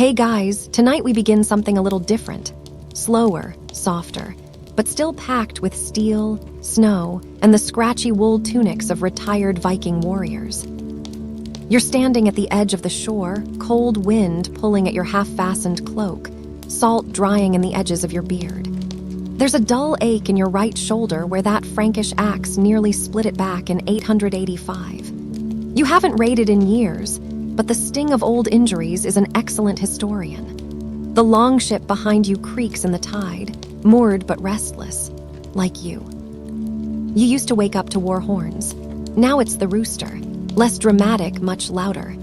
Hey guys, tonight we begin something a little different. Slower, softer, but still packed with steel, snow, and the scratchy wool tunics of retired Viking warriors. You're standing at the edge of the shore, cold wind pulling at your half-fastened cloak, salt drying in the edges of your beard. There's a dull ache in your right shoulder where that Frankish axe nearly split it back in 885. You haven't raided in years, but the sting of old injuries is an excellent historian. The longship behind you creaks in the tide, moored but restless, like you. You used to wake up to war horns. Now it's the rooster, less dramatic, much louder.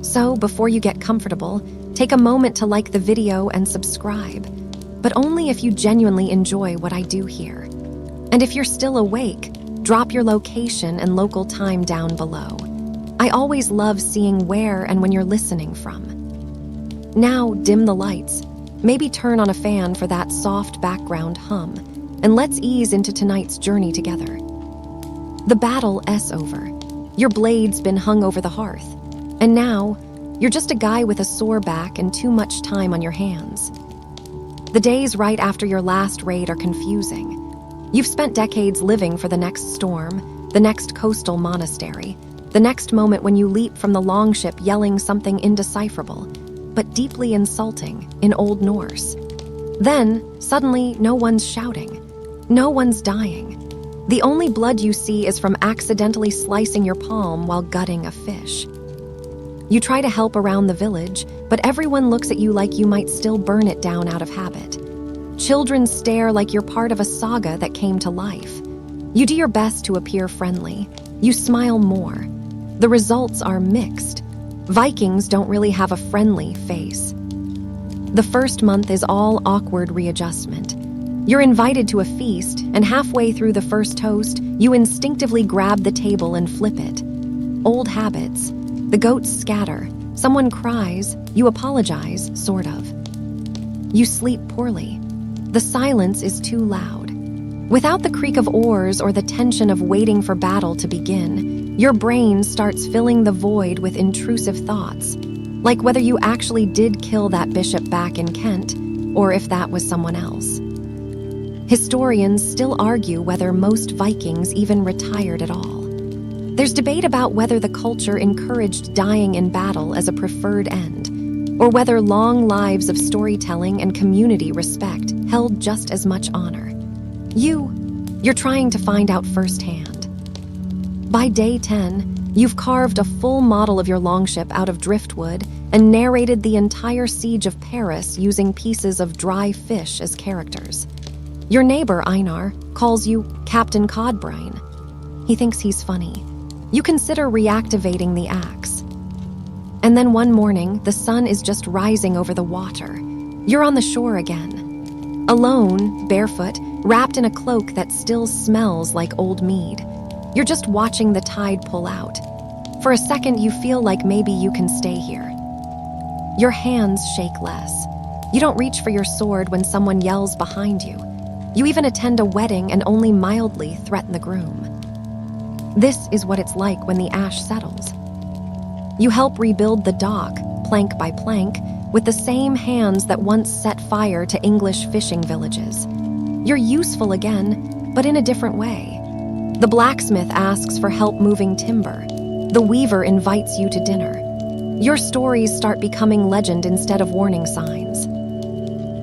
So, before you get comfortable, take a moment to like the video and subscribe, but only if you genuinely enjoy what I do here. And if you're still awake, drop your location and local time down below. I always love seeing where and when you're listening from. Now, dim the lights. Maybe turn on a fan for that soft background hum, and let's ease into tonight's journey together. The battle's over. Your blade's been hung over the hearth, and now, you're just a guy with a sore back and too much time on your hands. The days right after your last raid are confusing. You've spent decades living for the next storm, the next coastal monastery, the next moment when you leap from the longship yelling something indecipherable, but deeply insulting in Old Norse. Then, suddenly, no one's shouting. No one's dying. The only blood you see is from accidentally slicing your palm while gutting a fish. You try to help around the village, but everyone looks at you like you might still burn it down out of habit. Children stare like you're part of a saga that came to life. You do your best to appear friendly. You smile more. The results are mixed. Vikings don't really have a friendly face. The first month is all awkward readjustment. You're invited to a feast, and halfway through the first toast, you instinctively grab the table and flip it. Old habits. The goats scatter. Someone cries. You apologize, sort of. You sleep poorly. The silence is too loud. Without the creak of oars or the tension of waiting for battle to begin, your brain starts filling the void with intrusive thoughts, like whether you actually did kill that bishop back in Kent, or if that was someone else. Historians still argue whether most Vikings even retired at all. There's debate about whether the culture encouraged dying in battle as a preferred end, or whether long lives of storytelling and community respect held just as much honor. You're trying to find out firsthand. By day 10, you've carved a full model of your longship out of driftwood and narrated the entire siege of Paris using pieces of dry fish as characters. Your neighbor, Einar, calls you Captain Codbrine. He thinks he's funny. You consider reactivating the axe. And then one morning, the sun is just rising over the water. You're on the shore again. Alone, barefoot, wrapped in a cloak that still smells like old mead. You're just watching the tide pull out. For a second, you feel like maybe you can stay here. Your hands shake less. You don't reach for your sword when someone yells behind you. You even attend a wedding and only mildly threaten the groom. This is what it's like when the ash settles. You help rebuild the dock, plank by plank, with the same hands that once set fire to English fishing villages. You're useful again, but in a different way. The blacksmith asks for help moving timber. The weaver invites you to dinner. Your stories start becoming legend instead of warning signs.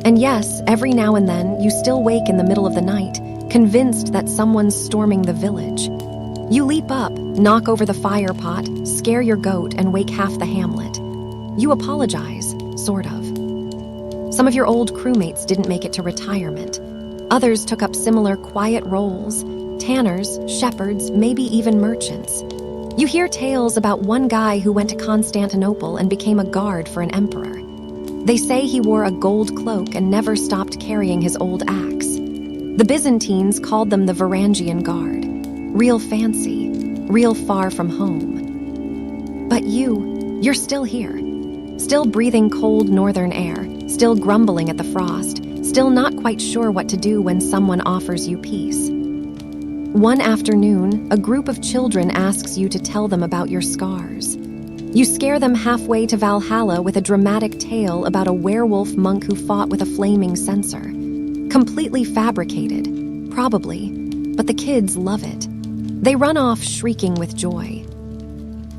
And yes, every now and then, you still wake in the middle of the night, convinced that someone's storming the village. You leap up, knock over the fire pot, scare your goat, and wake half the hamlet. You apologize, sort of. Some of your old crewmates didn't make it to retirement. Others took up similar quiet roles. Tanners, shepherds, maybe even merchants. You hear tales about one guy who went to Constantinople and became a guard for an emperor. They say he wore a gold cloak and never stopped carrying his old axe. The Byzantines called them the Varangian Guard. Real fancy, real far from home. But you're still here. Still breathing cold northern air, still grumbling at the frost, still not quite sure what to do when someone offers you peace. One afternoon, a group of children asks you to tell them about your scars. You scare them halfway to Valhalla with a dramatic tale about a werewolf monk who fought with a flaming censer. Completely fabricated, probably, but the kids love it. They run off shrieking with joy.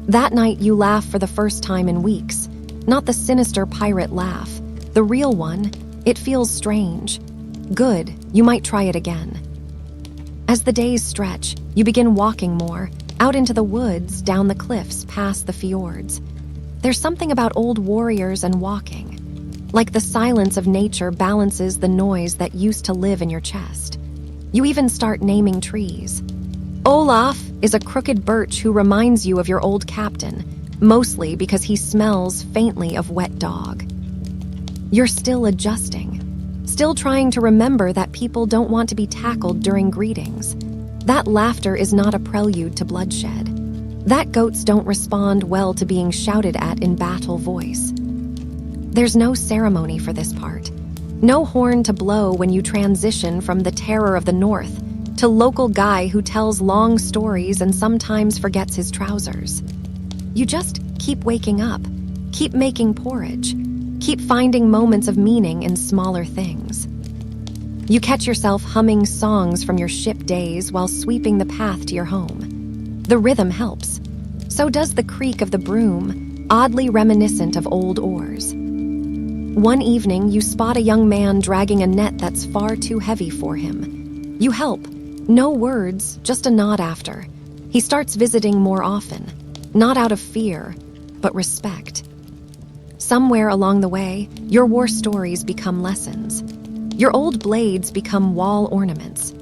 That night you laugh for the first time in weeks. Not the sinister pirate laugh. The real one. It feels strange. Good, you might try it again. As the days stretch, you begin walking more, out into the woods, down the cliffs, past the fjords. There's something about old warriors and walking. Like the silence of nature balances the noise that used to live in your chest. You even start naming trees. Olaf is a crooked birch who reminds you of your old captain, mostly because he smells faintly of wet dog. You're still adjusting, still trying to remember that people don't want to be tackled during greetings. That laughter is not a prelude to bloodshed. That goats don't respond well to being shouted at in battle voice. There's no ceremony for this part. No horn to blow when you transition from the terror of the North to local guy who tells long stories and sometimes forgets his trousers. You just keep waking up, keep making porridge, keep finding moments of meaning in smaller things. You catch yourself humming songs from your ship days while sweeping the path to your home. The rhythm helps. So does the creak of the broom, oddly reminiscent of old oars. One evening, you spot a young man dragging a net that's far too heavy for him. You help. No words, just a nod after. He starts visiting more often, not out of fear, but respect. Somewhere along the way, your war stories become lessons. Your old blades become wall ornaments.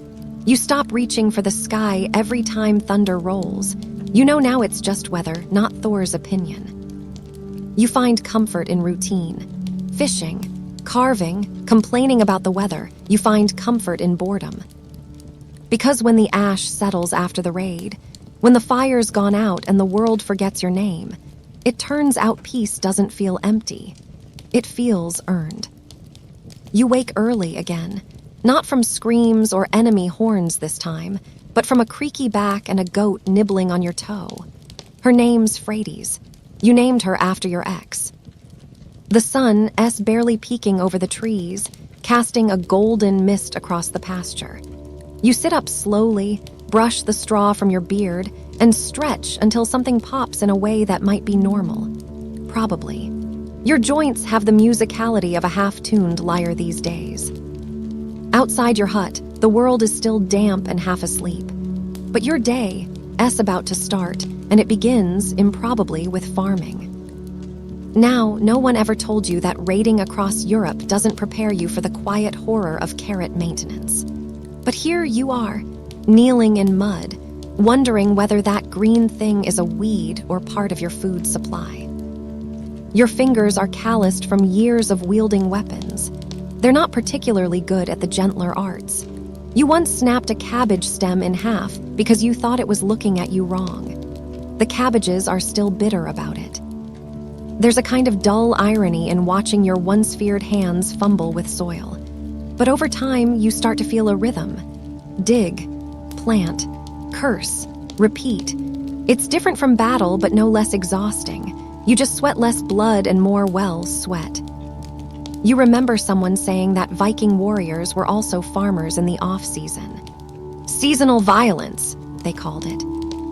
You stop reaching for the sky every time thunder rolls. You know now it's just weather, not Thor's opinion. You find comfort in routine. Fishing, carving, complaining about the weather. You find comfort in boredom. Because when the ash settles after the raid, when the fire's gone out and the world forgets your name, it turns out peace doesn't feel empty. It feels earned. You wake early again, not from screams or enemy horns this time, but from a creaky back and a goat nibbling on your toe. Her name's Frades. You named her after your ex. The sun, barely peeking over the trees, casting a golden mist across the pasture. You sit up slowly, brush the straw from your beard, and stretch until something pops in a way that might be normal. Probably. Your joints have the musicality of a half-tuned lyre these days. Outside your hut, the world is still damp and half asleep. But your day, about to start, and it begins, improbably, with farming. Now, no one ever told you that raiding across Europe doesn't prepare you for the quiet horror of carrot maintenance. But here you are, kneeling in mud, wondering whether that green thing is a weed or part of your food supply. Your fingers are calloused from years of wielding weapons. They're not particularly good at the gentler arts. You once snapped a cabbage stem in half because you thought it was looking at you wrong. The cabbages are still bitter about it. There's a kind of dull irony in watching your once-feared hands fumble with soil. But over time, you start to feel a rhythm. Dig, plant, curse, repeat. It's different from battle, but no less exhausting. You just sweat less blood and more, sweat. You remember someone saying that Viking warriors were also farmers in the off-season. Seasonal violence, they called it.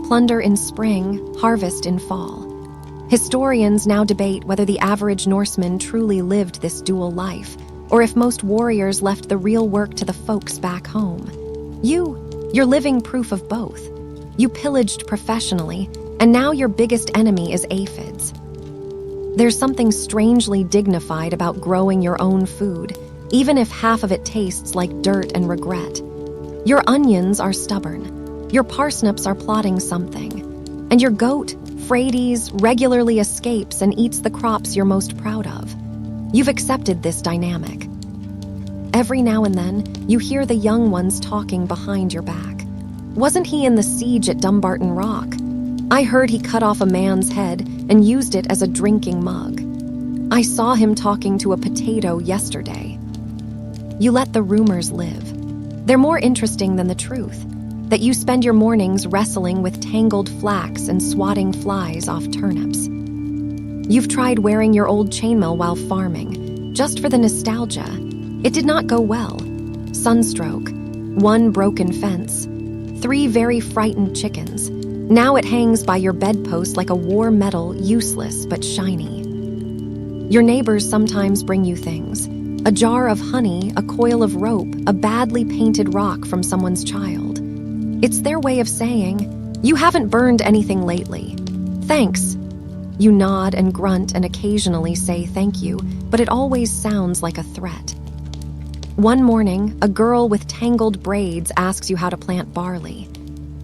Plunder in spring, harvest in fall. Historians now debate whether the average Norseman truly lived this dual life, or if most warriors left the real work to the folks back home. You're living proof of both. You pillaged professionally, and now your biggest enemy is aphids. There's something strangely dignified about growing your own food, even if half of it tastes like dirt and regret. Your onions are stubborn. Your parsnips are plotting something. And your goat, Frades, regularly escapes and eats the crops you're most proud of. You've accepted this dynamic. Every now and then, you hear the young ones talking behind your back. Wasn't he in the siege at Dumbarton Rock? I heard he cut off a man's head and used it as a drinking mug. I saw him talking to a potato yesterday. You let the rumors live. They're more interesting than the truth, that you spend your mornings wrestling with tangled flax and swatting flies off turnips. You've tried wearing your old chainmail while farming, just for the nostalgia. It did not go well. Sunstroke, one broken fence, 3 very frightened chickens. Now it hangs by your bedpost like a war medal, useless but shiny. Your neighbors sometimes bring you things. A jar of honey, a coil of rope, a badly painted rock from someone's child. It's their way of saying, "You haven't burned anything lately. Thanks." You nod and grunt and occasionally say thank you, but it always sounds like a threat. One morning, a girl with tangled braids asks you how to plant barley.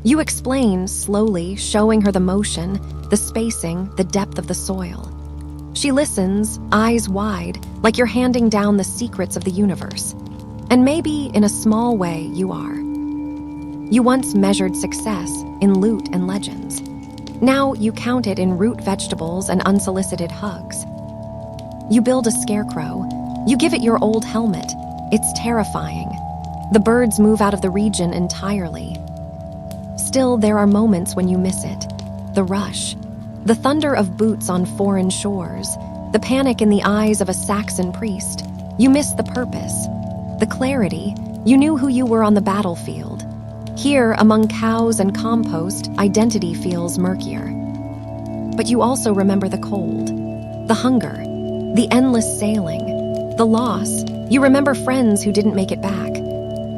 You explain, slowly, showing her the motion, the spacing, the depth of the soil. She listens, eyes wide, like you're handing down the secrets of the universe. And maybe, in a small way, you are. You once measured success in loot and legends. Now you count it in root vegetables and unsolicited hugs. You build a scarecrow. You give it your old helmet. It's terrifying. The birds move out of the region entirely. Still, there are moments when you miss it. The rush. The thunder of boots on foreign shores. The panic in the eyes of a Saxon priest. You miss the purpose. The clarity. You knew who you were on the battlefield. Here, among cows and compost, identity feels murkier. But you also remember the cold, the hunger, the endless sailing, the loss. You remember friends who didn't make it back.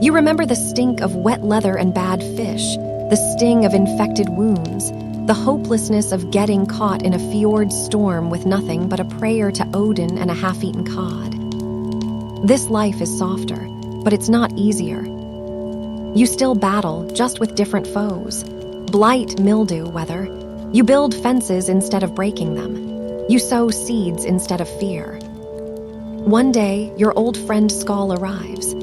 You remember the stink of wet leather and bad fish, the sting of infected wounds, the hopelessness of getting caught in a fjord storm with nothing but a prayer to Odin and a half-eaten cod. This life is softer, but it's not easier. You still battle, just with different foes. Blight, mildew, weather. You build fences instead of breaking them. You sow seeds instead of fear. One day, your old friend Skull arrives.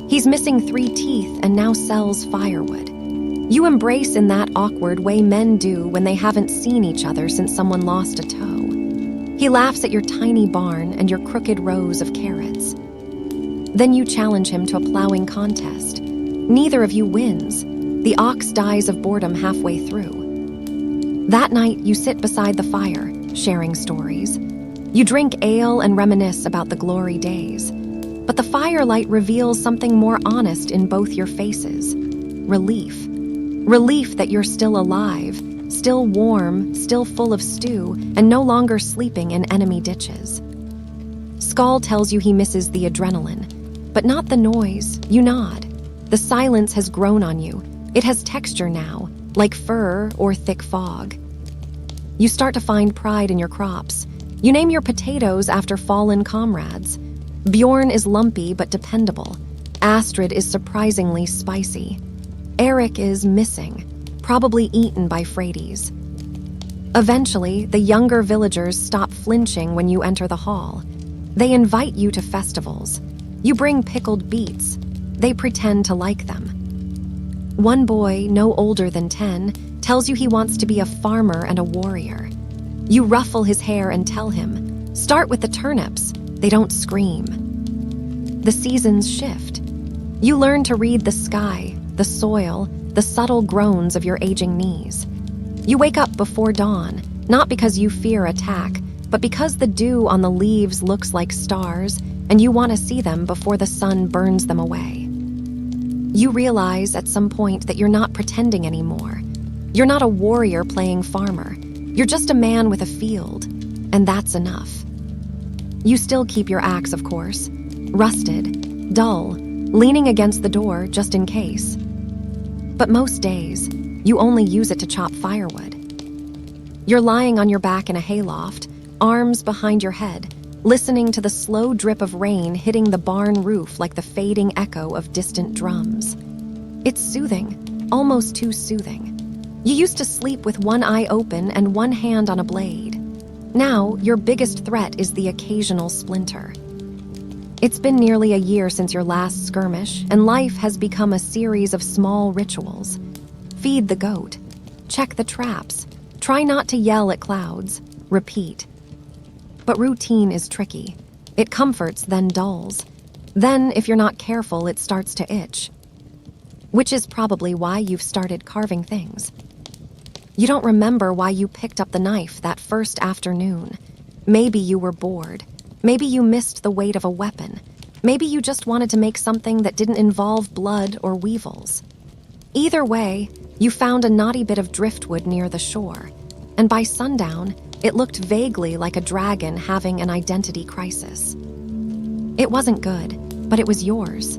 He's missing 3 teeth and now sells firewood. You embrace in that awkward way men do when they haven't seen each other since someone lost a toe. He laughs at your tiny barn and your crooked rows of carrots. Then you challenge him to a plowing contest. Neither of you wins. The ox dies of boredom halfway through. That night, you sit beside the fire, sharing stories. You drink ale and reminisce about the glory days. But the firelight reveals something more honest in both your faces. Relief. Relief that you're still alive, still warm, still full of stew, and no longer sleeping in enemy ditches. Skull tells you he misses the adrenaline, but not the noise. You nod. The silence has grown on you. It has texture now, like fur or thick fog. You start to find pride in your crops. You name your potatoes after fallen comrades. Bjorn is lumpy but dependable. Astrid is surprisingly spicy. Eric is missing, probably eaten by Frades. Eventually, the younger villagers stop flinching when you enter the hall. They invite you to festivals. You bring pickled beets. They pretend to like them. One boy, no older than 10, tells you he wants to be a farmer and a warrior. You ruffle his hair and tell him, "Start with the turnips. They don't scream." The seasons shift. You learn to read the sky, the soil, the subtle groans of your aging knees. You wake up before dawn, not because you fear attack, but because the dew on the leaves looks like stars, and you want to see them before the sun burns them away. You realize at some point that you're not pretending anymore. You're not a warrior playing farmer. You're just a man with a field, and that's enough. You still keep your axe, of course, rusted, dull, leaning against the door just in case. But most days, you only use it to chop firewood. You're lying on your back in a hayloft, arms behind your head, listening to the slow drip of rain hitting the barn roof like the fading echo of distant drums. It's soothing, almost too soothing. You used to sleep with one eye open and one hand on a blade. Now, your biggest threat is the occasional splinter. It's been nearly a year since your last skirmish, and life has become a series of small rituals. Feed the goat. Check the traps. Try not to yell at clouds. Repeat. But routine is tricky. It comforts, then dulls. Then, if you're not careful, it starts to itch. Which is probably why you've started carving things. You don't remember why you picked up the knife that first afternoon. Maybe you were bored. Maybe you missed the weight of a weapon. Maybe you just wanted to make something that didn't involve blood or weevils. Either way, you found a knotty bit of driftwood near the shore, and by sundown, it looked vaguely like a dragon having an identity crisis. It wasn't good, but it was yours.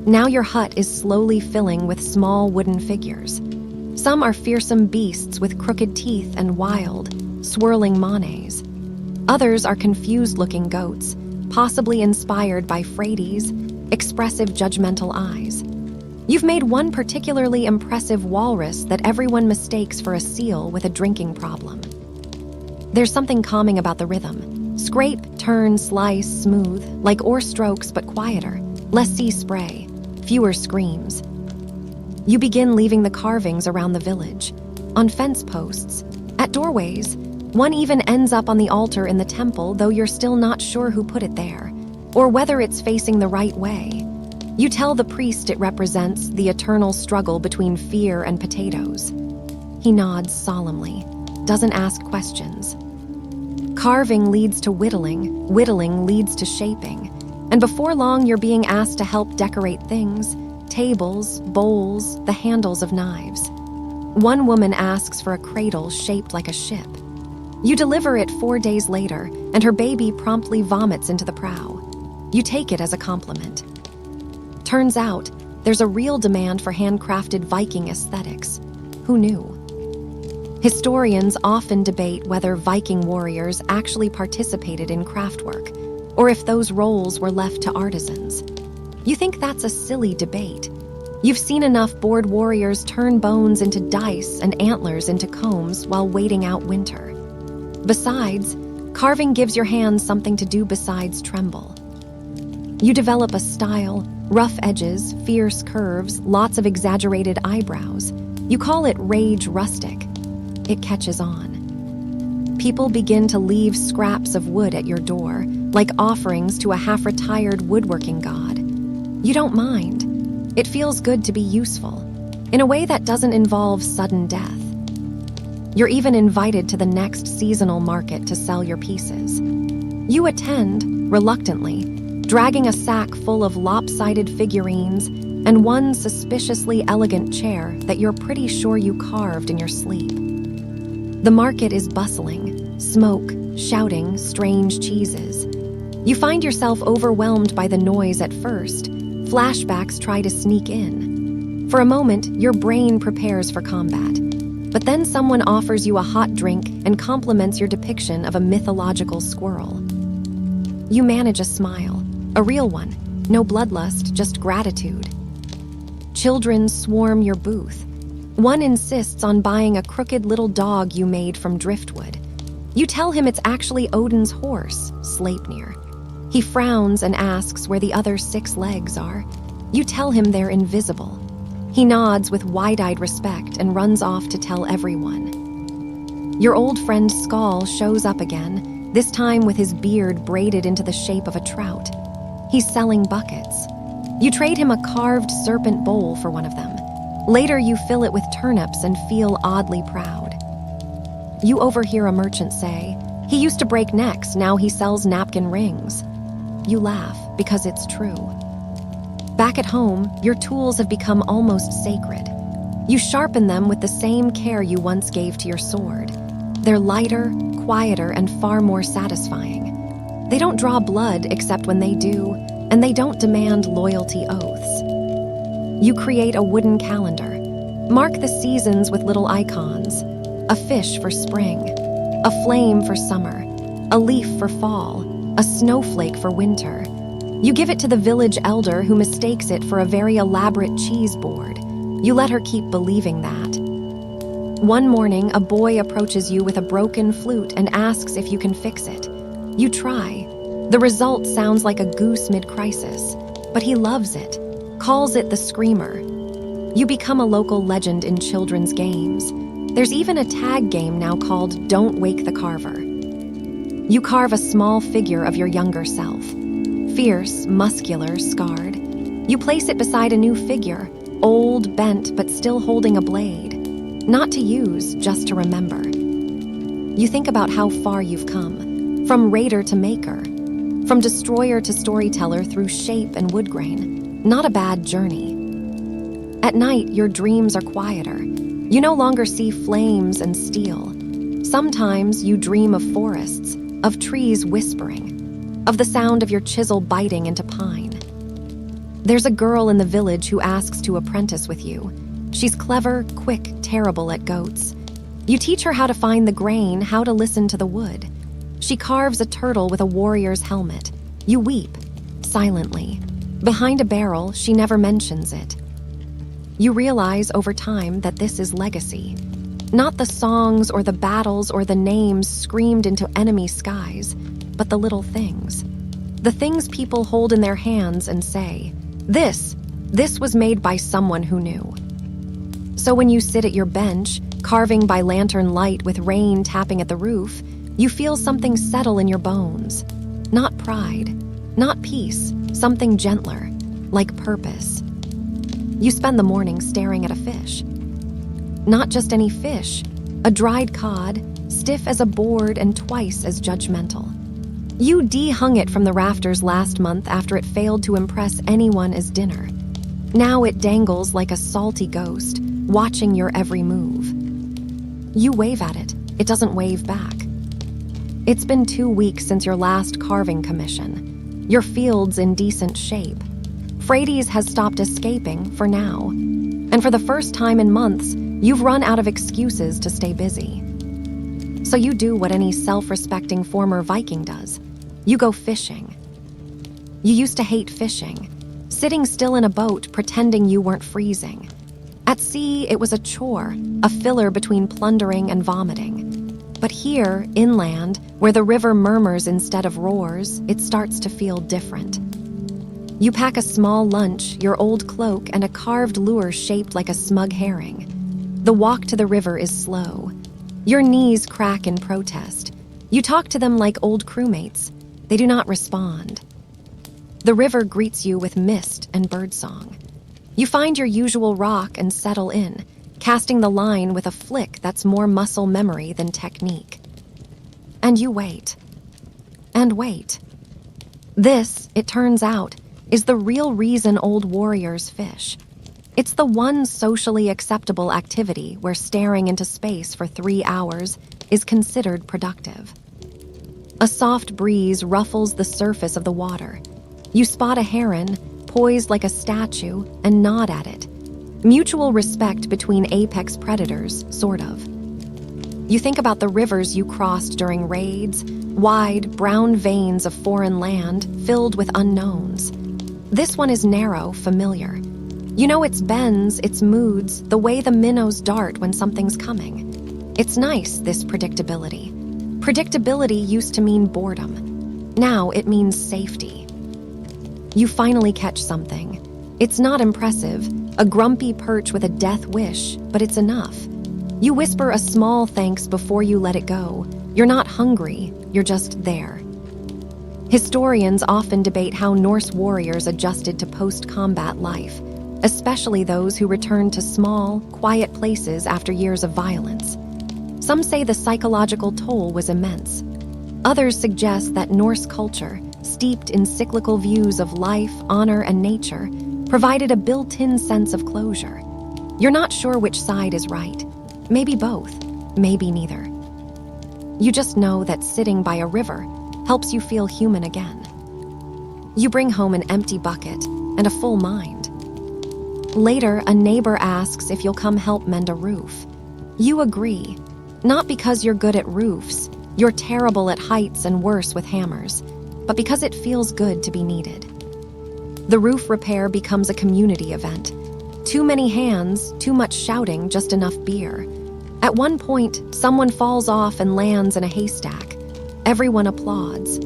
Now your hut is slowly filling with small wooden figures. Some are fearsome beasts with crooked teeth and wild, swirling manes. Others are confused-looking goats, possibly inspired by Frady's expressive, judgmental eyes. You've made one particularly impressive walrus that everyone mistakes for a seal with a drinking problem. There's something calming about the rhythm. Scrape, turn, slice, smooth, like oar strokes but quieter. Less sea spray, fewer screams. You begin leaving the carvings around the village, on fence posts, at doorways. One even ends up on the altar in the temple, though you're still not sure who put it there, or whether it's facing the right way. You tell the priest it represents the eternal struggle between fear and potatoes. He nods solemnly, doesn't ask questions. Carving leads to whittling, whittling leads to shaping, and before long you're being asked to help decorate things, tables, bowls, the handles of knives. One woman asks for a cradle shaped like a ship. You deliver it 4 days later, and her baby promptly vomits into the prow. You take it as a compliment. Turns out, there's a real demand for handcrafted Viking aesthetics. Who knew? Historians often debate whether Viking warriors actually participated in craftwork, or if those roles were left to artisans. You think that's a silly debate. You've seen enough bored warriors turn bones into dice and antlers into combs while waiting out winter. Besides, carving gives your hands something to do besides tremble. You develop a style, rough edges, fierce curves, lots of exaggerated eyebrows. You call it rage rustic. It catches on. People begin to leave scraps of wood at your door, like offerings to a half-retired woodworking god. You don't mind. It feels good to be useful, in a way that doesn't involve sudden death. You're even invited to the next seasonal market to sell your pieces. You attend, reluctantly, dragging a sack full of lopsided figurines and one suspiciously elegant chair that you're pretty sure you carved in your sleep. The market is bustling, smoke, shouting, strange cheeses. You find yourself overwhelmed by the noise at first. Flashbacks try to sneak in. For a moment, your brain prepares for combat. But then someone offers you a hot drink and compliments your depiction of a mythological squirrel. You manage a smile, a real one, no bloodlust, just gratitude. Children swarm your booth. One insists on buying a crooked little dog you made from driftwood. You tell him it's actually Odin's horse, Sleipnir. He frowns and asks where the other 6 legs are. You tell him they're invisible. He nods with wide-eyed respect and runs off to tell everyone. Your old friend Skull shows up again, this time with his beard braided into the shape of a trout. He's selling buckets. You trade him a carved serpent bowl for one of them. Later, you fill it with turnips and feel oddly proud. You overhear a merchant say, "He used to break necks, now he sells napkin rings." You laugh because it's true. Back at home, your tools have become almost sacred. You sharpen them with the same care you once gave to your sword. They're lighter, quieter, and far more satisfying. They don't draw blood except when they do, and they don't demand loyalty oaths. You create a wooden calendar. Mark the seasons with little icons. A fish for spring, a flame for summer, a leaf for fall, a snowflake for winter. You give it to the village elder who mistakes it for a very elaborate cheese board. You let her keep believing that. One morning, a boy approaches you with a broken flute and asks if you can fix it. You try. The result sounds like a goose mid-crisis, but he loves it, calls it the Screamer. You become a local legend in children's games. There's even a tag game now called Don't Wake the Carver. You carve a small figure of your younger self. Fierce, muscular, scarred. You place it beside a new figure, old, bent, but still holding a blade. Not to use, just to remember. You think about how far you've come. From raider to maker, from destroyer to storyteller through shape and wood grain. Not a bad journey. At night, your dreams are quieter. You no longer see flames and steel. Sometimes you dream of forests, of trees whispering, of the sound of your chisel biting into pine. There's a girl in the village who asks to apprentice with you. She's clever, quick, terrible at goats. You teach her how to find the grain, how to listen to the wood. She carves a turtle with a warrior's helmet. You weep, silently. Behind a barrel, she never mentions it. You realize over time that this is legacy. Not the songs or the battles or the names screamed into enemy skies, but the little things. The things people hold in their hands and say, This was made by someone who knew. So when you sit at your bench, carving by lantern light with rain tapping at the roof, you feel something settle in your bones. Not pride, not peace, something gentler, like purpose. You spend the morning staring at a fish. Not just any fish, a dried cod, stiff as a board and twice as judgmental. You dehung it from the rafters last month after it failed to impress anyone as dinner. Now it dangles like a salty ghost, watching your every move. You wave at it. It doesn't wave back. It's been 2 weeks since your last carving commission. Your field's in decent shape. Frades has stopped escaping for now. And for the first time in months, you've run out of excuses to stay busy. So you do what any self-respecting former Viking does. You go fishing. You used to hate fishing, sitting still in a boat pretending you weren't freezing. At sea, it was a chore, a filler between plundering and vomiting. But here, inland, where the river murmurs instead of roars, it starts to feel different. You pack a small lunch, your old cloak, and a carved lure shaped like a smug herring. The walk to the river is slow. Your knees crack in protest. You talk to them like old crewmates. They do not respond. The river greets you with mist and birdsong. You find your usual rock and settle in, casting the line with a flick that's more muscle memory than technique. And you wait. And wait. This, it turns out, is the real reason old warriors fish. It's the one socially acceptable activity where staring into space for 3 hours is considered productive. A soft breeze ruffles the surface of the water. You spot a heron, poised like a statue, and nod at it. Mutual respect between apex predators, sort of. You think about the rivers you crossed during raids, wide, brown veins of foreign land filled with unknowns. This one is narrow, familiar. You know its bends, its moods, the way the minnows dart when something's coming. It's nice, this predictability. Predictability used to mean boredom. Now it means safety. You finally catch something. It's not impressive, a grumpy perch with a death wish, but it's enough. You whisper a small thanks before you let it go. You're not hungry, you're just there. Historians often debate how Norse warriors adjusted to post-combat life, especially those who returned to small, quiet places after years of violence. Some say the psychological toll was immense. Others suggest that Norse culture, steeped in cyclical views of life, honor, and nature, provided a built-in sense of closure. You're not sure which side is right. Maybe both, maybe neither. You just know that sitting by a river helps you feel human again. You bring home an empty bucket and a full mind. Later, a neighbor asks if you'll come help mend a roof. You agree, not because you're good at roofs, you're terrible at heights and worse with hammers, but because it feels good to be needed. The roof repair becomes a community event. Too many hands, too much shouting, just enough beer. At one point, someone falls off and lands in a haystack. Everyone applauds.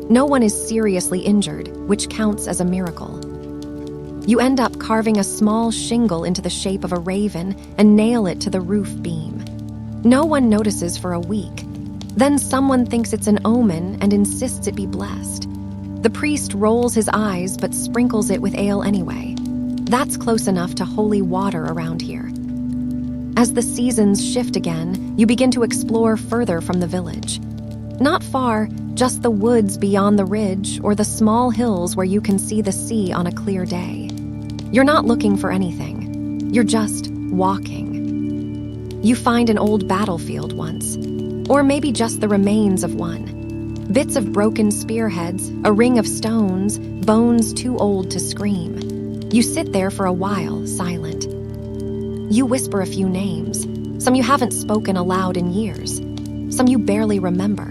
No one is seriously injured, which counts as a miracle. You end up carving a small shingle into the shape of a raven and nail it to the roof beam. No one notices for a week. Then someone thinks it's an omen and insists it be blessed. The priest rolls his eyes but sprinkles it with ale anyway. That's close enough to holy water around here. As the seasons shift again, you begin to explore further from the village. Not far, just the woods beyond the ridge or the small hills where you can see the sea on a clear day. You're not looking for anything. You're just walking. You find an old battlefield once, or maybe just the remains of one. Bits of broken spearheads, a ring of stones, bones too old to scream. You sit there for a while, silent. You whisper a few names, some you haven't spoken aloud in years, some you barely remember.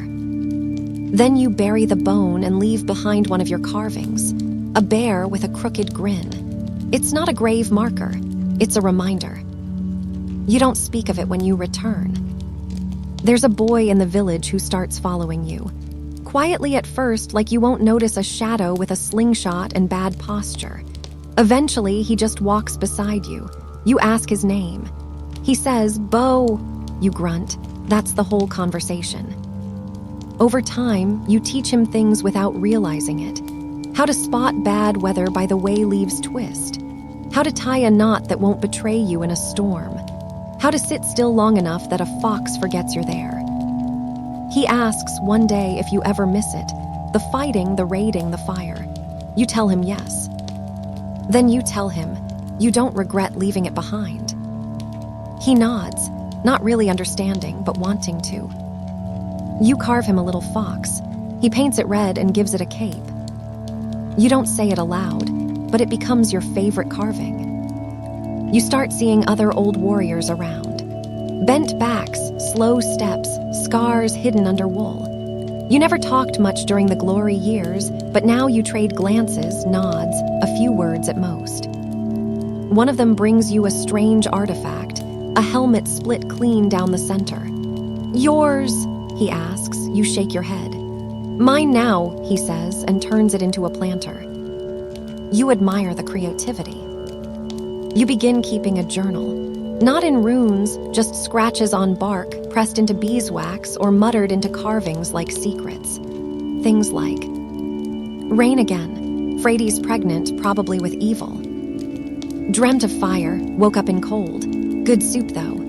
Then you bury the bone and leave behind one of your carvings, a bear with a crooked grin. It's not a grave marker, it's a reminder. You don't speak of it when you return. There's a boy in the village who starts following you. Quietly at first, like you won't notice a shadow with a slingshot and bad posture. Eventually, he just walks beside you. You ask his name. He says, "Bo." You grunt. That's the whole conversation. Over time, you teach him things without realizing it. How to spot bad weather by the way leaves twist. How to tie a knot that won't betray you in a storm. How to sit still long enough that a fox forgets you're there. He asks one day if you ever miss it, the fighting, the raiding, the fire. You tell him yes. Then you tell him you don't regret leaving it behind. He nods, not really understanding, but wanting to. You carve him a little fox. He paints it red and gives it a cape. You don't say it aloud, but it becomes your favorite carving. You start seeing other old warriors around. Bent backs, slow steps, scars hidden under wool. You never talked much during the glory years, but now you trade glances, nods, a few words at most. One of them brings you a strange artifact, a helmet split clean down the center. "Yours?" he asks. You shake your head. "Mine now," he says, and turns it into a planter. You admire the creativity. You begin keeping a journal. Not in runes, just scratches on bark, pressed into beeswax or muttered into carvings like secrets. Things like, "Rain again. Frady's pregnant, probably with evil. Dreamt of fire, woke up in cold. Good soup, though."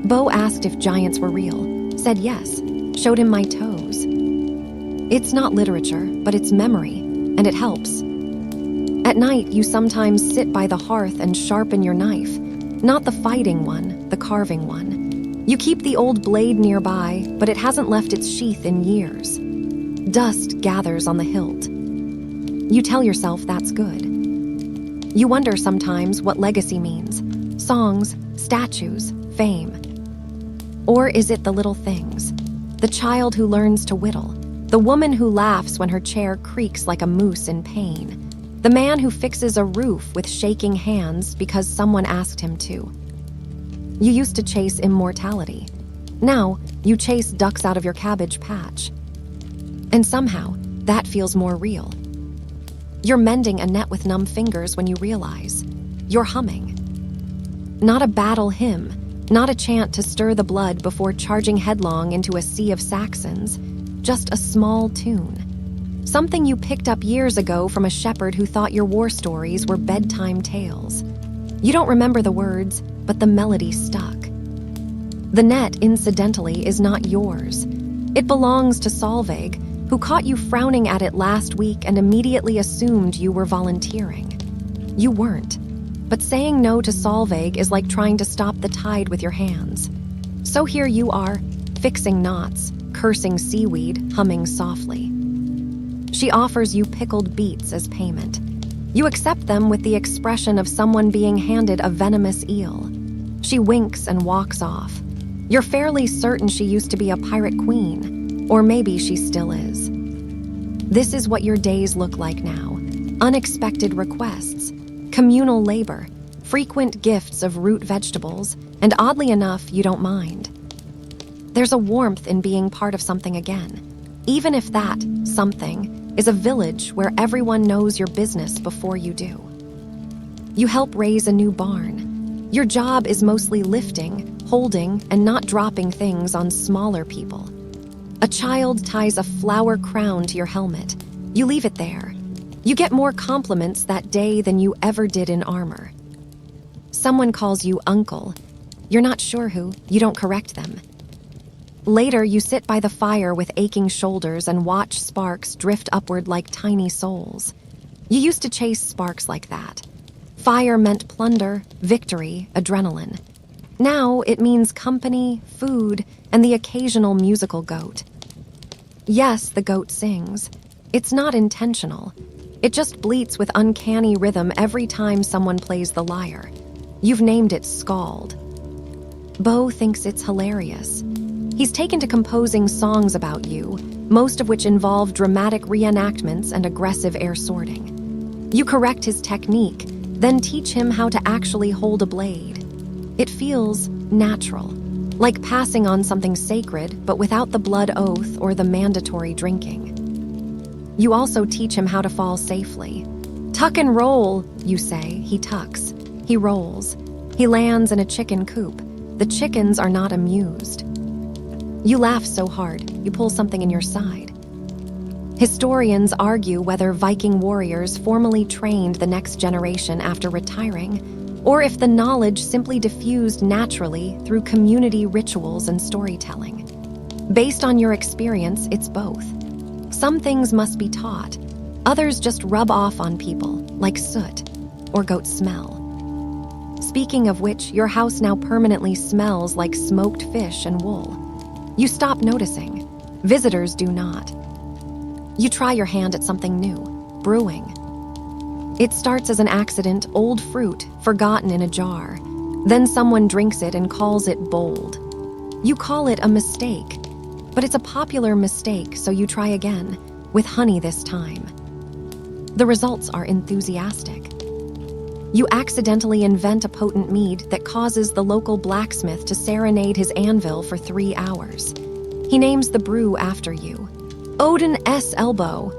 Bo asked if giants were real. Said yes. Showed him my toes. It's not literature, but it's memory, and it helps. At night, you sometimes sit by the hearth and sharpen your knife. Not the fighting one, the carving one. You keep the old blade nearby, but it hasn't left its sheath in years. Dust gathers on the hilt. You tell yourself that's good. You wonder sometimes what legacy means. Songs, statues, fame. Or is it the little things? The child who learns to whittle. The woman who laughs when her chair creaks like a moose in pain. The man who fixes a roof with shaking hands because someone asked him to. You used to chase immortality. Now, you chase ducks out of your cabbage patch. And somehow, that feels more real. You're mending a net with numb fingers when you realize you're humming. Not a battle hymn, not a chant to stir the blood before charging headlong into a sea of Saxons, just a small tune. Something you picked up years ago from a shepherd who thought your war stories were bedtime tales. You don't remember the words, but the melody stuck. The net, incidentally, is not yours. It belongs to Solveig, who caught you frowning at it last week and immediately assumed you were volunteering. You weren't. But saying no to Solveig is like trying to stop the tide with your hands. So here you are, fixing knots, cursing seaweed, humming softly. She offers you pickled beets as payment. You accept them with the expression of someone being handed a venomous eel. She winks and walks off. You're fairly certain she used to be a pirate queen, or maybe she still is. This is what your days look like now. Unexpected requests, communal labor, frequent gifts of root vegetables, and oddly enough, you don't mind. There's a warmth in being part of something again, even if that something is a village where everyone knows your business before you do. You help raise a new barn. Your job is mostly lifting, holding, and not dropping things on smaller people. A child ties a flower crown to your helmet. You leave it there. You get more compliments that day than you ever did in armor. Someone calls you uncle. You're not sure who. You don't correct them. Later, you sit by the fire with aching shoulders and watch sparks drift upward like tiny souls. You used to chase sparks like that. Fire meant plunder, victory, adrenaline. Now it means company, food, and the occasional musical goat. Yes, the goat sings. It's not intentional. It just bleats with uncanny rhythm every time someone plays the lyre. You've named it Scald. Bo thinks it's hilarious. He's taken to composing songs about you, most of which involve dramatic reenactments and aggressive air sorting. You correct his technique, then teach him how to actually hold a blade. It feels natural, like passing on something sacred, but without the blood oath or the mandatory drinking. You also teach him how to fall safely. Tuck and roll, you say. He tucks. He rolls. He lands in a chicken coop. The chickens are not amused. You laugh so hard, you pull something in your side. Historians argue whether Viking warriors formally trained the next generation after retiring, or if the knowledge simply diffused naturally through community rituals and storytelling. Based on your experience, it's both. Some things must be taught, others just rub off on people, like soot or goat smell. Speaking of which, your house now permanently smells like smoked fish and wool. You stop noticing. Visitors do not. You try your hand at something new, brewing. It starts as an accident, old fruit, forgotten in a jar. Then someone drinks it and calls it bold. You call it a mistake, but it's a popular mistake, so you try again, with honey this time. The results are enthusiastic. You accidentally invent a potent mead that causes the local blacksmith to serenade his anvil for 3 hours. He names the brew after you. Odin S. Elbow.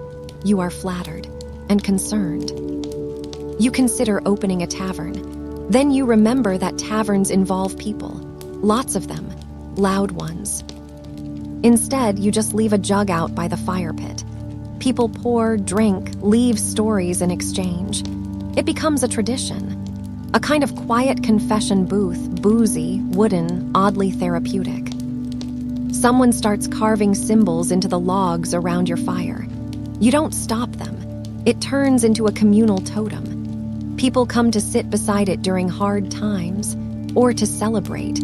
You are flattered and concerned. You consider opening a tavern. Then you remember that taverns involve people. Lots of them. Loud ones. Instead, you just leave a jug out by the fire pit. People pour, drink, leave stories in exchange. It becomes a tradition. A kind of quiet confession booth, boozy, wooden, oddly therapeutic. Someone starts carving symbols into the logs around your fire. You don't stop them. It turns into a communal totem. People come to sit beside it during hard times, or to celebrate,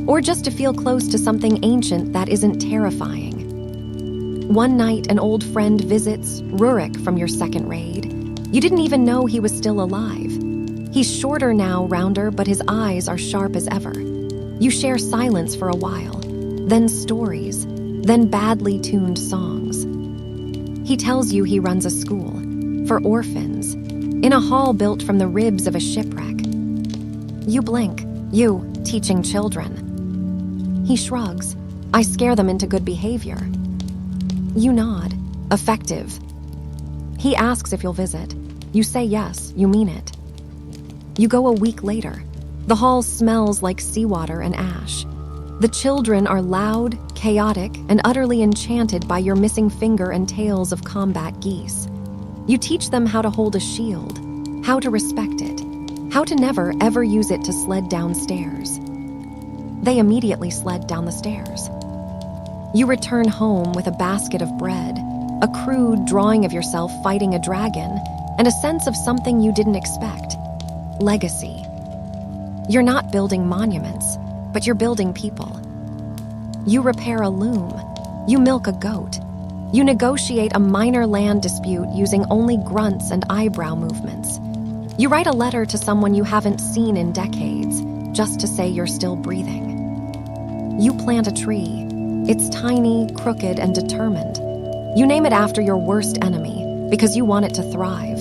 or just to feel close to something ancient that isn't terrifying. One night, an old friend visits, Rurik from your second raid. You didn't even know he was still alive. He's shorter now, rounder, but his eyes are sharp as ever. You share silence for a while, then stories, then badly tuned songs. He tells you he runs a school for orphans in a hall built from the ribs of a shipwreck. You blink. You, teaching children. He shrugs. I scare them into good behavior. You nod. Effective. He asks if you'll visit. You say yes, you mean it. You go a week later. The hall smells like seawater and ash. The children are loud, chaotic, and utterly enchanted by your missing finger and tales of combat geese. You teach them how to hold a shield, how to respect it, how to never, ever use it to sled downstairs. They immediately sled down the stairs. You return home with a basket of bread, a crude drawing of yourself fighting a dragon, and a sense of something you didn't expect. Legacy. You're not building monuments, but you're building people. You repair a loom. You milk a goat. You negotiate a minor land dispute using only grunts and eyebrow movements. You write a letter to someone you haven't seen in decades, just to say you're still breathing. You plant a tree. It's tiny, crooked, and determined. You name it after your worst enemy, because you want it to thrive.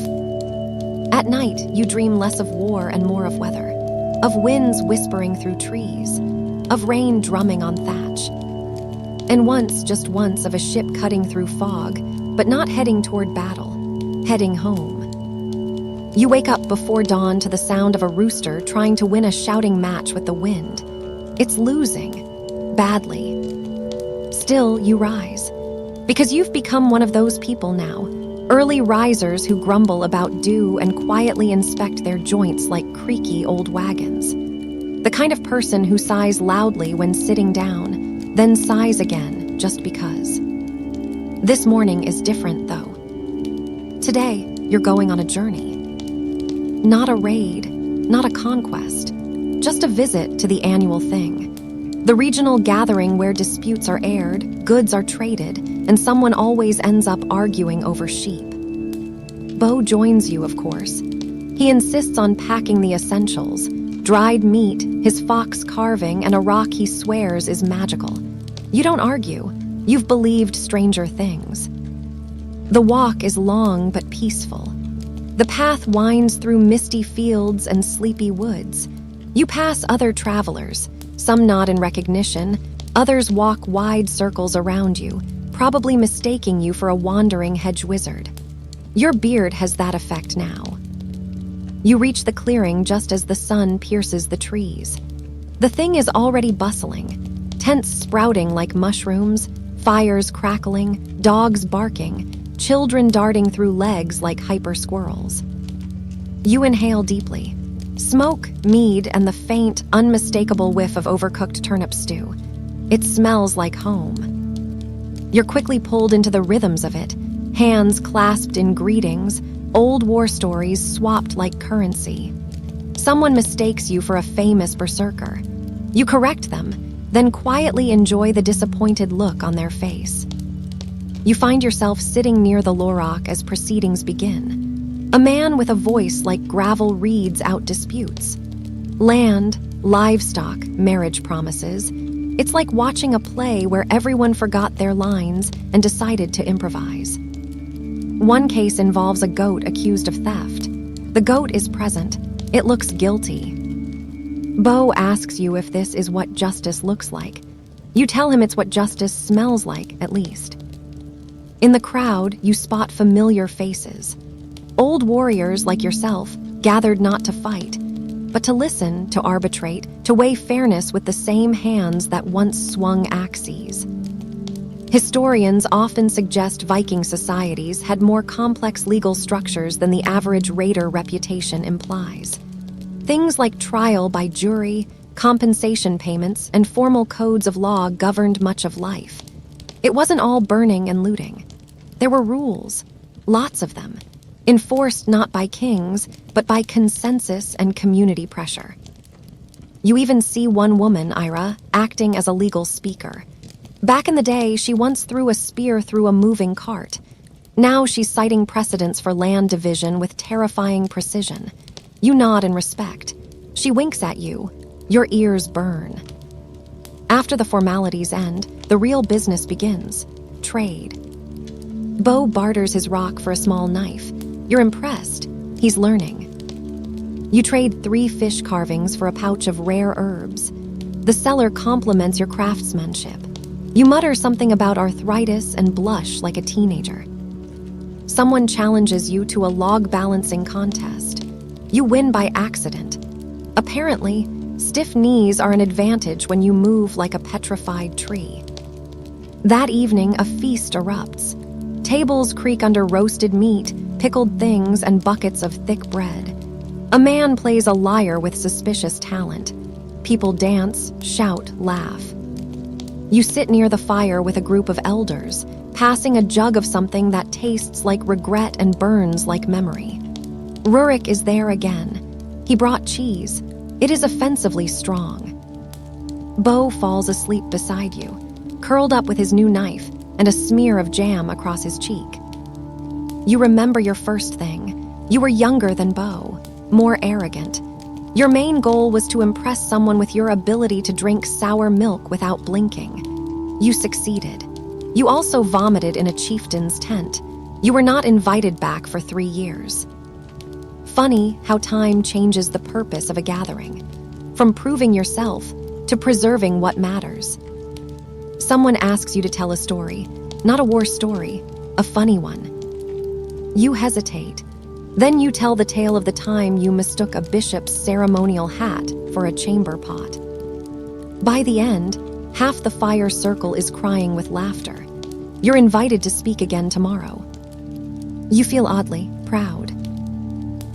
At night, you dream less of war and more of weather, of winds whispering through trees, of rain drumming on thatch, and once, just once, of a ship cutting through fog, but not heading toward battle, heading home. You wake up before dawn to the sound of a rooster trying to win a shouting match with the wind. It's losing, badly. Still, you rise, because you've become one of those people now, early risers who grumble about dew and quietly inspect their joints like creaky old wagons. The kind of person who sighs loudly when sitting down, then sighs again just because. This morning is different, though. Today, you're going on a journey. Not a raid, not a conquest, just a visit to the annual thing. The regional gathering where disputes are aired, goods are traded, and someone always ends up arguing over sheep. Bo joins you, of course. He insists on packing the essentials: dried meat, his fox carving, and a rock he swears is magical. You don't argue. You've believed stranger things. The walk is long but peaceful. The path winds through misty fields and sleepy woods. You pass other travelers. Some nod in recognition. Others walk wide circles around you, probably mistaking you for a wandering hedge wizard. Your beard has that effect now. You reach the clearing just as the sun pierces the trees. The thing is already bustling, tents sprouting like mushrooms, fires crackling, dogs barking, children darting through legs like hyper squirrels. You inhale deeply. Smoke, mead, and the faint, unmistakable whiff of overcooked turnip stew. It smells like home. You're quickly pulled into the rhythms of it, hands clasped in greetings, old war stories swapped like currency. Someone mistakes you for a famous berserker. You correct them, then quietly enjoy the disappointed look on their face. You find yourself sitting near the Lorok as proceedings begin. A man with a voice like gravel reads out disputes. Land, livestock, marriage promises. It's like watching a play where everyone forgot their lines and decided to improvise. One case involves a goat accused of theft. The goat is present. It looks guilty. Bo asks you if this is what justice looks like. You tell him it's what justice smells like, at least. In the crowd, you spot familiar faces. Old warriors like yourself, gathered not to fight, but to listen, to arbitrate, to weigh fairness with the same hands that once swung axes. Historians often suggest Viking societies had more complex legal structures than the average raider reputation implies. Things like trial by jury, compensation payments, and formal codes of law governed much of life. It wasn't all burning and looting. There were rules, lots of them, enforced not by kings, but by consensus and community pressure. You even see one woman, Ira, acting as a legal speaker. Back in the day, she once threw a spear through a moving cart. Now she's citing precedents for land division with terrifying precision. You nod in respect. She winks at you. Your ears burn. After the formalities end, the real business begins. Trade. Bo barters his rock for a small knife. You're impressed. He's learning. You trade 3 fish carvings for a pouch of rare herbs. The seller compliments your craftsmanship. You mutter something about arthritis and blush like a teenager. Someone challenges you to a log balancing contest. You win by accident. Apparently, stiff knees are an advantage when you move like a petrified tree. That evening, a feast erupts. Tables creak under roasted meat, pickled things, and buckets of thick bread. A man plays a lyre with suspicious talent. People dance, shout, laugh. You sit near the fire with a group of elders, passing a jug of something that tastes like regret and burns like memory. Rurik is there again. He brought cheese. It is offensively strong. Bo falls asleep beside you, curled up with his new knife and a smear of jam across his cheek. You remember your first thing. You were younger than Bo, more arrogant. Your main goal was to impress someone with your ability to drink sour milk without blinking. You succeeded. You also vomited in a chieftain's tent. You were not invited back for 3 years. Funny how time changes the purpose of a gathering, from proving yourself to preserving what matters. Someone asks you to tell a story, not a war story, a funny one. You hesitate. Then you tell the tale of the time you mistook a bishop's ceremonial hat for a chamber pot. By the end, half the fire circle is crying with laughter. You're invited to speak again tomorrow. You feel oddly proud.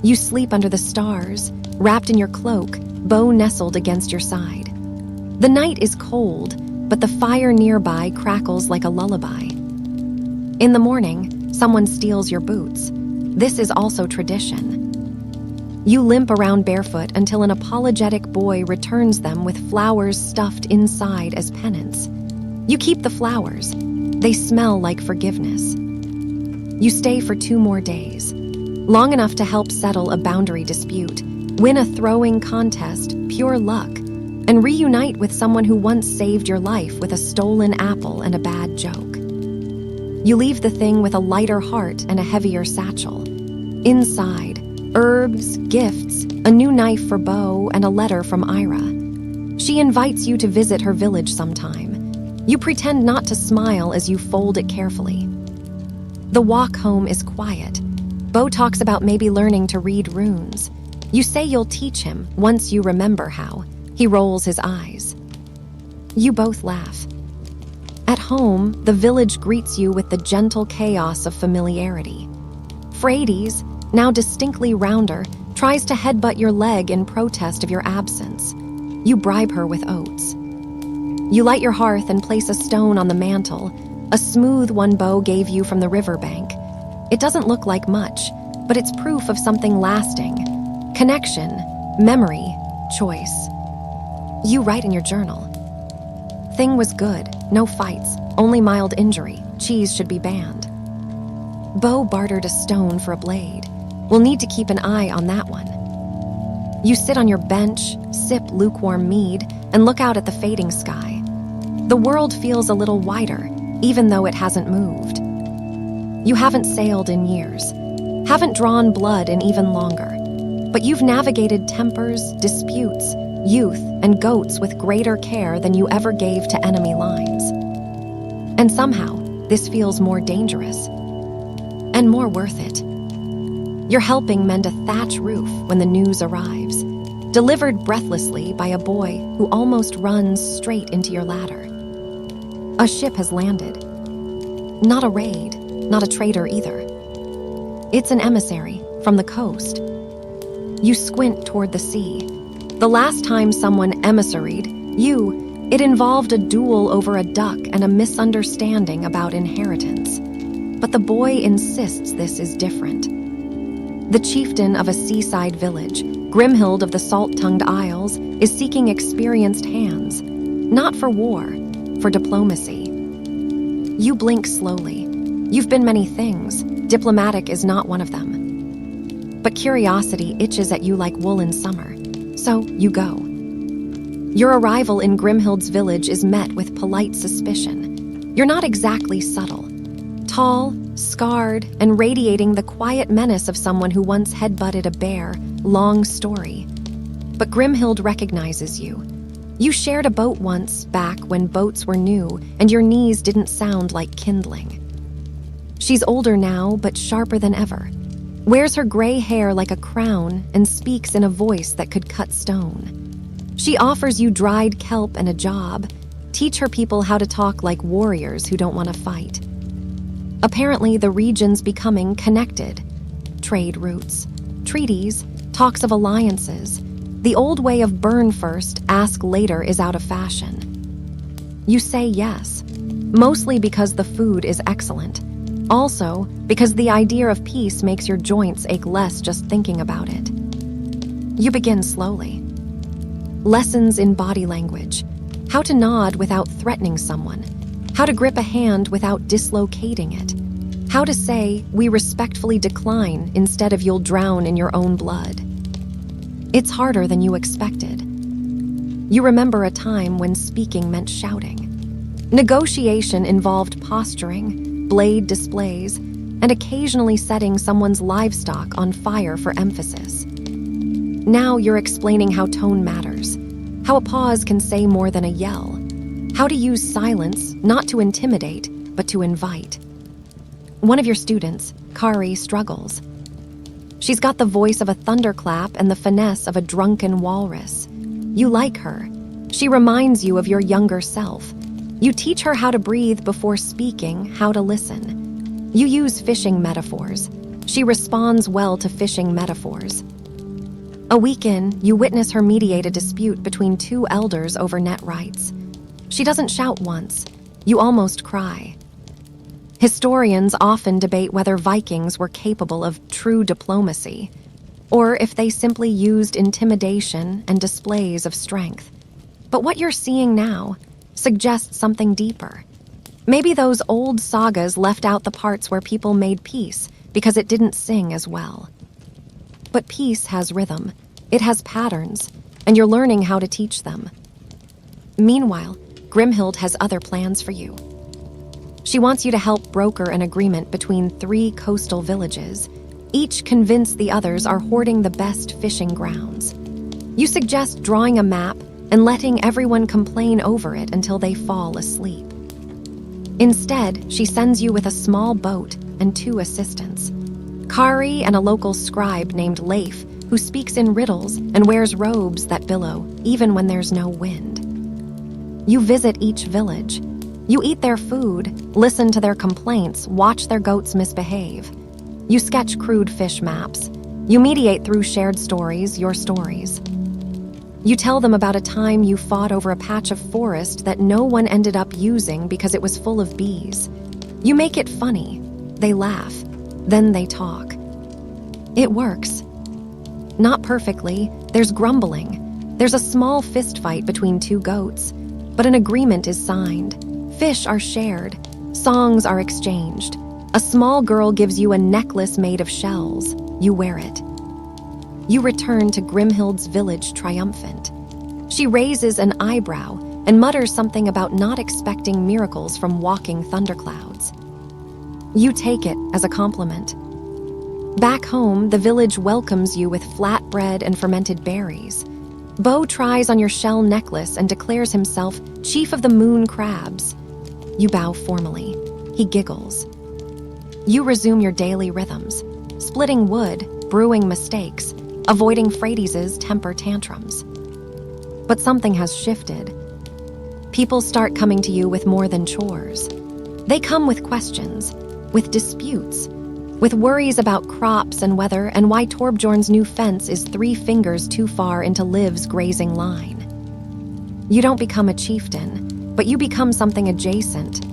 You sleep under the stars, wrapped in your cloak, Bo nestled against your side. The night is cold, but the fire nearby crackles like a lullaby. In the morning, someone steals your boots. This is also tradition. You limp around barefoot until an apologetic boy returns them with flowers stuffed inside as penance. You keep the flowers. They smell like forgiveness. You stay for 2 more days, long enough to help settle a boundary dispute, win a throwing contest, pure luck, and reunite with someone who once saved your life with a stolen apple and a bad joke. You leave the thing with a lighter heart and a heavier satchel. Inside, herbs, gifts, a new knife for Bo, and a letter from Ira. She invites you to visit her village sometime. You pretend not to smile as you fold it carefully. The walk home is quiet. Bo talks about maybe learning to read runes. You say you'll teach him once you remember how. He rolls his eyes. You both laugh. At home, the village greets you with the gentle chaos of familiarity. Frades, now distinctly rounder, tries to headbutt your leg in protest of your absence. You bribe her with oats. You light your hearth and place a stone on the mantle, a smooth one Bo gave you from the riverbank. It doesn't look like much, but it's proof of something lasting. Connection, memory, choice. You write in your journal. Thing was good, no fights, only mild injury. Cheese should be banned. Bo bartered a stone for a blade. We'll need to keep an eye on that one. You sit on your bench, sip lukewarm mead, and look out at the fading sky. The world feels a little wider, even though it hasn't moved. You haven't sailed in years, haven't drawn blood in even longer, but you've navigated tempers, disputes, youth, and goats with greater care than you ever gave to enemy lines. And somehow, this feels more dangerous and more worth it. You're helping mend a thatch roof when the news arrives, delivered breathlessly by a boy who almost runs straight into your ladder. A ship has landed. Not a raid, not a trader either. It's an emissary from the coast. You squint toward the sea. The last time someone emissaried you, it involved a duel over a duck and a misunderstanding about inheritance. But the boy insists this is different. The chieftain of a seaside village, Grimhild of the Salt-Tongued Isles, is seeking experienced hands, not for war, for diplomacy. You blink slowly. You've been many things. Diplomatic is not one of them. But curiosity itches at you like wool in summer, so you go. Your arrival in Grimhild's village is met with polite suspicion. You're not exactly subtle. Tall, scarred, and radiating the quiet menace of someone who once headbutted a bear. Long story. But Grimhild recognizes you. You shared a boat once back when boats were new and your knees didn't sound like kindling. She's older now, but sharper than ever. Wears her gray hair like a crown and speaks in a voice that could cut stone. She offers you dried kelp and a job. Teach her people how to talk like warriors who don't want to fight. Apparently, the region's becoming connected. Trade routes, treaties, talks of alliances. The old way of burn first, ask later is out of fashion. You say yes, mostly because the food is excellent. Also, because the idea of peace makes your joints ache less just thinking about it. You begin slowly. Lessons in body language. How to nod without threatening someone. How to grip a hand without dislocating it. How to say, we respectfully decline instead of you'll drown in your own blood. It's harder than you expected. You remember a time when speaking meant shouting. Negotiation involved posturing, blade displays, and occasionally setting someone's livestock on fire for emphasis. Now you're explaining how tone matters, how a pause can say more than a yell, how to use silence not to intimidate, but to invite. One of your students, Kari, struggles. She's got the voice of a thunderclap and the finesse of a drunken walrus. You like her. She reminds you of your younger self. You teach her how to breathe before speaking, how to listen. You use fishing metaphors. She responds well to fishing metaphors. A week in, you witness her mediate a dispute between two elders over net rights. She doesn't shout once. You almost cry. Historians often debate whether Vikings were capable of true diplomacy, or if they simply used intimidation and displays of strength. But what you're seeing now suggests something deeper. Maybe those old sagas left out the parts where people made peace because it didn't sing as well. But peace has rhythm, it has patterns, and you're learning how to teach them. Meanwhile, Grimhild has other plans for you. She wants you to help broker an agreement between 3 coastal villages, each convinced the others are hoarding the best fishing grounds. You suggest drawing a map and letting everyone complain over it until they fall asleep. Instead, she sends you with a small boat and 2 assistants, Kari and a local scribe named Leif, who speaks in riddles and wears robes that billow even when there's no wind. You visit each village. You eat their food, listen to their complaints, watch their goats misbehave. You sketch crude fish maps. You mediate through shared stories, your stories. You tell them about a time you fought over a patch of forest that no one ended up using because it was full of bees. You make it funny. They laugh. Then they talk. It works. Not perfectly. There's grumbling. There's a small fistfight between 2 goats, but an agreement is signed. Fish are shared. Songs are exchanged. A small girl gives you a necklace made of shells. You wear it. You return to Grimhild's village triumphant. She raises an eyebrow and mutters something about not expecting miracles from walking thunderclouds. You take it as a compliment. Back home, the village welcomes you with flatbread and fermented berries. Bo tries on your shell necklace and declares himself chief of the moon crabs. You bow formally. He giggles. You resume your daily rhythms, splitting wood, brewing mistakes, avoiding Frades' temper tantrums. But something has shifted. People start coming to you with more than chores. They come with questions, with disputes, with worries about crops and weather and why Torbjorn's new fence is 3 fingers too far into Liv's grazing line. You don't become a chieftain, but you become something adjacent.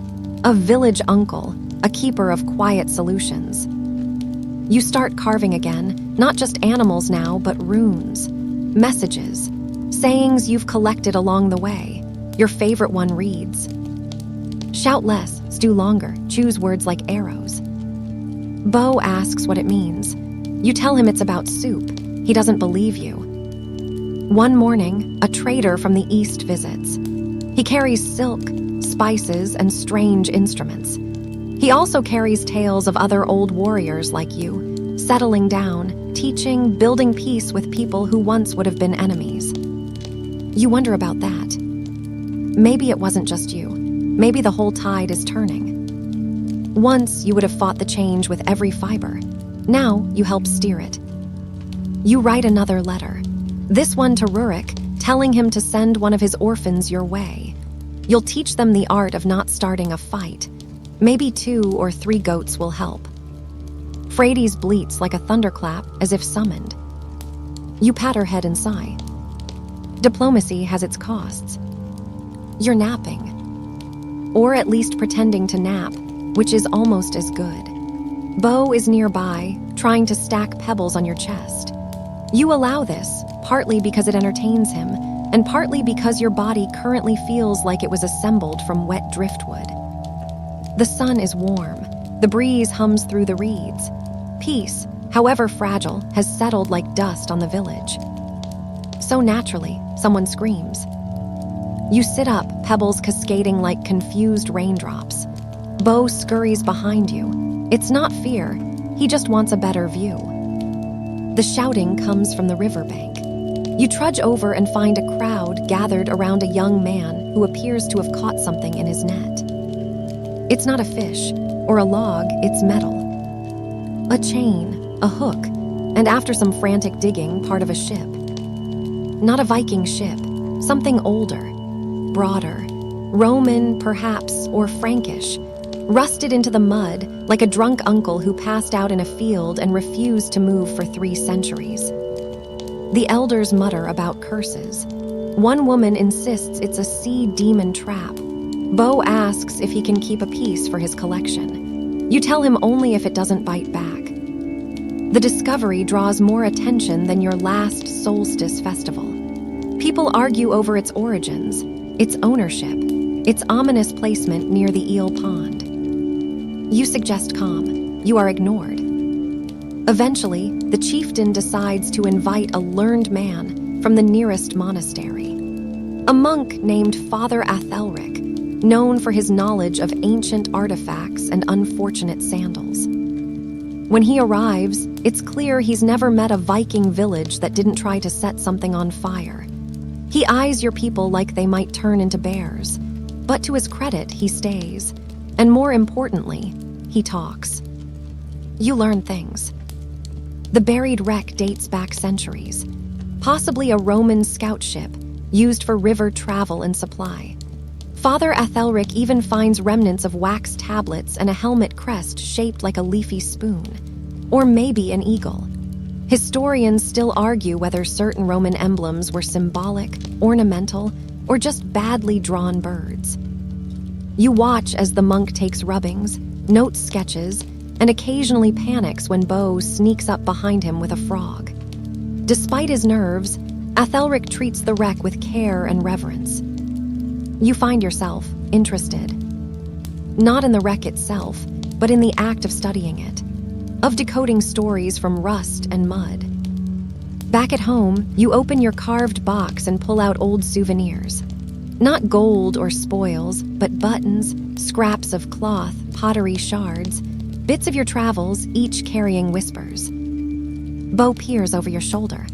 A village uncle, a keeper of quiet solutions. You start carving again, not just animals now, but runes, messages, sayings you've collected along the way. Your favorite one reads, "Shout less, stew longer, choose words like arrows." Bo asks what it means. You tell him it's about soup. He doesn't believe you. One morning, a trader from the east visits. He carries silk, spices, and strange instruments. He also carries tales of other old warriors like you, settling down, teaching, building peace with people who once would have been enemies. You wonder about that. Maybe it wasn't just you. Maybe the whole tide is turning. Once, you would have fought the change with every fiber. Now, you help steer it. You write another letter, this one to Rurik, telling him to send one of his orphans your way. You'll teach them the art of not starting a fight. Maybe 2 or 3 goats will help. Frades bleats like a thunderclap, as if summoned. You pat her head and sigh. Diplomacy has its costs. You're napping. Or at least pretending to nap, which is almost as good. Bo is nearby, trying to stack pebbles on your chest. You allow this, partly because it entertains him, and partly because your body currently feels like it was assembled from wet driftwood. The sun is warm. The breeze hums through the reeds. Peace, however fragile, has settled like dust on the village. So naturally, someone screams. You sit up, pebbles cascading like confused raindrops. Bo scurries behind you. It's not fear. He just wants a better view. The shouting comes from the riverbank. You trudge over and find a crowd gathered around a young man who appears to have caught something in his net. It's not a fish or a log, it's metal. A chain, a hook, and after some frantic digging, part of a ship. Not a Viking ship, something older, broader, Roman perhaps, or Frankish, rusted into the mud like a drunk uncle who passed out in a field and refused to move for 3 centuries. The elders mutter about curses. One woman insists it's a sea demon trap. Bo asks if he can keep a piece for his collection. You tell him only if it doesn't bite back. The discovery draws more attention than your last solstice festival. People argue over its origins, its ownership, its ominous placement near the eel pond. You suggest calm. You are ignored. Eventually, the chieftain decides to invite a learned man from the nearest monastery. A monk named Father Athelric, known for his knowledge of ancient artifacts and unfortunate sandals. When he arrives, it's clear he's never met a Viking village that didn't try to set something on fire. He eyes your people like they might turn into bears. But to his credit, he stays. And more importantly, he talks. You learn things. The buried wreck dates back centuries, possibly a Roman scout ship used for river travel and supply. Father Athelric even finds remnants of wax tablets and a helmet crest shaped like a leafy spoon, or maybe an eagle. Historians still argue whether certain Roman emblems were symbolic, ornamental, or just badly drawn birds. You watch as the monk takes rubbings, notes sketches, and occasionally panics when Bo sneaks up behind him with a frog. Despite his nerves, Athelric treats the wreck with care and reverence. You find yourself interested. Not in the wreck itself, but in the act of studying it, of decoding stories from rust and mud. Back at home, you open your carved box and pull out old souvenirs. Not gold or spoils, but buttons, scraps of cloth, pottery shards, bits of your travels, each carrying whispers. Bo peers over your shoulder.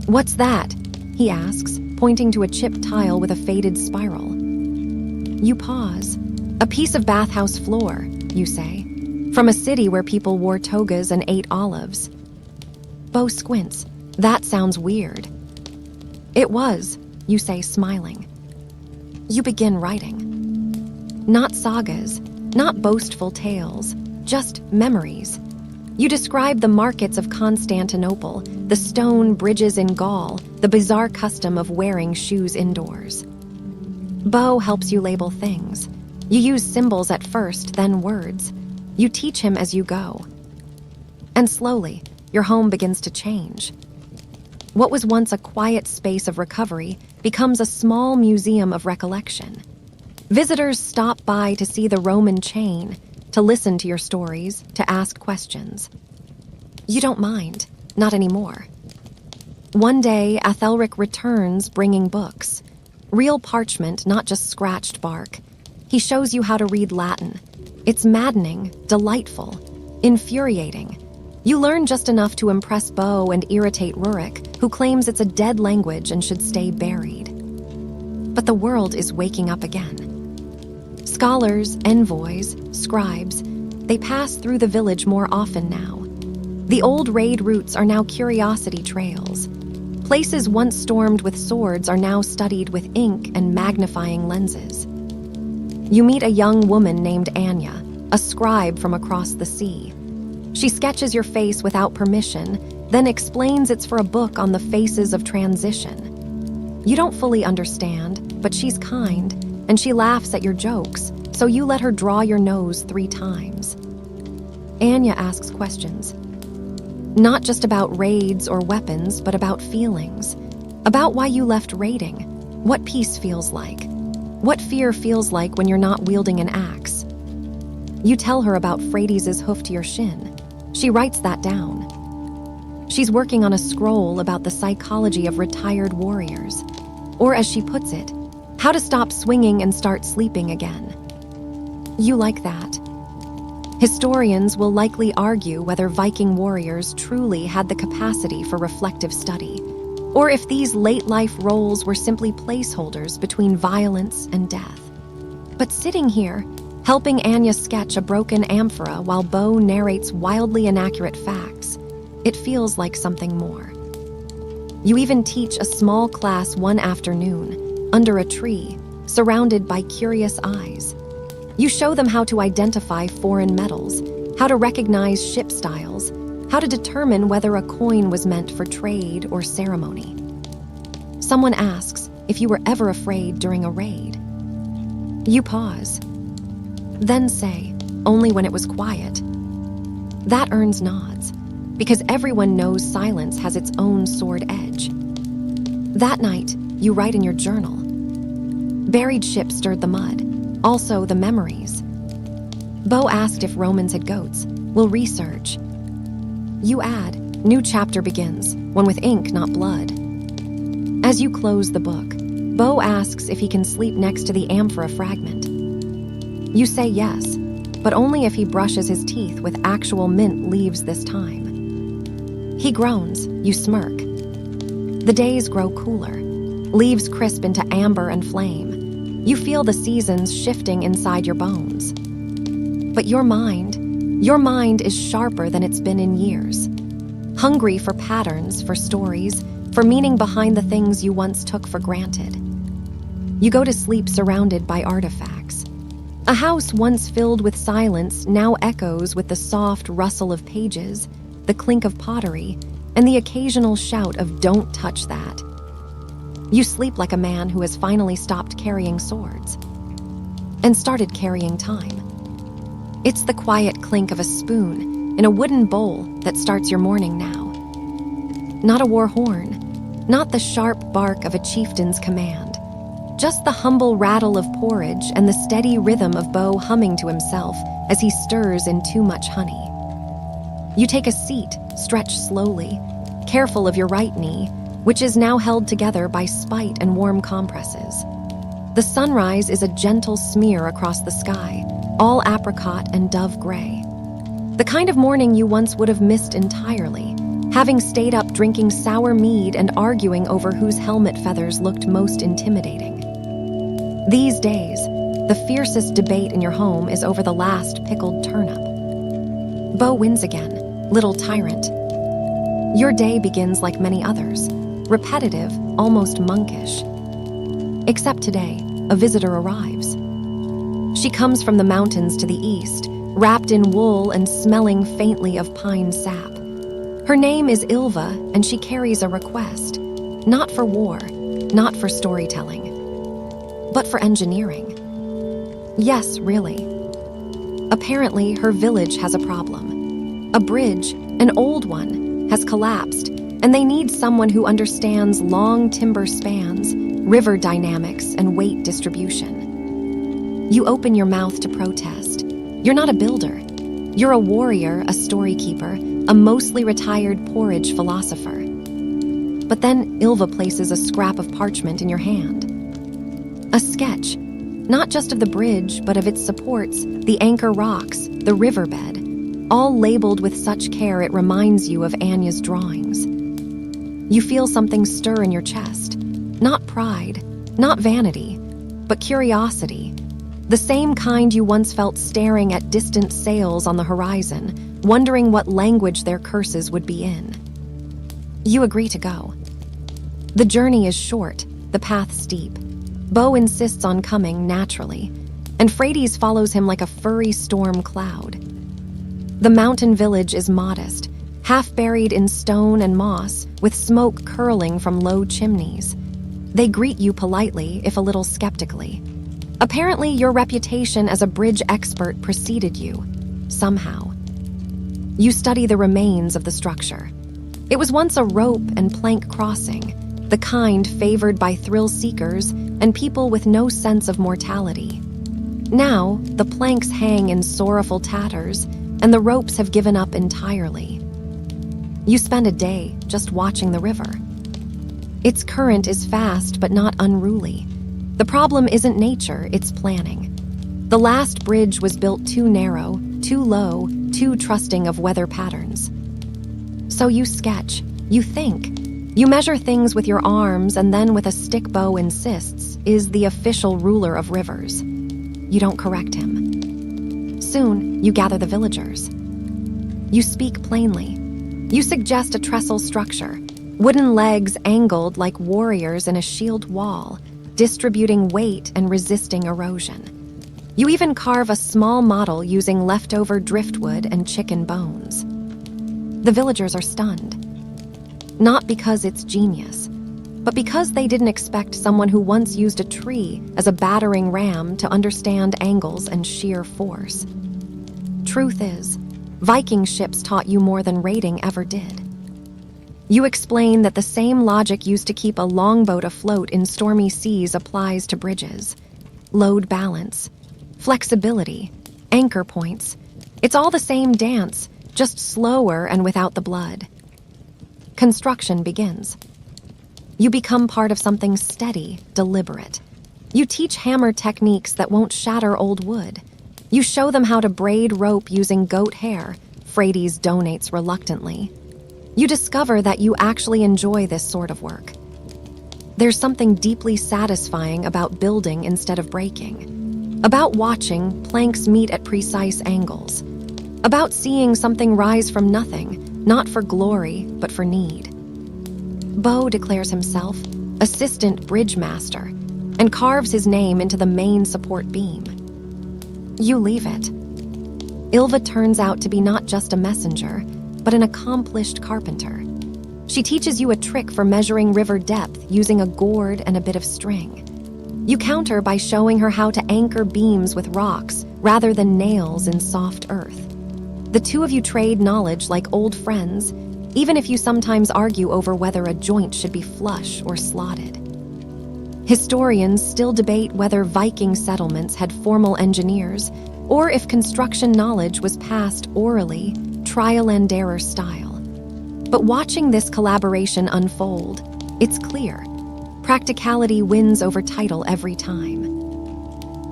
What's that? He asks, pointing to a chipped tile with a faded spiral. You pause. A piece of bathhouse floor, you say, from a city where people wore togas and ate olives. Bo squints. That sounds weird. It was, you say, smiling. You begin writing. Not sagas, not boastful tales, just memories. You describe the markets of Constantinople, the stone bridges in Gaul, the bizarre custom of wearing shoes indoors. Bo helps you label things. You use symbols at first, then words. You teach him as you go. And slowly, your home begins to change. What was once a quiet space of recovery becomes a small museum of recollection. Visitors stop by to see the Roman chain, to listen to your stories, to ask questions. You don't mind, not anymore. One day, Athelric returns bringing books. Real parchment, not just scratched bark. He shows you how to read Latin. It's maddening, delightful, infuriating. You learn just enough to impress Bo and irritate Rurik, who claims it's a dead language and should stay buried. But the world is waking up again. Scholars, envoys, scribes, they pass through the village more often now. The old raid routes are now curiosity trails. Places once stormed with swords are now studied with ink and magnifying lenses. You meet a young woman named Anya, a scribe from across the sea. She sketches your face without permission, then explains it's for a book on the faces of transition. You don't fully understand, but she's kind, and she laughs at your jokes, so you let her draw your nose 3 times. Anya asks questions. Not just about raids or weapons, but about feelings. About why you left raiding, what peace feels like, what fear feels like when you're not wielding an axe. You tell her about Frades' hoof to your shin. She writes that down. She's working on a scroll about the psychology of retired warriors. Or as she puts it, how to stop swinging and start sleeping again. You like that. Historians will likely argue whether Viking warriors truly had the capacity for reflective study, or if these late-life roles were simply placeholders between violence and death. But sitting here, helping Anya sketch a broken amphora while Bo narrates wildly inaccurate facts, it feels like something more. You even teach a small class one afternoon, under a tree, surrounded by curious eyes. You show them how to identify foreign metals, how to recognize ship styles, how to determine whether a coin was meant for trade or ceremony. Someone asks, if you were ever afraid during a raid. You pause, then say, only when it was quiet. That earns nods, because everyone knows silence has its own sword edge. That night, you write in your journal. Buried ship stirred the mud, also the memories. Bo asked if Romans had goats. We'll research. You add, new chapter begins, one with ink, not blood. As you close the book, Bo asks if he can sleep next to the amphora fragment. You say yes, but only if he brushes his teeth with actual mint leaves this time. He groans, you smirk. The days grow cooler. Leaves crisp into amber and flame. You feel the seasons shifting inside your bones. But your mind is sharper than it's been in years. Hungry for patterns, for stories, for meaning behind the things you once took for granted. You go to sleep surrounded by artifacts. A house once filled with silence now echoes with the soft rustle of pages, the clink of pottery, and the occasional shout of "Don't touch that." You sleep like a man who has finally stopped carrying swords and started carrying time. It's the quiet clink of a spoon in a wooden bowl that starts your morning now. Not a war horn, not the sharp bark of a chieftain's command, just the humble rattle of porridge and the steady rhythm of Bo humming to himself as he stirs in too much honey. You take a seat, stretch slowly, careful of your right knee, which is now held together by spite and warm compresses. The sunrise is a gentle smear across the sky, all apricot and dove gray. The kind of morning you once would have missed entirely, having stayed up drinking sour mead and arguing over whose helmet feathers looked most intimidating. These days, the fiercest debate in your home is over the last pickled turnip. Bo wins again, little tyrant. Your day begins like many others, repetitive, almost monkish. Except today, a visitor arrives. She comes from the mountains to the east, wrapped in wool and smelling faintly of pine sap. Her name is Ilva, and she carries a request. Not for war, not for storytelling, but for engineering. Yes, really. Apparently, her village has a problem. A bridge, an old one, has collapsed, and they need someone who understands long timber spans, river dynamics, and weight distribution. You open your mouth to protest. You're not a builder. You're a warrior, a story keeper, a mostly retired porridge philosopher. But then Ilva places a scrap of parchment in your hand. A sketch, not just of the bridge, but of its supports, the anchor rocks, the riverbed, all labeled with such care it reminds you of Anya's drawings. You feel something stir in your chest. Not pride, not vanity, but curiosity. The same kind you once felt staring at distant sails on the horizon, wondering what language their curses would be in. You agree to go. The journey is short, the path steep. Bo insists on coming naturally, and Frades follows him like a furry storm cloud. The mountain village is modest, half buried in stone and moss, with smoke curling from low chimneys. They greet you politely, if a little skeptically. Apparently, your reputation as a bridge expert preceded you, somehow. You study the remains of the structure. It was once a rope and plank crossing, the kind favored by thrill seekers and people with no sense of mortality. Now, the planks hang in sorrowful tatters, and the ropes have given up entirely. You spend a day just watching the river. Its current is fast but not unruly. The problem isn't nature, it's planning. The last bridge was built too narrow, too low, too trusting of weather patterns. So you sketch, you think, you measure things with your arms, and then with a stick Bo insists is the official ruler of rivers. You don't correct him. Soon, you gather the villagers. You speak plainly. You suggest a trestle structure, wooden legs angled like warriors in a shield wall, distributing weight and resisting erosion. You even carve a small model using leftover driftwood and chicken bones. The villagers are stunned. Not because it's genius, but because they didn't expect someone who once used a tree as a battering ram to understand angles and sheer force. Truth is, Viking ships taught you more than raiding ever did. You explain that the same logic used to keep a longboat afloat in stormy seas applies to bridges. Load balance, flexibility, anchor points. It's all the same dance, just slower and without the blood. Construction begins. You become part of something steady, deliberate. You teach hammer techniques that won't shatter old wood. You show them how to braid rope using goat hair. Frades donates reluctantly. You discover that you actually enjoy this sort of work. There's something deeply satisfying about building instead of breaking. About watching planks meet at precise angles. About seeing something rise from nothing, not for glory, but for need. Bo declares himself assistant bridge master and carves his name into the main support beam. You leave it. Ylva turns out to be not just a messenger, but an accomplished carpenter. She teaches you a trick for measuring river depth using a gourd and a bit of string. You counter by showing her how to anchor beams with rocks rather than nails in soft earth. The two of you trade knowledge like old friends, even if you sometimes argue over whether a joint should be flush or slotted. Historians still debate whether Viking settlements had formal engineers or if construction knowledge was passed orally, trial and error style. But watching this collaboration unfold, it's clear. Practicality wins over title every time.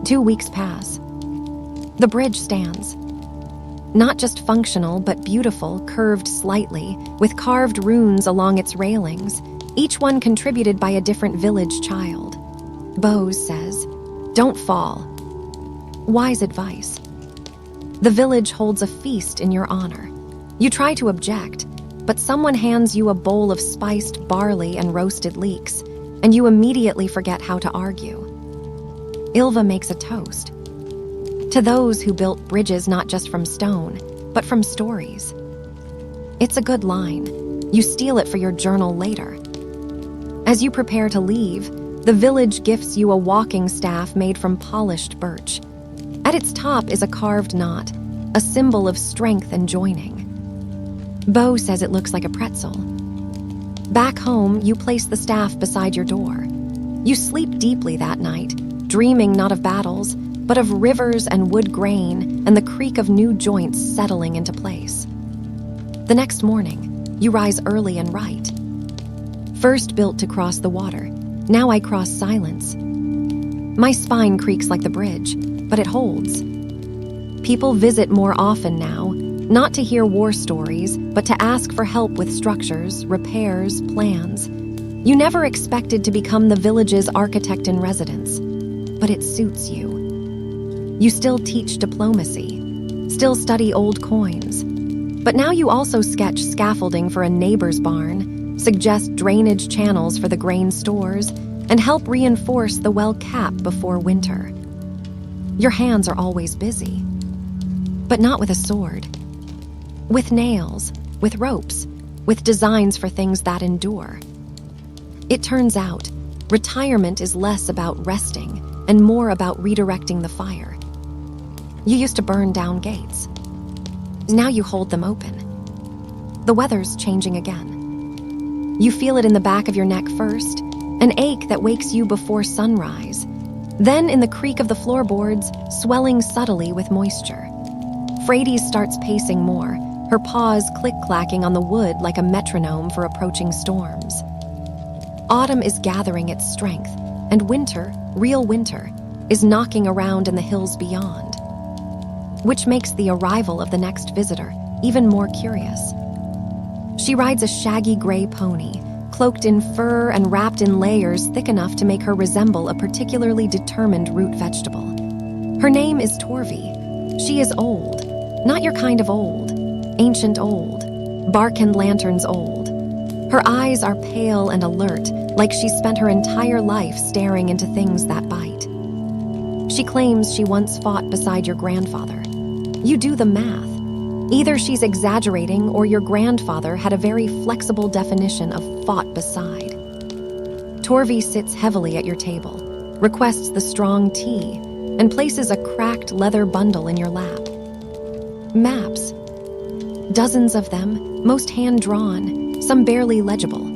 2 weeks pass. The bridge stands. Not just functional, but beautiful, curved slightly, with carved runes along its railings, each one contributed by a different village child. Bose says, "Don't fall." Wise advice. The village holds a feast in your honor. You try to object, but someone hands you a bowl of spiced barley and roasted leeks, and you immediately forget how to argue. Ylva makes a toast. To those who built bridges not just from stone, but from stories. It's a good line. You steal it for your journal later. As you prepare to leave, the village gifts you a walking staff made from polished birch. At its top is a carved knot, a symbol of strength and joining. Bo says it looks like a pretzel. Back home, you place the staff beside your door. You sleep deeply that night, dreaming not of battles, but of rivers and wood grain and the creak of new joints settling into place. The next morning, you rise early and write. First built to cross the water, now I cross silence. My spine creaks like the bridge, but it holds. People visit more often now, not to hear war stories, but to ask for help with structures, repairs, plans. You never expected to become the village's architect in residence, but it suits you. You still teach diplomacy, still study old coins, but now you also sketch scaffolding for a neighbor's barn, suggest drainage channels for the grain stores, and help reinforce the well cap before winter. Your hands are always busy, but not with a sword. With nails, with ropes, with designs for things that endure. It turns out, retirement is less about resting and more about redirecting the fire. You used to burn down gates. Now you hold them open. The weather's changing again. You feel it in the back of your neck first, an ache that wakes you before sunrise. Then in the creak of the floorboards, swelling subtly with moisture. Frades starts pacing more, her paws click-clacking on the wood like a metronome for approaching storms. Autumn is gathering its strength, and winter, real winter, is knocking around in the hills beyond. Which makes the arrival of the next visitor even more curious. She rides a shaggy gray pony, cloaked in fur and wrapped in layers thick enough to make her resemble a particularly determined root vegetable. Her name is Torvi. She is old, not your kind of old, ancient old, bark and lanterns old. Her eyes are pale and alert, like she spent her entire life staring into things that bite. She claims she once fought beside your grandfather. You do the math. Either she's exaggerating or your grandfather had a very flexible definition of fought beside. Torvi sits heavily at your table, requests the strong tea, and places a cracked leather bundle in your lap. Maps. Dozens of them, most hand-drawn, some barely legible.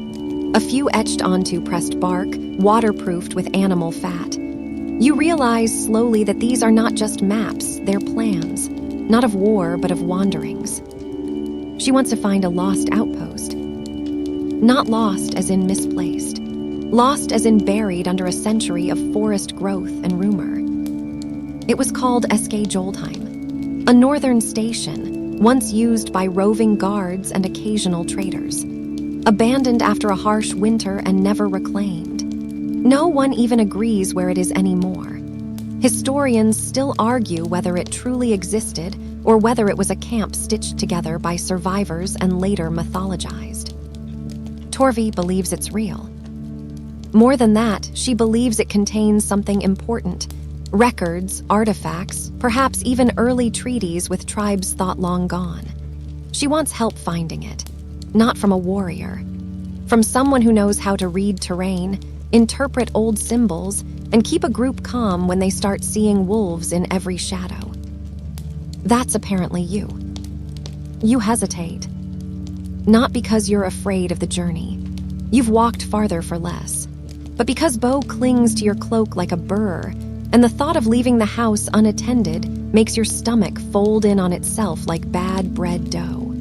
A few etched onto pressed bark, waterproofed with animal fat. You realize slowly that these are not just maps, they're plans. Not of war, but of wanderings. She wants to find a lost outpost. Not lost as in misplaced. Lost as in buried under a century of forest growth and rumor. It was called Eske Joldheim, a northern station, once used by roving guards and occasional traders. Abandoned after a harsh winter and never reclaimed. No one even agrees where it is anymore. Historians still argue whether it truly existed or whether it was a camp stitched together by survivors and later mythologized. Torvi believes it's real. More than that, she believes it contains something important. Records, artifacts, perhaps even early treaties with tribes thought long gone. She wants help finding it. Not from a warrior. From someone who knows how to read terrain, interpret old symbols, and keep a group calm when they start seeing wolves in every shadow. That's apparently you. You hesitate. Not because you're afraid of the journey. You've walked farther for less. But because Bo clings to your cloak like a burr, and the thought of leaving the house unattended makes your stomach fold in on itself like bad bread dough.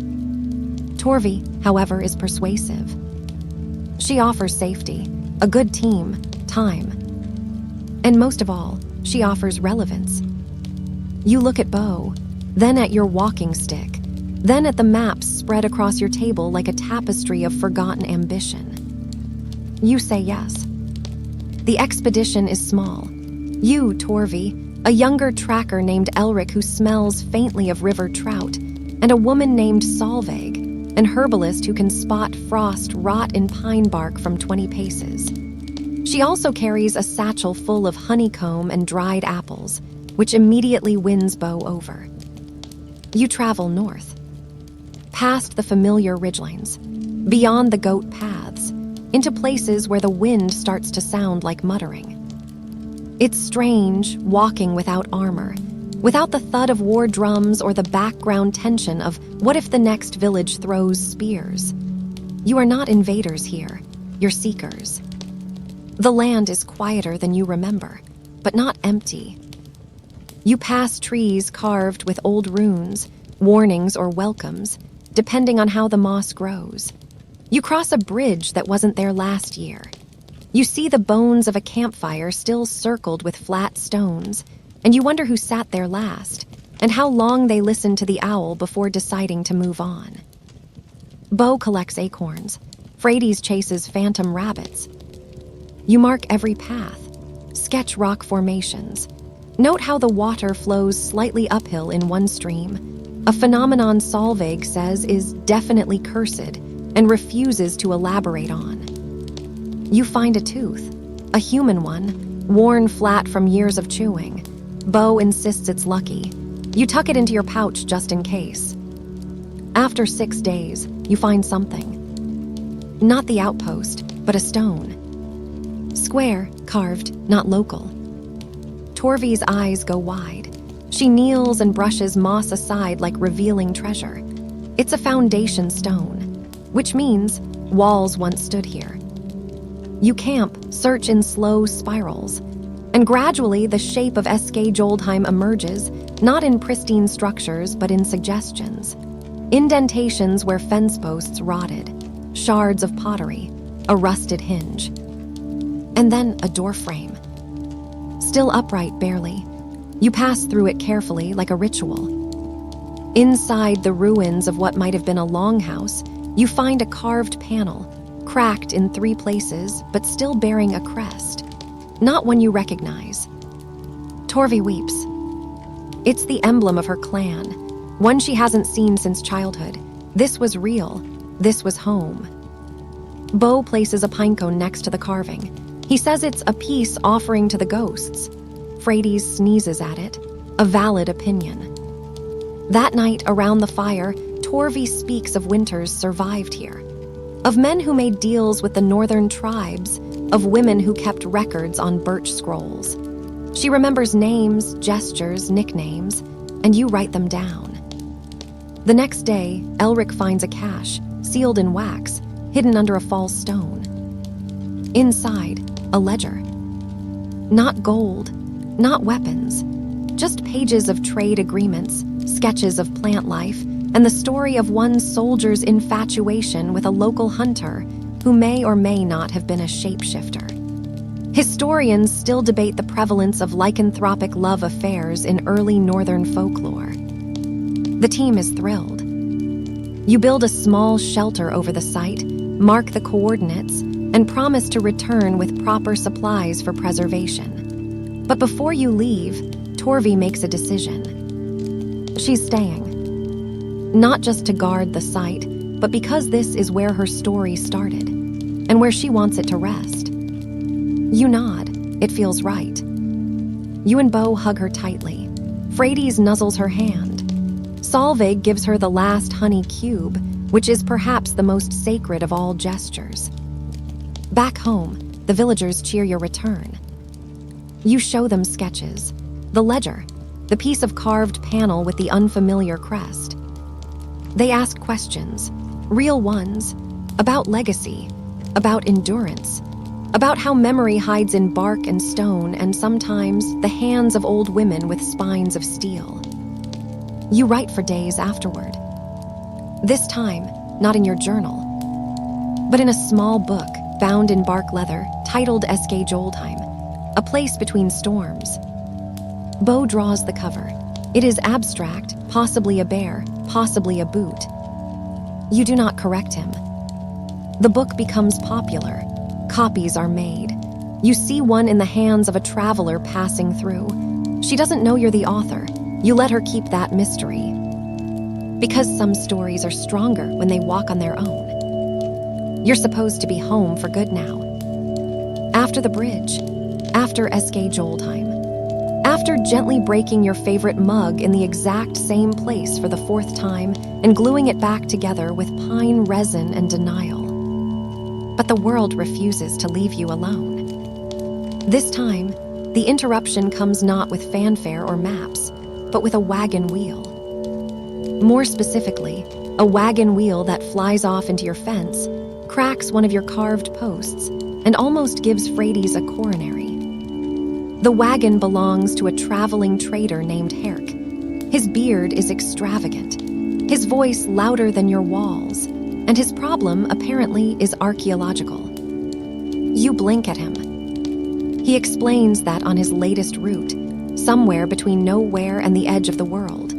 Torvi, however, is persuasive. She offers safety, a good team, time. And most of all, she offers relevance. You look at Bo, then at your walking stick, then at the maps spread across your table like a tapestry of forgotten ambition. You say yes. The expedition is small. You, Torvi, a younger tracker named Elric who smells faintly of river trout, and a woman named Solveig, an herbalist who can spot frost rot in pine bark from 20 paces. She also carries a satchel full of honeycomb and dried apples, which immediately wins Bo over. You travel north, past the familiar ridgelines, beyond the goat paths, into places where the wind starts to sound like muttering. It's strange walking without armor, without the thud of war drums or the background tension of what if the next village throws spears. You are not invaders here, you're seekers. The land is quieter than you remember, but not empty. You pass trees carved with old runes, warnings or welcomes, depending on how the moss grows. You cross a bridge that wasn't there last year. You see the bones of a campfire still circled with flat stones, and you wonder who sat there last, and how long they listened to the owl before deciding to move on. Bo collects acorns. Frades chases phantom rabbits. You mark every path, sketch rock formations. Note how the water flows slightly uphill in one stream, a phenomenon Solveig says is definitely cursed and refuses to elaborate on. You find a tooth, a human one, worn flat from years of chewing. Bo insists it's lucky. You tuck it into your pouch just in case. After 6 days, you find something. Not the outpost, but a stone. Square, carved, not local. Torvi's eyes go wide. She kneels and brushes moss aside like revealing treasure. It's a foundation stone, which means walls once stood here. You camp, search in slow spirals, and gradually the shape of Eske Joldheim emerges, not in pristine structures but in suggestions. Indentations where fence posts rotted, shards of pottery, a rusted hinge. And then a door frame. Still upright barely. You pass through it carefully like a ritual. Inside the ruins of what might have been a longhouse, you find a carved panel, cracked in 3 places but still bearing a crest. Not one you recognize. Torvi weeps. It's the emblem of her clan, one she hasn't seen since childhood. This was real. This was home. Bo places a pinecone next to the carving. He says it's a peace offering to the ghosts. Frades sneezes at it, a valid opinion. That night, around the fire, Torvi speaks of winters survived here, of men who made deals with the northern tribes of women who kept records on birch scrolls. She remembers names, gestures, nicknames, and you write them down. The next day, Elric finds a cache, sealed in wax, hidden under a false stone. Inside, a ledger. Not gold, not weapons, just pages of trade agreements, sketches of plant life, and the story of one soldier's infatuation with a local hunter who may or may not have been a shapeshifter. Historians still debate the prevalence of lycanthropic love affairs in early northern folklore. The team is thrilled. You build a small shelter over the site, mark the coordinates, and promise to return with proper supplies for preservation. But before you leave, Torvi makes a decision. She's staying. Not just to guard the site, but because this is where her story started, and where she wants it to rest. You nod. It feels right. You and Bo hug her tightly. Frades nuzzles her hand. Solveig gives her the last honey cube, which is perhaps the most sacred of all gestures. Back home, the villagers cheer your return. You show them sketches, the ledger, the piece of carved panel with the unfamiliar crest. They ask questions, real ones, about legacy, about endurance, about how memory hides in bark and stone and sometimes the hands of old women with spines of steel. You write for days afterward. This time, not in your journal, but in a small book bound in bark leather titled Eske Joldheim, A Place Between Storms. Bo draws the cover. It is abstract, possibly a bear, possibly a boot. You do not correct him. The book becomes popular. Copies are made. You see one in the hands of a traveler passing through. She doesn't know you're the author. You let her keep that mystery. Because some stories are stronger when they walk on their own. You're supposed to be home for good now. After the bridge, after Eske Joldheim, after gently breaking your favorite mug in the exact same place for the 4th time and gluing it back together with pine resin and denial. But the world refuses to leave you alone. This time, the interruption comes not with fanfare or maps, but with a wagon wheel. More specifically, a wagon wheel that flies off into your fence, cracks one of your carved posts, and almost gives Frades a coronary. The wagon belongs to a traveling trader named Herc. His beard is extravagant, his voice louder than your walls, and his problem apparently is archaeological. You blink at him. He explains that on his latest route, somewhere between nowhere and the edge of the world,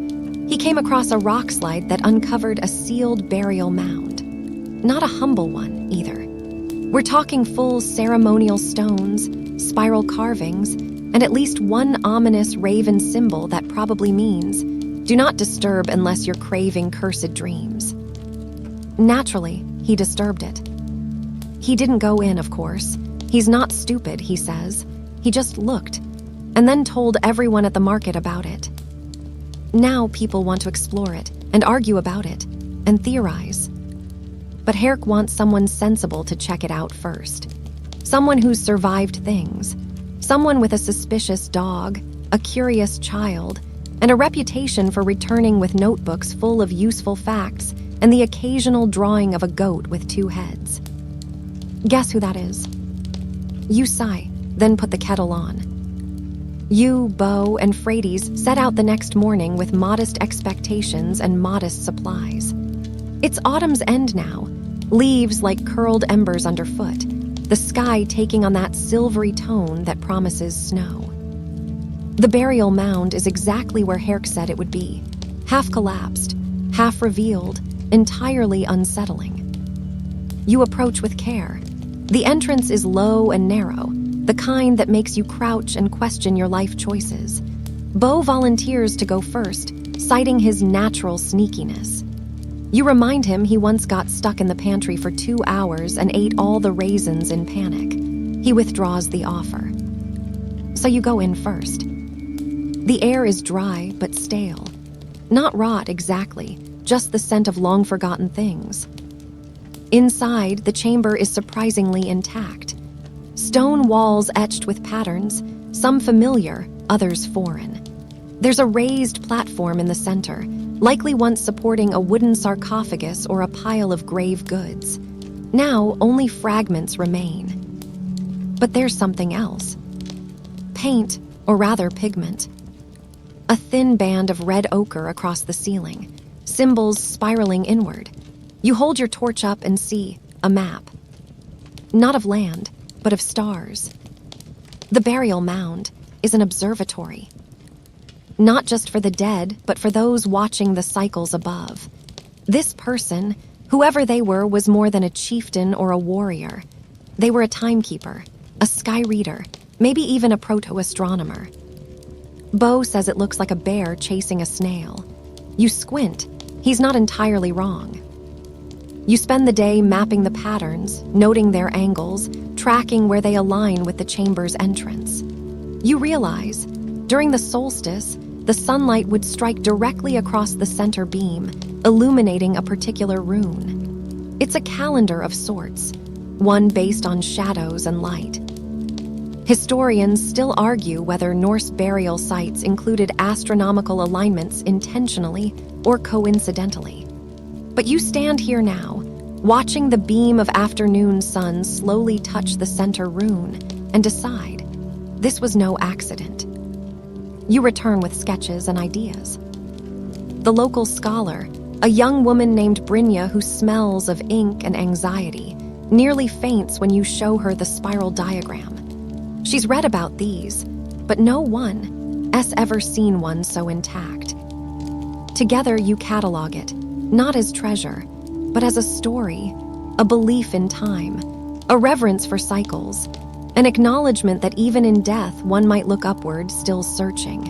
he came across a rock slide that uncovered a sealed burial mound. Not a humble one, either. We're talking full ceremonial stones, spiral carvings, and at least one ominous raven symbol that probably means, do not disturb unless you're craving cursed dreams. Naturally, he disturbed it. He didn't go in, of course. He's not stupid, he says. He just looked, and then told everyone at the market about it. Now people want to explore it, and argue about it, and theorize. But Herc wants someone sensible to check it out first. Someone who's survived things. Someone with a suspicious dog, a curious child, and a reputation for returning with notebooks full of useful facts and the occasional drawing of a goat with 2 heads. Guess who that is? You sigh, then put the kettle on. You, Bo, and Frades set out the next morning with modest expectations and modest supplies. It's autumn's end now, leaves like curled embers underfoot, the sky taking on that silvery tone that promises snow. The burial mound is exactly where Herc said it would be, half collapsed, half revealed, entirely unsettling. You approach with care. The entrance is low and narrow, the kind that makes you crouch and question your life choices. Bo volunteers to go first, citing his natural sneakiness. You remind him he once got stuck in the pantry for 2 hours and ate all the raisins in panic. He withdraws the offer. So you go in first. The air is dry but stale. Not rot exactly, just the scent of long-forgotten things. Inside, the chamber is surprisingly intact. Stone walls etched with patterns, some familiar, others foreign. There's a raised platform in the center, likely once supporting a wooden sarcophagus or a pile of grave goods. Now, only fragments remain. But there's something else. Paint, or rather pigment. A thin band of red ochre across the ceiling, symbols spiraling inward. You hold your torch up and see a map. Not of land, but of stars. The burial mound is an observatory. Not just for the dead, but for those watching the cycles above. This person, whoever they were, was more than a chieftain or a warrior. They were a timekeeper, a sky reader, maybe even a proto-astronomer. Bo says it looks like a bear chasing a snail. You squint. He's not entirely wrong. You spend the day mapping the patterns, noting their angles, tracking where they align with the chamber's entrance. You realize, during the solstice, the sunlight would strike directly across the center beam, illuminating a particular rune. It's a calendar of sorts, one based on shadows and light. Historians still argue whether Norse burial sites included astronomical alignments intentionally or coincidentally. But you stand here now, watching the beam of afternoon sun slowly touch the center rune, and decide, this was no accident. You return with sketches and ideas. The local scholar, a young woman named Brynja who smells of ink and anxiety, nearly faints when you show her the spiral diagram. She's read about these, but no one has ever seen one so intact. Together you catalog it, not as treasure, but as a story, a belief in time, a reverence for cycles, an acknowledgement that even in death one might look upward, still searching.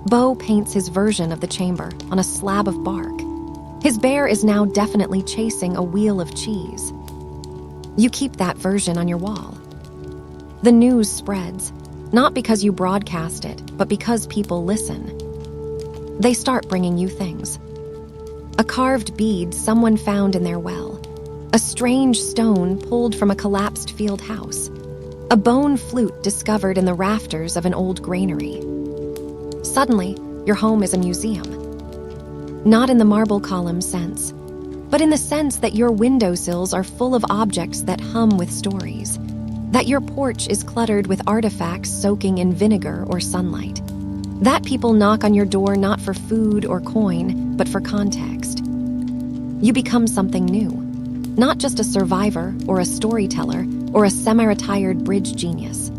Bo paints his version of the chamber on a slab of bark. His bear is now definitely chasing a wheel of cheese. You keep that version on your wall. The news spreads, not because you broadcast it, but because people listen. They start bringing you things. A carved bead someone found in their well. A strange stone pulled from a collapsed field house. A bone flute discovered in the rafters of an old granary. Suddenly, your home is a museum. Not in the marble column sense, but in the sense that your windowsills are full of objects that hum with stories. That your porch is cluttered with artifacts soaking in vinegar or sunlight. That people knock on your door not for food or coin, but for context. You become something new. Not just a survivor or a storyteller or a semi-retired bridge genius.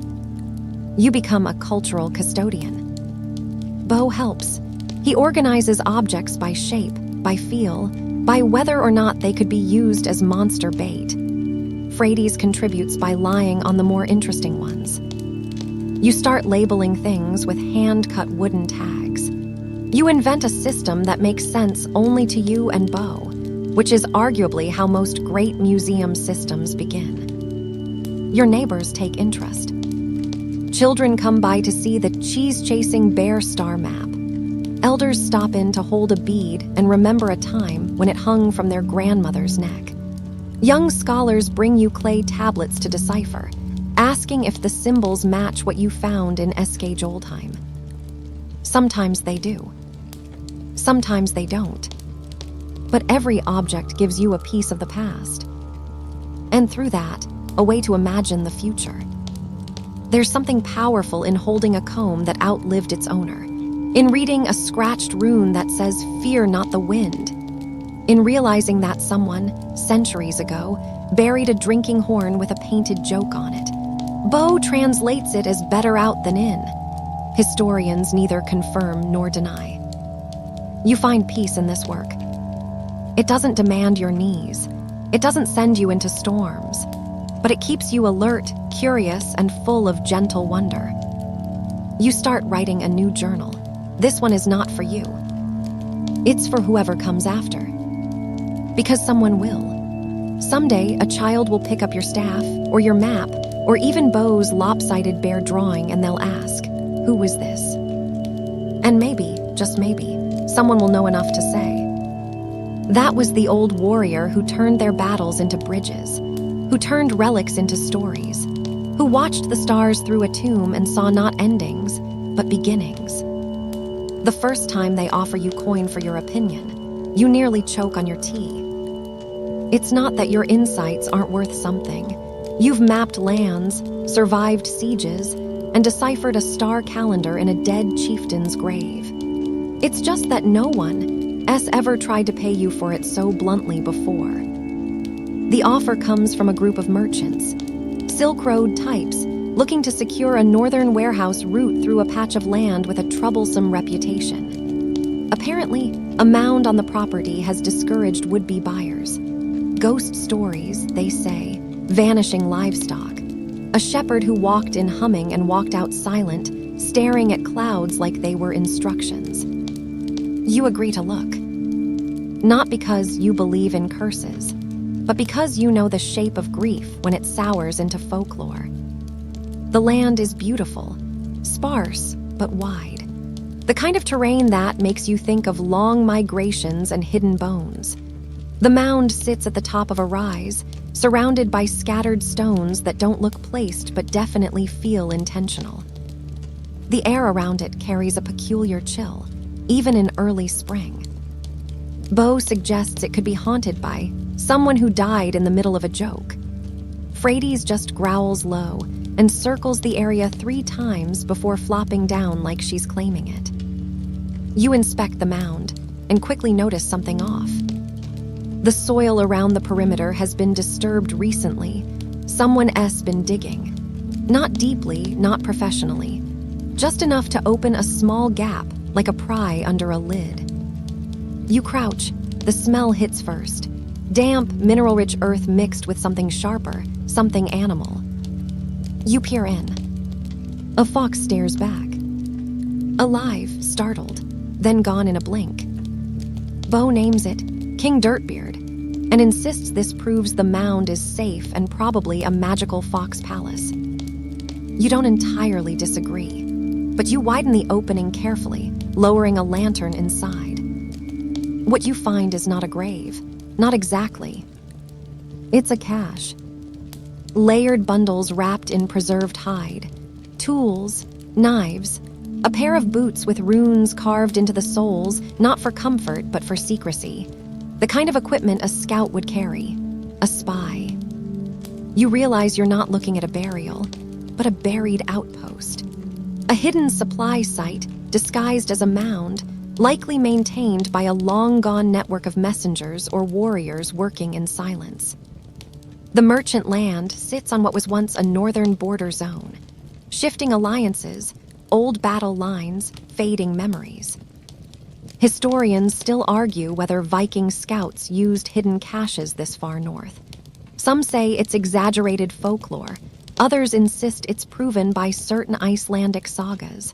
You become a cultural custodian. Bo helps. He organizes objects by shape, by feel, by whether or not they could be used as monster bait. Frades contributes by lying on the more interesting ones. You start labeling things with hand-cut wooden tags. You invent a system that makes sense only to you and Bo, which is arguably how most great museum systems begin. Your neighbors take interest. Children come by to see the cheese-chasing bear star map. Elders stop in to hold a bead and remember a time when it hung from their grandmother's neck. Young scholars bring you clay tablets to decipher, asking if the symbols match what you found in Eskage Oldheim. Sometimes they do. Sometimes they don't. But every object gives you a piece of the past. And through that, a way to imagine the future. There's something powerful in holding a comb that outlived its owner, in reading a scratched rune that says, "Fear not the wind," in realizing that someone, centuries ago, buried a drinking horn with a painted joke on it. Bo translates it as better out than in. Historians neither confirm nor deny. You find peace in this work. It doesn't demand your knees. It doesn't send you into storms. But it keeps you alert, curious, and full of gentle wonder. You start writing a new journal. This one is not for you. It's for whoever comes after. Because someone will. Someday, a child will pick up your staff, or your map, or even Bo's lopsided bear drawing, and they'll ask, "Who was this?" And maybe, just maybe, someone will know enough to say, "That was the old warrior who turned their battles into bridges, who turned relics into stories, who watched the stars through a tomb and saw not endings, but beginnings. The first time they offer you coin for your opinion, you nearly choke on your tea. It's not that your insights aren't worth something. You've mapped lands, survived sieges, and deciphered a star calendar in a dead chieftain's grave. It's just that no one has ever tried to pay you for it so bluntly before. The offer comes from a group of merchants, Silk Road types, looking to secure a northern warehouse route through a patch of land with a troublesome reputation. Apparently, a mound on the property has discouraged would-be buyers. Ghost stories, they say, vanishing livestock. A shepherd who walked in humming and walked out silent, staring at clouds like they were instructions. You agree to look. Not because you believe in curses, but because you know the shape of grief when it sours into folklore. The land is beautiful, sparse, but wide. The kind of terrain that makes you think of long migrations and hidden bones. The mound sits at the top of a rise, surrounded by scattered stones that don't look placed but definitely feel intentional. The air around it carries a peculiar chill, even in early spring. Bo suggests it could be haunted by someone who died in the middle of a joke. Frades just growls low and circles the area 3 times before flopping down like she's claiming it. You inspect the mound and quickly notice something off. The soil around the perimeter has been disturbed recently. Someone's been digging. Not deeply, not professionally. Just enough to open a small gap, like a pry under a lid. You crouch. The smell hits first. Damp, mineral-rich earth mixed with something sharper, something animal. You peer in. A fox stares back. Alive, startled, then gone in a blink. Bo names it King Dirtbeard, and insists this proves the mound is safe and probably a magical fox palace. You don't entirely disagree, but you widen the opening carefully, lowering a lantern inside. What you find is not a grave, not exactly. It's a cache. Layered bundles wrapped in preserved hide, tools, knives, a pair of boots with runes carved into the soles, not for comfort but for secrecy. The kind of equipment a scout would carry, a spy. You realize you're not looking at a burial, but a buried outpost. A hidden supply site disguised as a mound, likely maintained by a long-gone network of messengers or warriors working in silence. The merchant land sits on what was once a northern border zone. Shifting alliances, old battle lines, fading memories. Historians still argue whether Viking scouts used hidden caches this far north. Some say it's exaggerated folklore. Others insist it's proven by certain Icelandic sagas.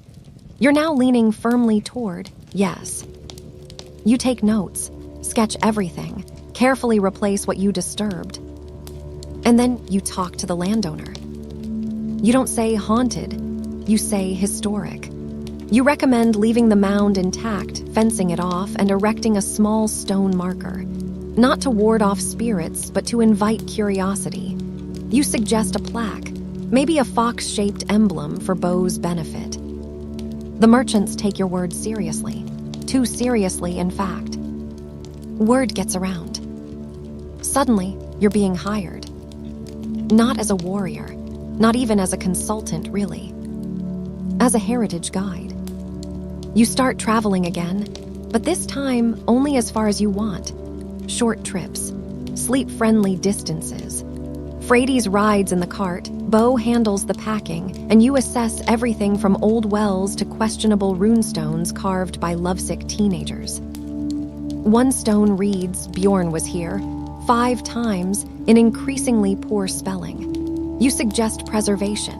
You're now leaning firmly toward yes. You take notes, sketch everything, carefully replace what you disturbed. And then you talk to the landowner. You don't say haunted, you say historic. You recommend leaving the mound intact, fencing it off, and erecting a small stone marker. Not to ward off spirits, but to invite curiosity. You suggest a plaque, maybe a fox-shaped emblem for Bo's benefit. The merchants take your words seriously. Too seriously, in fact. Word gets around. Suddenly, you're being hired. Not as a warrior, not even as a consultant, really. As a heritage guide. You start traveling again, but this time only as far as you want. Short trips, sleep-friendly distances. Frades rides in the cart, Bo handles the packing, and you assess everything from old wells to questionable runestones carved by lovesick teenagers. One stone reads, "Bjorn was here," 5 times in increasingly poor spelling. You suggest preservation.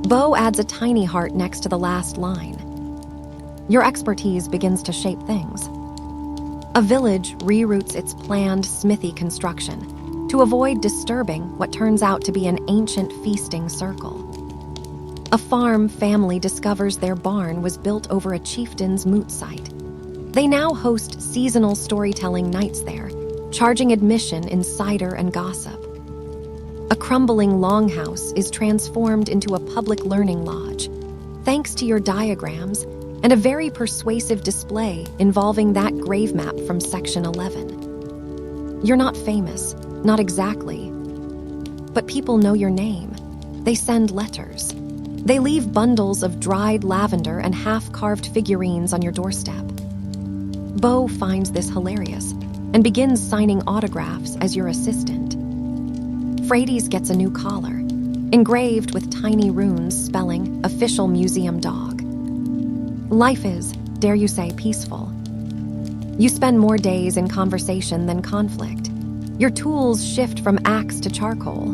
Bo adds a tiny heart next to the last line. Your expertise begins to shape things. A village reroutes its planned smithy construction to avoid disturbing what turns out to be an ancient feasting circle. A farm family discovers their barn was built over a chieftain's moot site. They now host seasonal storytelling nights there, charging admission in cider and gossip. A crumbling longhouse is transformed into a public learning lodge, thanks to your diagrams and a very persuasive display involving that grave map from Section 11. You're not famous, not exactly, but people know your name. They send letters. They leave bundles of dried lavender and half-carved figurines on your doorstep. Bo finds this hilarious and begins signing autographs as your assistant. Frades gets a new collar, engraved with tiny runes spelling official museum dog. Life is, dare you say, peaceful. You spend more days in conversation than conflict. Your tools shift from axe to charcoal,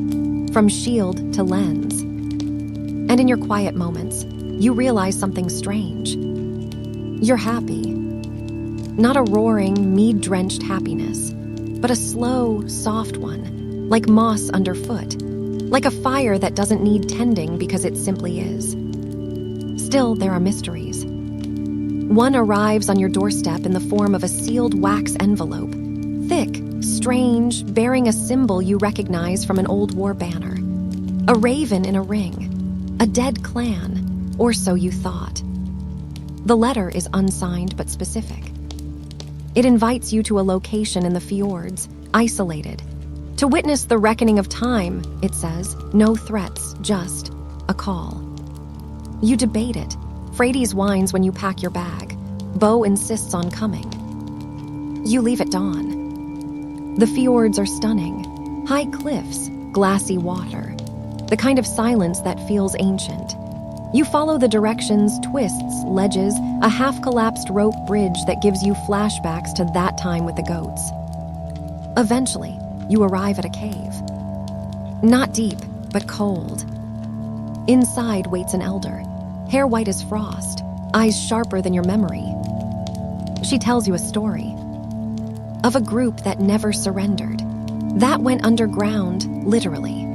from shield to lens. And in your quiet moments, you realize something strange. You're happy. Not a roaring, mead-drenched happiness, but a slow, soft one, like moss underfoot, like a fire that doesn't need tending because it simply is. Still, there are mysteries. One arrives on your doorstep in the form of a sealed wax envelope, thick, strange, bearing a symbol you recognize from an old war banner. A raven in a ring. A dead clan, or so you thought. The letter is unsigned but specific. It invites you to a location in the fjords, isolated. To witness the reckoning of time, it says, no threats, just a call. You debate it. Frades whines when you pack your bag. Bo insists on coming. You leave at dawn. The fjords are stunning. High cliffs, glassy water. The kind of silence that feels ancient. You follow the directions, twists, ledges, a half-collapsed rope bridge that gives you flashbacks to that time with the goats. Eventually, you arrive at a cave. Not deep, but cold. Inside waits an elder, hair white as frost, eyes sharper than your memory. She tells you a story of a group that never surrendered, that went underground, literally.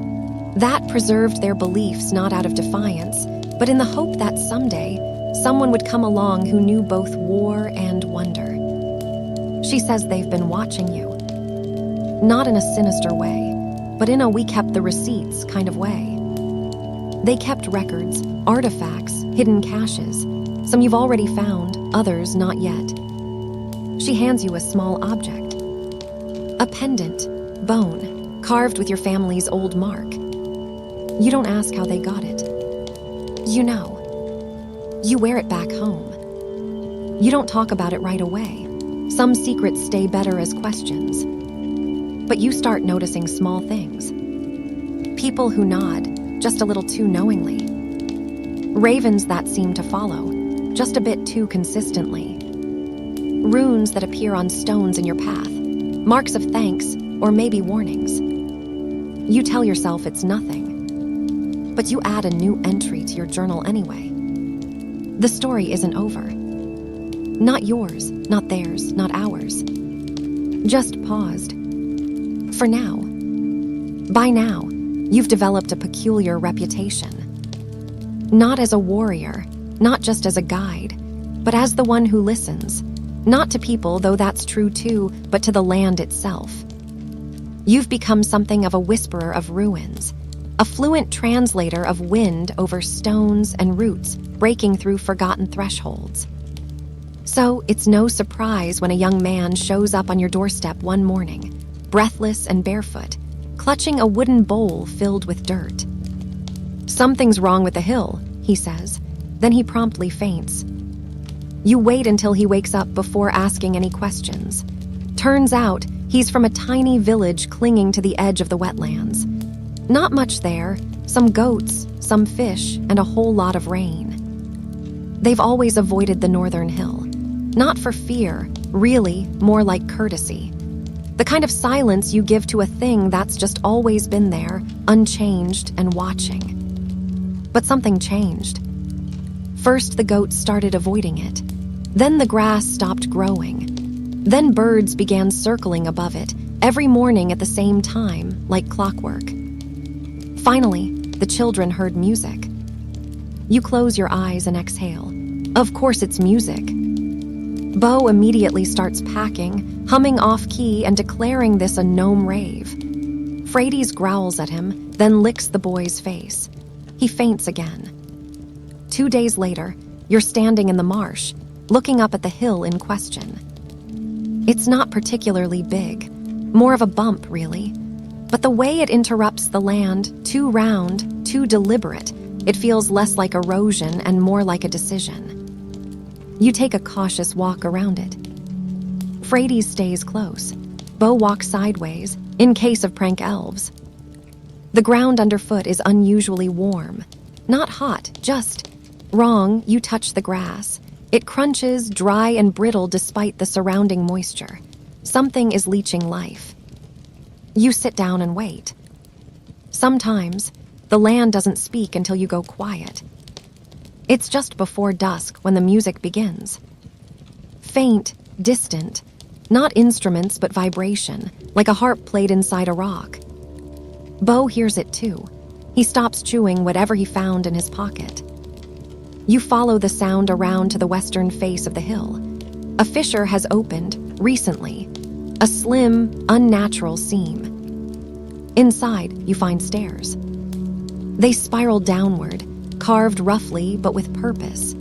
That preserved their beliefs not out of defiance, but in the hope that someday someone would come along who knew both war and wonder. She says they've been watching you. Not in a sinister way, but in a we kept the receipts kind of way. They kept records, artifacts, hidden caches. Some you've already found, others not yet. She hands you a small object. A pendant, bone, carved with your family's old mark. You don't ask how they got it. You know. You wear it back home. You don't talk about it right away. Some secrets stay better as questions. But you start noticing small things. People who nod, just a little too knowingly. Ravens that seem to follow, just a bit too consistently. Runes that appear on stones in your path, marks of thanks, or maybe warnings. You tell yourself it's nothing. But you add a new entry to your journal anyway. The story isn't over. Not yours, not theirs, not ours. Just paused. For now. By now, you've developed a peculiar reputation. Not as a warrior, not just as a guide, but as the one who listens. Not to people, though that's true too, but to the land itself. You've become something of a whisperer of ruins. A fluent translator of wind over stones and roots breaking through forgotten thresholds. So it's no surprise when a young man shows up on your doorstep one morning, breathless and barefoot, clutching a wooden bowl filled with dirt. Something's wrong with the hill, he says. Then he promptly faints. You wait until he wakes up before asking any questions. Turns out he's from a tiny village clinging to the edge of the wetlands. Not much there, some goats, some fish, and a whole lot of rain. They've always avoided the northern hill. Not for fear, really, more like courtesy. The kind of silence you give to a thing that's just always been there, unchanged and watching. But something changed. First, the goats started avoiding it. Then the grass stopped growing. Then birds began circling above it, every morning at the same time, like clockwork. Finally, the children heard music. You close your eyes and exhale. Of course it's music. Bo immediately starts packing, humming off-key and declaring this a gnome rave. Frades growls at him, then licks the boy's face. He faints again. 2 days later, you're standing in the marsh, looking up at the hill in question. It's not particularly big, more of a bump, really. But the way it interrupts the land, too round, too deliberate, it feels less like erosion and more like a decision. You take a cautious walk around it. Frades stays close. Bo walks sideways, in case of prank elves. The ground underfoot is unusually warm. Not hot, just wrong. You touch the grass. It crunches, dry and brittle despite the surrounding moisture. Something is leaching life. You sit down and wait. Sometimes, the land doesn't speak until you go quiet. It's just before dusk when the music begins. Faint, distant, not instruments but vibration, like a harp played inside a rock. Bo hears it too. He stops chewing whatever he found in his pocket. You follow the sound around to the western face of the hill. A fissure has opened, recently. A slim, unnatural seam. Inside, you find stairs. They spiral downward, carved roughly but with purpose.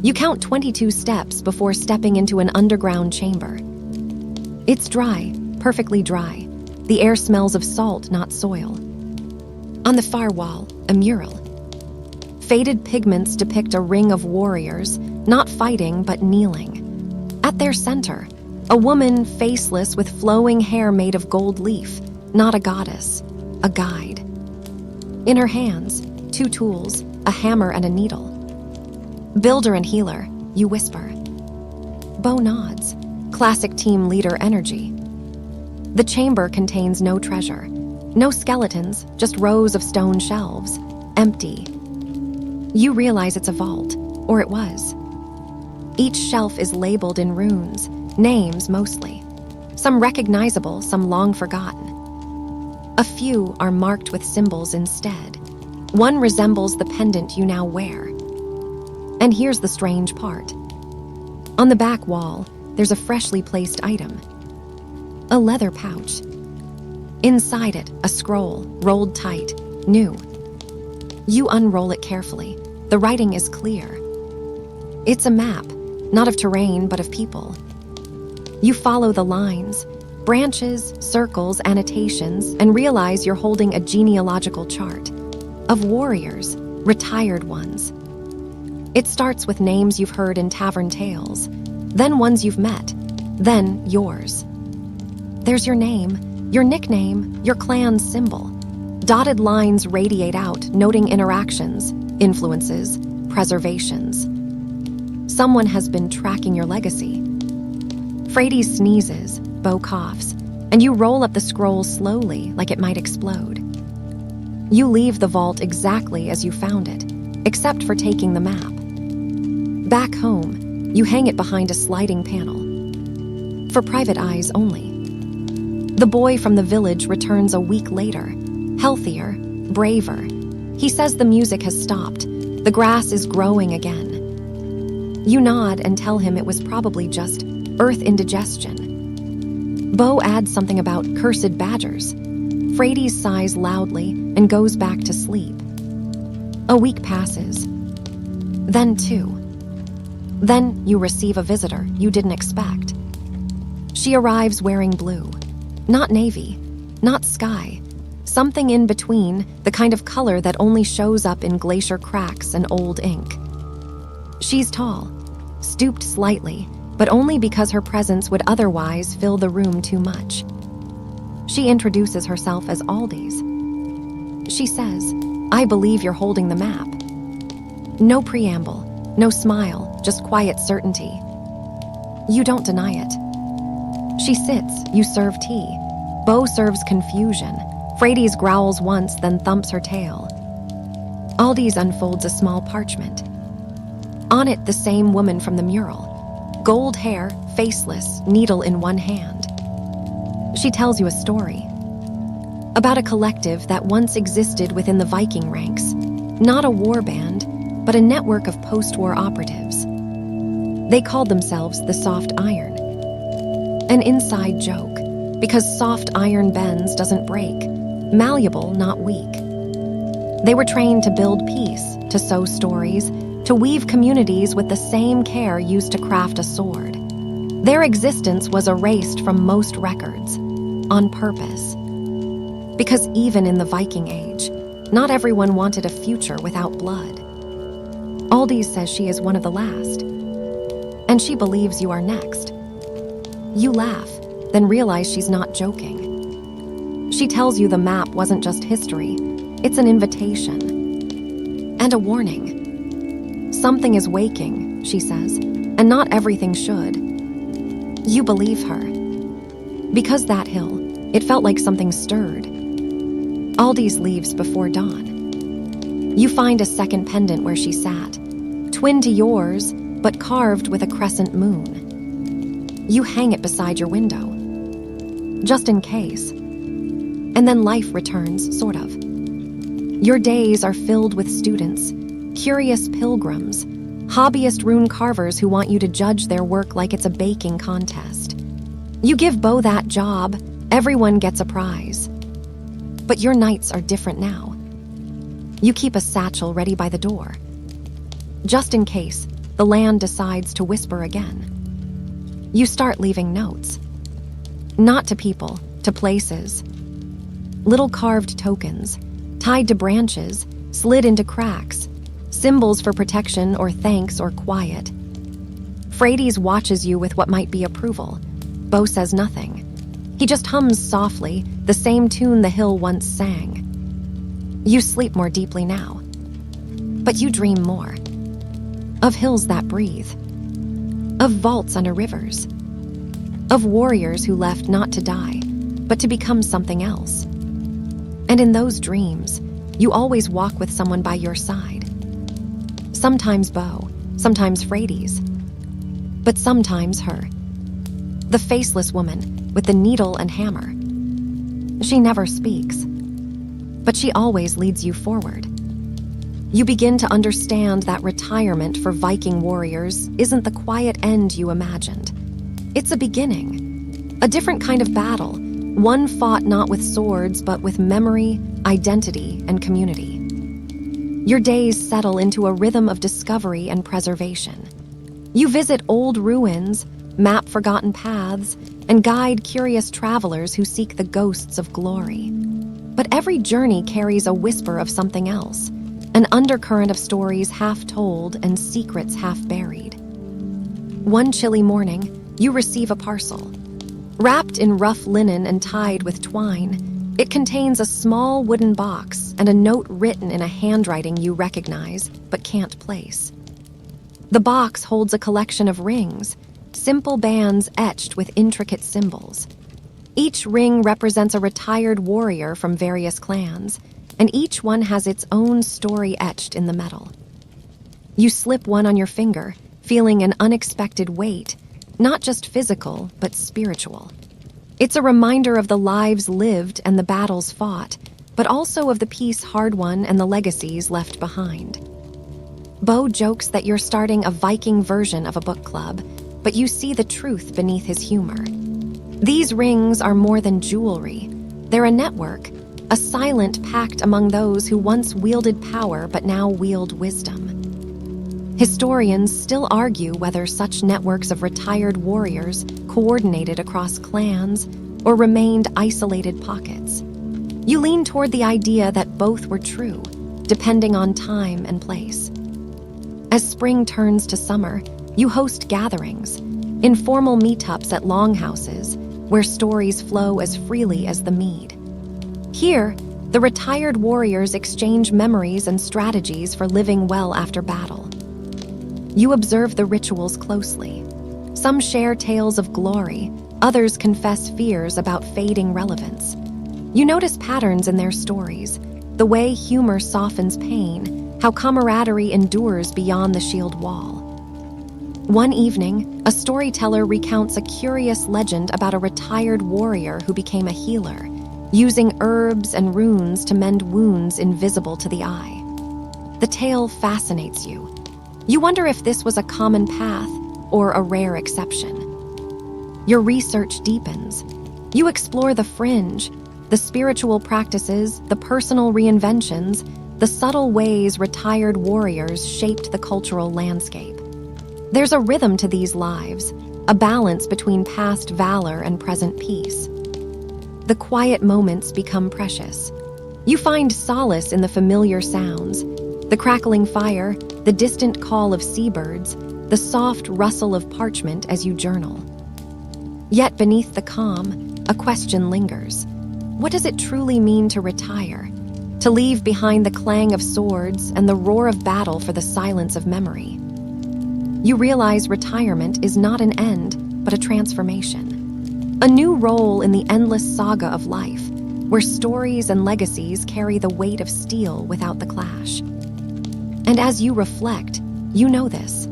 You count 22 steps before stepping into an underground chamber. It's dry, perfectly dry. The air smells of salt, not soil. On the far wall, a mural. Faded pigments depict a ring of warriors, not fighting but kneeling. At their center, a woman faceless with flowing hair made of gold leaf, not a goddess, a guide. In her hands, 2 tools, a hammer and a needle. Builder and healer, you whisper. Bo nods. Classic team leader energy. The chamber contains no treasure. No skeletons, just rows of stone shelves. Empty. You realize it's a vault, or it was. Each shelf is labeled in runes, names mostly. Some recognizable, some long forgotten. A few are marked with symbols instead. One resembles the pendant you now wear. And here's the strange part. On the back wall, there's a freshly placed item. A leather pouch. Inside it, a scroll, rolled tight, new. You unroll it carefully. The writing is clear. It's a map, not of terrain, but of people. You follow the lines, branches, circles, annotations, and realize you're holding a genealogical chart of warriors, retired ones. It starts with names you've heard in tavern tales, then ones you've met, then yours. There's your name, your nickname, your clan's symbol. Dotted lines radiate out, noting interactions, influences, preservations. Someone has been tracking your legacy. Frades sneezes, Bo coughs, and you roll up the scroll slowly like it might explode. You leave the vault exactly as you found it, except for taking the map. Back home, you hang it behind a sliding panel. For private eyes only. The boy from the village returns a week later, healthier, braver. He says the music has stopped. The grass is growing again. You nod and tell him it was probably just earth indigestion. Bo adds something about cursed badgers. Frades sighs loudly and goes back to sleep. A week passes. Then 2. Then you receive a visitor you didn't expect. She arrives wearing blue. Not navy, not sky. Something in between, the kind of color that only shows up in glacier cracks and old ink. She's tall, stooped slightly, but only because her presence would otherwise fill the room too much. She introduces herself as Aldi's. She says, "I believe you're holding the map." No preamble, no smile, just quiet certainty. You don't deny it. She sits, you serve tea. Bo serves confusion. Frades growls once, then thumps her tail. Aldi's unfolds a small parchment. On it, the same woman from the mural. Gold hair, faceless, needle in one hand. She tells you a story. About a collective that once existed within the Viking ranks. Not a war band, but a network of post-war operatives. They called themselves the Soft Iron. An inside joke, because soft iron bends doesn't break. malleable, not weak. They were trained to build peace, to sow stories, to weave communities with the same care used to craft a sword. Their existence was erased from most records, on purpose. Because even in the Viking Age, not everyone wanted a future without blood. Aldis says she is one of the last, and she believes you are next. You laugh, then realize she's not joking. She tells you the map wasn't just history, it's an invitation. And a warning. Something is waking, she says, and not everything should. You believe her. Because that hill, it felt like something stirred. Aldis leaves before dawn. You find a second pendant where she sat, twin to yours, but carved with a crescent moon. You hang it beside your window, just in case. And then life returns, sort of. Your days are filled with students, curious pilgrims, hobbyist rune carvers who want you to judge their work like it's a baking contest. You give Bo that job, everyone gets a prize. But your nights are different now. You keep a satchel ready by the door, just in case the land decides to whisper again. You start leaving notes. Not to people, to places. Little carved tokens, tied to branches, slid into cracks, symbols for protection or thanks or quiet. Frades watches you with what might be approval. Bo says nothing. He just hums softly, the same tune the hill once sang. You sleep more deeply now. But you dream more. Of hills that breathe. Of vaults under rivers. Of warriors who left not to die, but to become something else. And in those dreams, you always walk with someone by your side. Sometimes Bo, sometimes Frades, but sometimes her. The faceless woman with the needle and hammer. She never speaks, but she always leads you forward. You begin to understand that retirement for Viking warriors isn't the quiet end you imagined. It's a beginning, a different kind of battle, one fought not with swords but with memory, identity, and community. Your days settle into a rhythm of discovery and preservation. You visit old ruins, map forgotten paths, and guide curious travelers who seek the ghosts of glory. But every journey carries a whisper of something else, an undercurrent of stories half told and secrets half buried. One chilly morning, you receive a parcel. Wrapped in rough linen and tied with twine, it contains a small wooden box and a note written in a handwriting you recognize but can't place. The box holds a collection of rings, simple bands etched with intricate symbols. Each ring represents a retired warrior from various clans, and each one has its own story etched in the metal. You slip one on your finger, feeling an unexpected weight, not just physical, but spiritual. It's a reminder of the lives lived and the battles fought, but also of the peace hard-won and the legacies left behind. Bo jokes that you're starting a Viking version of a book club, but you see the truth beneath his humor. These rings are more than jewelry. They're a network, a silent pact among those who once wielded power but now wield wisdom. Historians still argue whether such networks of retired warriors coordinated across clans or remained isolated pockets. You lean toward the idea that both were true, depending on time and place. As spring turns to summer, you host gatherings, informal meetups at longhouses, where stories flow as freely as the mead. Here, the retired warriors exchange memories and strategies for living well after battle. You observe the rituals closely. Some share tales of glory, others confess fears about fading relevance. You notice patterns in their stories, the way humor softens pain, how camaraderie endures beyond the shield wall. One evening, a storyteller recounts a curious legend about a retired warrior who became a healer, using herbs and runes to mend wounds invisible to the eye. The tale fascinates you. You wonder if this was a common path or a rare exception. Your research deepens. You explore the fringe, The spiritual practices, the personal reinventions, the subtle ways retired warriors shaped the cultural landscape. There's a rhythm to these lives, a balance between past valor and present peace. The quiet moments become precious. You find solace in the familiar sounds, the crackling fire, the distant call of seabirds, the soft rustle of parchment as you journal. Yet beneath the calm, a question lingers. What does it truly mean to retire? To leave behind the clang of swords and the roar of battle for the silence of memory? You realize retirement is not an end, but a transformation. A new role in the endless saga of life, where stories and legacies carry the weight of steel without the clash. And as you reflect, you know this.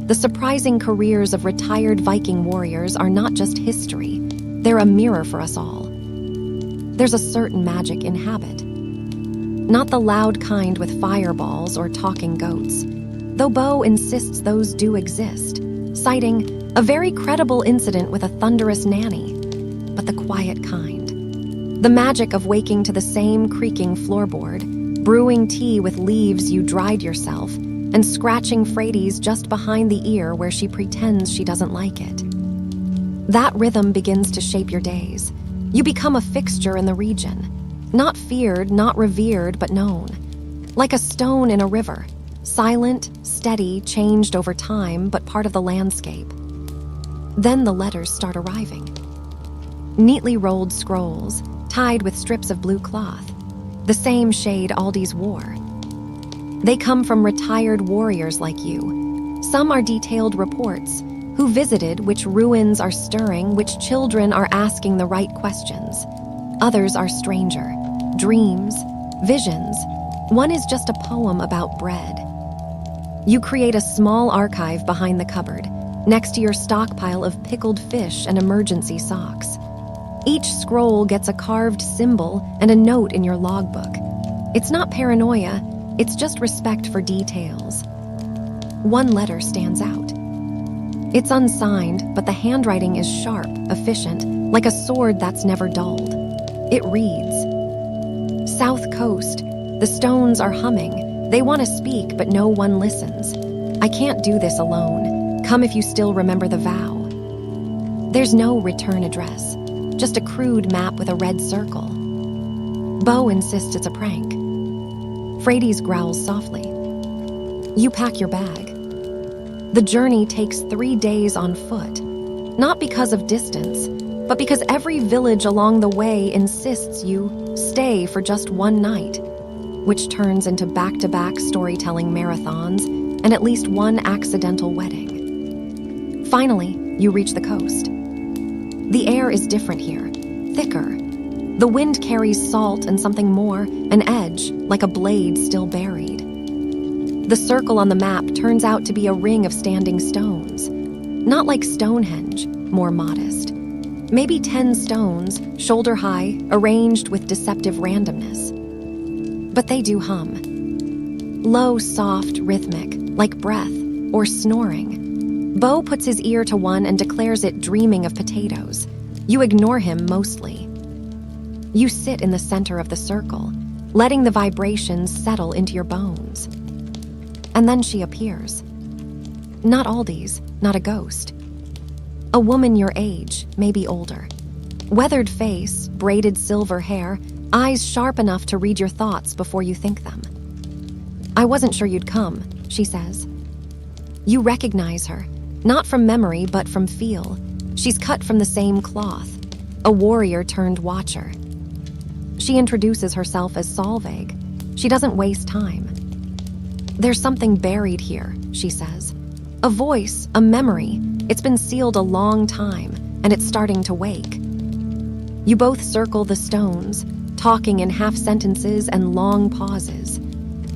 The surprising careers of retired Viking warriors are not just history, they're a mirror for us all. There's a certain magic in habit. Not the loud kind with fireballs or talking goats, though Bo insists those do exist, citing a very credible incident with a thunderous nanny, but the quiet kind. The magic of waking to the same creaking floorboard, brewing tea with leaves you dried yourself, and scratching Frady's just behind the ear where she pretends she doesn't like it. That rhythm begins to shape your days. You become a fixture in the region. Not feared, not revered, but known. Like a stone in a river. Silent, steady, changed over time, but part of the landscape. Then the letters start arriving. Neatly rolled scrolls, tied with strips of blue cloth. The same shade Aldi's wore. They come from retired warriors like you. Some are detailed reports. Who visited, which ruins are stirring, which children are asking the right questions. Others are stranger. Dreams, visions. One is just a poem about bread. You create a small archive behind the cupboard, next to your stockpile of pickled fish and emergency socks. Each scroll gets a carved symbol and a note in your logbook. It's not paranoia, it's just respect for details. One letter stands out. It's unsigned, but the handwriting is sharp, efficient, like a sword that's never dulled. It reads, South Coast, the stones are humming. They want to speak, but no one listens. I can't do this alone. Come if you still remember the vow. There's no return address, just a crude map with a red circle. Bo insists it's a prank. Frady's growls softly. You pack your bag. The journey takes 3 days on foot, not because of distance, but because every village along the way insists you stay for just one night, which turns into back-to-back storytelling marathons and at least one accidental wedding. Finally, you reach the coast. The air is different here, thicker. The wind carries salt and something more, an edge, like a blade still buried. The circle on the map turns out to be a ring of standing stones. Not like Stonehenge, more modest. Maybe 10 stones, shoulder high, arranged with deceptive randomness. But they do hum. Low, soft, rhythmic, like breath or snoring. Bo puts his ear to one and declares it dreaming of potatoes. You ignore him mostly. You sit in the center of the circle, letting the vibrations settle into your bones. And then she appears. Not Aldi's, not a ghost. A woman your age, maybe older. Weathered face, braided silver hair, eyes sharp enough to read your thoughts before you think them. I wasn't sure you'd come, she says. You recognize her, not from memory but from feel. She's cut from the same cloth, a warrior turned watcher. She introduces herself as Solveig. She doesn't waste time. There's something buried here, she says. A voice, a memory. It's been sealed a long time, and it's starting to wake. You both circle the stones, talking in half sentences and long pauses.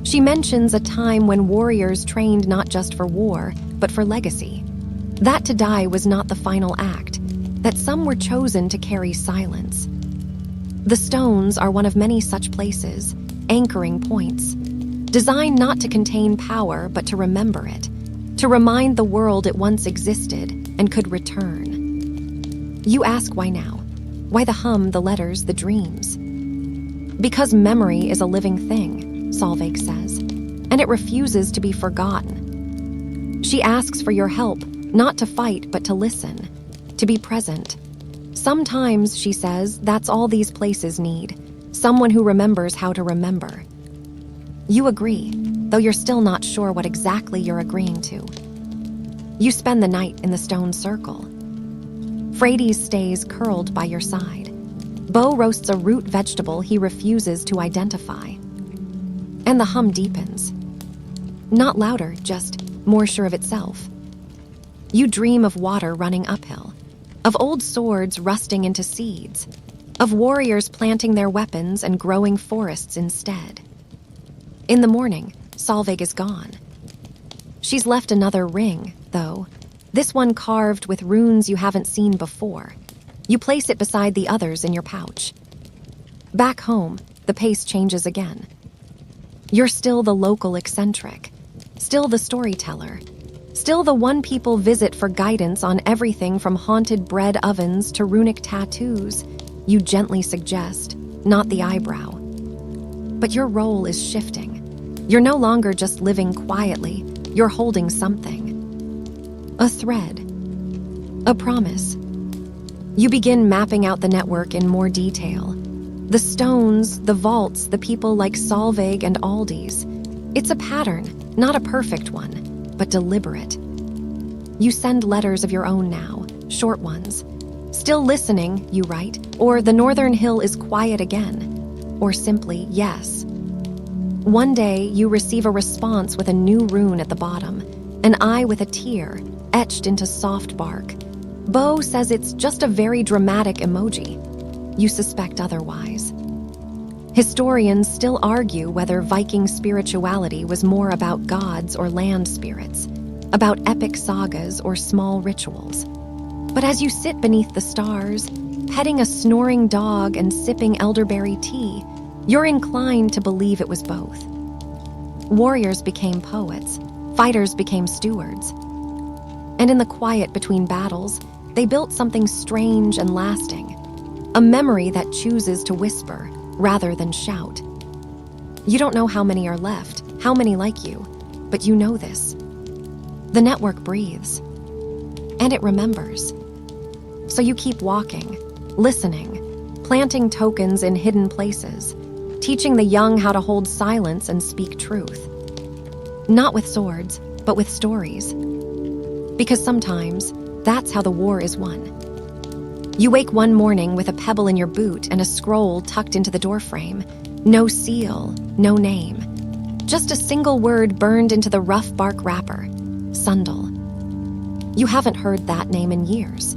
She mentions a time when warriors trained not just for war, but for legacy. That to die was not the final act, that some were chosen to carry silence. The stones are one of many such places, anchoring points. Designed not to contain power, but to remember it, to remind the world it once existed and could return. You ask why now? Why the hum, the letters, the dreams? Because memory is a living thing, Solveig says, and it refuses to be forgotten. She asks for your help, not to fight, but to listen, to be present. Sometimes, she says, that's all these places need, someone who remembers how to remember. You agree, though you're still not sure what exactly you're agreeing to. You spend the night in the stone circle. Frades stays curled by your side. Bo roasts a root vegetable he refuses to identify. And the hum deepens. Not louder, just more sure of itself. You dream of water running uphill, of old swords rusting into seeds, of warriors planting their weapons and growing forests instead. In the morning, Solveig is gone. She's left another ring, though, this one carved with runes you haven't seen before. You place it beside the others in your pouch. Back home, the pace changes again. You're still the local eccentric, still the storyteller, still the one people visit for guidance on everything from haunted bread ovens to runic tattoos, you gently suggest, not the eyebrow. But your role is shifting. You're no longer just living quietly, you're holding something. A thread. A promise. You begin mapping out the network in more detail. The stones, the vaults, the people like Solveig and Aldi's. It's a pattern, not a perfect one, but deliberate. You send letters of your own now, short ones. Still listening, you write, or the northern hill is quiet again, or simply yes. One day, you receive a response with a new rune at the bottom, an eye with a tear, etched into soft bark. Bo says it's just a very dramatic emoji. You suspect otherwise. Historians still argue whether Viking spirituality was more about gods or land spirits, about epic sagas or small rituals. But as you sit beneath the stars, petting a snoring dog and sipping elderberry tea, you're inclined to believe it was both. Warriors became poets, fighters became stewards. And in the quiet between battles, they built something strange and lasting, a memory that chooses to whisper rather than shout. You don't know how many are left, how many like you, but you know this. The network breathes, and it remembers. So you keep walking, listening, planting tokens in hidden places, teaching the young how to hold silence and speak truth. Not with swords, but with stories. Because sometimes, that's how the war is won. You wake one morning with a pebble in your boot and a scroll tucked into the doorframe. No seal, no name. Just a single word burned into the rough bark wrapper. Sundal. You haven't heard that name in years.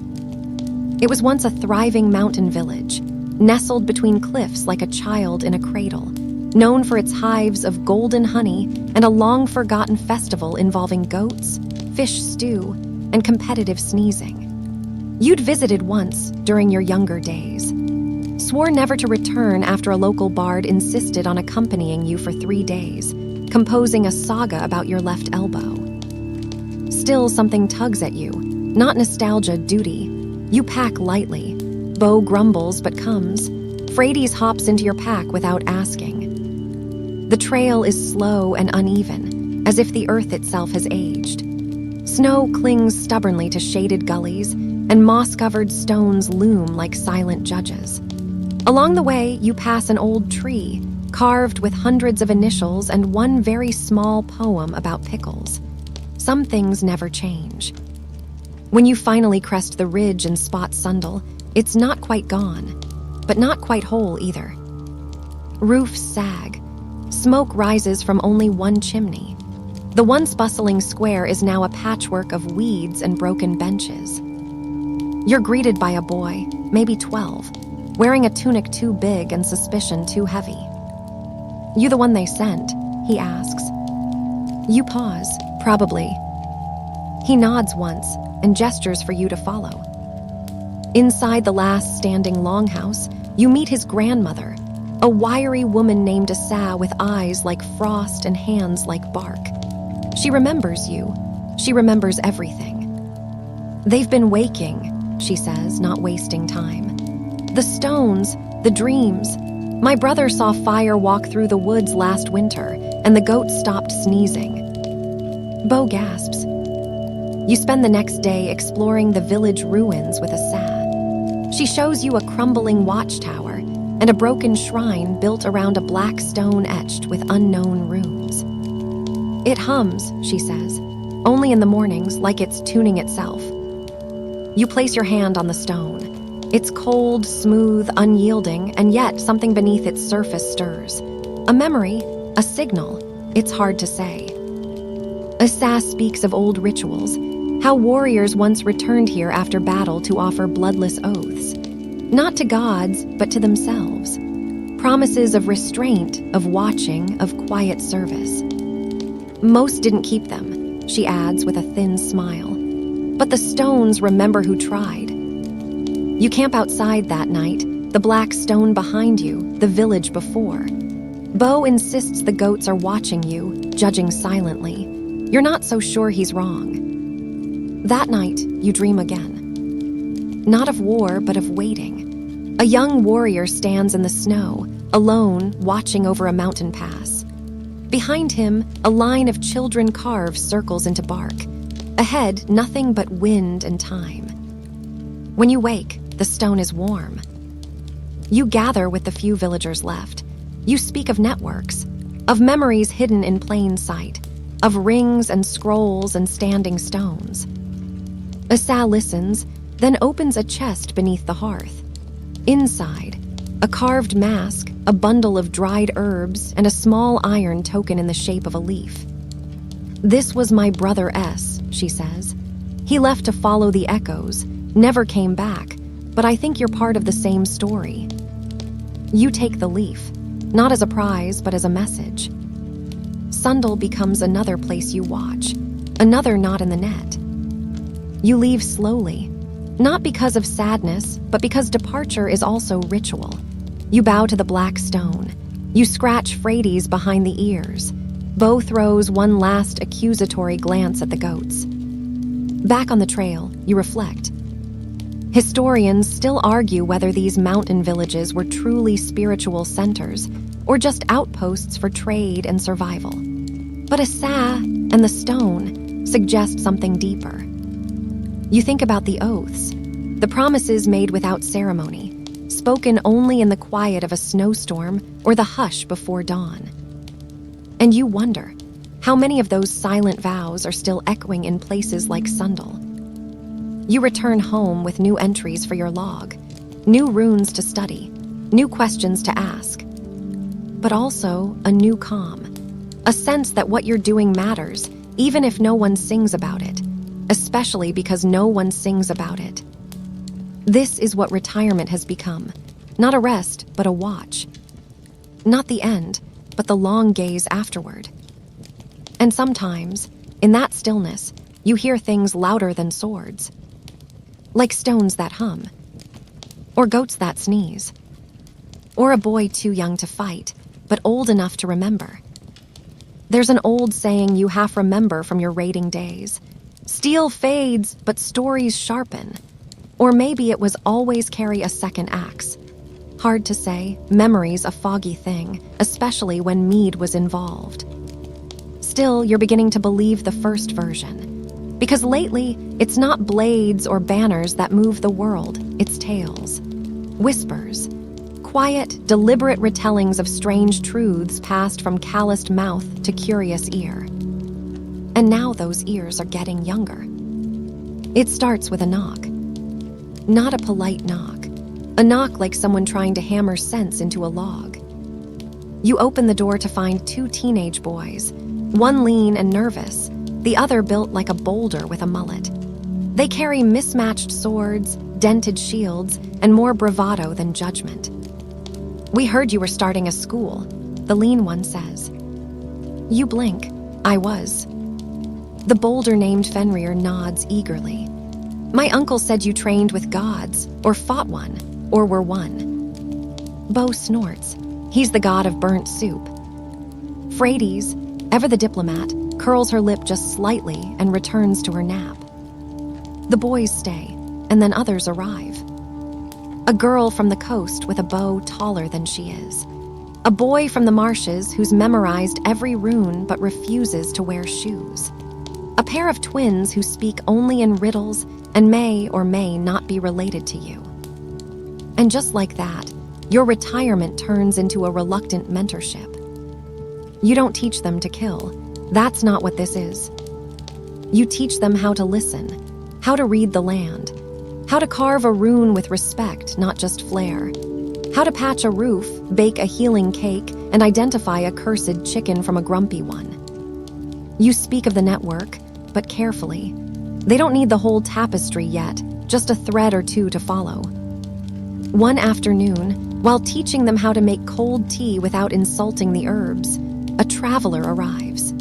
It was once a thriving mountain village, nestled between cliffs like a child in a cradle, known for its hives of golden honey and a long-forgotten festival involving goats, fish stew, and competitive sneezing. You'd visited once during your younger days, swore never to return after a local bard insisted on accompanying you for 3 days, composing a saga about your left elbow. Still, something tugs at you, not nostalgia, duty. You pack lightly. Bo grumbles but comes. Frades hops into your pack without asking. The trail is slow and uneven, as if the earth itself has aged. Snow clings stubbornly to shaded gullies, and moss-covered stones loom like silent judges. Along the way, you pass an old tree, carved with hundreds of initials and one very small poem about pickles. Some things never change. When you finally crest the ridge and spot Sundal, it's not quite gone, but not quite whole either. Roofs sag. Smoke rises from only one chimney. The once bustling square is now a patchwork of weeds and broken benches. You're greeted by a boy, maybe 12, wearing a tunic too big and suspicion too heavy. "You the one they sent?" he asks. You pause, probably. He nods once and gestures for you to follow. Inside the last standing longhouse, you meet his grandmother, a wiry woman named Asa with eyes like frost and hands like bark. She remembers you. She remembers everything. "They've been waking," she says, not wasting time. "The stones, the dreams, My brother saw fire walk through the woods last winter, and the goats stopped sneezing. Bo gasps. You spend the next day exploring the village ruins with Asa. She shows you a crumbling watchtower and a broken shrine built around a black stone etched with unknown runes. It hums, she says, only in the mornings, like it's tuning itself. You place your hand on the stone. It's cold, smooth, unyielding, and yet something beneath its surface stirs. A memory, a signal, it's hard to say. Asa speaks of old rituals, how warriors once returned here after battle to offer bloodless oaths. Not to gods, but to themselves. Promises of restraint, of watching, of quiet service. Most didn't keep them, she adds with a thin smile. But the stones remember who tried. You camp outside that night, the black stone behind you, the village before. Bo insists the goats are watching you, judging silently. You're not so sure he's wrong. That night, you dream again. Not of war, but of waiting. A young warrior stands in the snow, alone, watching over a mountain pass. Behind him, a line of children carve circles into bark. Ahead, nothing but wind and time. When you wake, the stone is warm. You gather with the few villagers left. You speak of networks, of memories hidden in plain sight, of rings and scrolls and standing stones. Asa listens, then opens a chest beneath the hearth. Inside, a carved mask, a bundle of dried herbs, and a small iron token in the shape of a leaf. This was my brother S, she says. He left to follow the echoes, never came back, but I think you're part of the same story. You take the leaf, not as a prize, but as a message. Sundal becomes another place you watch, another knot in the net. You leave slowly, not because of sadness, but because departure is also ritual. You bow to the black stone. You scratch Frades behind the ears. Bo throws one last accusatory glance at the goats. Back on the trail, you reflect. Historians still argue whether these mountain villages were truly spiritual centers or just outposts for trade and survival. But Asa and the stone suggest something deeper. You think about the oaths, the promises made without ceremony, spoken only in the quiet of a snowstorm or the hush before dawn. And you wonder, how many of those silent vows are still echoing in places like Sundal? You return home with new entries for your log, new runes to study, new questions to ask, but also a new calm, a sense that what you're doing matters, even if no one sings about it, especially because no one sings about it. This is what retirement has become, not a rest, but a watch. Not the end, but the long gaze afterward. And sometimes, in that stillness, you hear things louder than swords. Like stones that hum, or goats that sneeze, or a boy too young to fight, but old enough to remember. There's an old saying you half remember from your raiding days. Steel fades, but stories sharpen. Or maybe it was always carry a second axe. Hard to say, memory's a foggy thing, especially when mead was involved. Still, you're beginning to believe the first version. Because lately, it's not blades or banners that move the world, it's tales. Whispers. Quiet, deliberate retellings of strange truths passed from calloused mouth to curious ear. And now those ears are getting younger. It starts with a knock. Not a polite knock. A knock like someone trying to hammer sense into a log. You open the door to find two teenage boys, one lean and nervous, the other built like a boulder with a mullet. They carry mismatched swords, dented shields, and more bravado than judgment. We heard you were starting a school, the lean one says. You blink. I was. The bolder named Fenrir nods eagerly. My uncle said you trained with gods, or fought one, or were one. Bo snorts. He's the god of burnt soup. Frades, ever the diplomat, curls her lip just slightly and returns to her nap. The boys stay, and then others arrive. A girl from the coast with a bow taller than she is. A boy from the marshes who's memorized every rune but refuses to wear shoes. A pair of twins who speak only in riddles and may or may not be related to you. And just like that, your retirement turns into a reluctant mentorship. You don't teach them to kill. That's not what this is. You teach them how to listen, how to read the land, how to carve a rune with respect, not just flair, how to patch a roof, bake a healing cake, and identify a cursed chicken from a grumpy one. You speak of the network, but carefully. They don't need the whole tapestry yet, just a thread or two to follow. One afternoon, while teaching them how to make cold tea without insulting the herbs, a traveler arrives.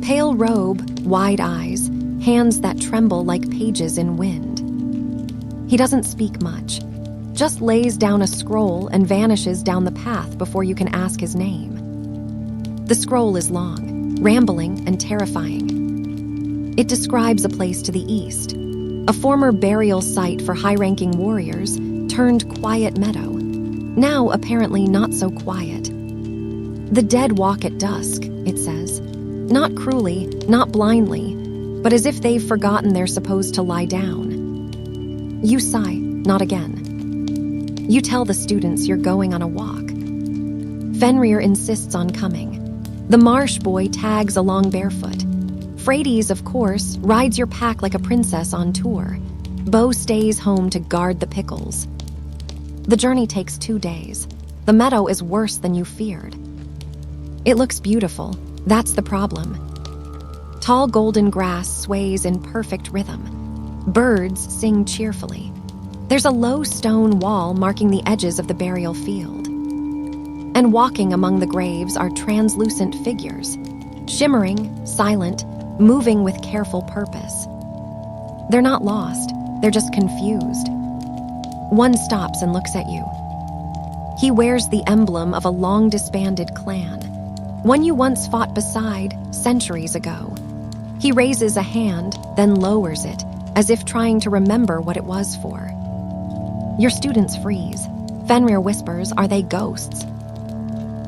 Pale robe, wide eyes, hands that tremble like pages in wind. He doesn't speak much, just lays down a scroll and vanishes down the path before you can ask his name. The scroll is long, rambling, and terrifying. It describes a place to the east, a former burial site for high-ranking warriors turned quiet meadow, now apparently not so quiet. The dead walk at dusk, it says, not cruelly, not blindly, but as if they've forgotten they're supposed to lie down. You sigh, not again. You tell the students you're going on a walk. Fenrir insists on coming. The marsh boy tags along barefoot. Frades, of course, rides your pack like a princess on tour. Bo stays home to guard the pickles. The journey takes 2 days. The meadow is worse than you feared. It looks beautiful. That's the problem. Tall golden grass sways in perfect rhythm. Birds sing cheerfully. There's a low stone wall marking the edges of the burial field. And walking among the graves are translucent figures, shimmering, silent, moving with careful purpose. They're not lost, they're just confused. One stops and looks at you. He wears the emblem of a long-disbanded clan, one you once fought beside centuries ago. He raises a hand, then lowers it, as if trying to remember what it was for. Your students freeze. Fenrir whispers, "Are they ghosts?"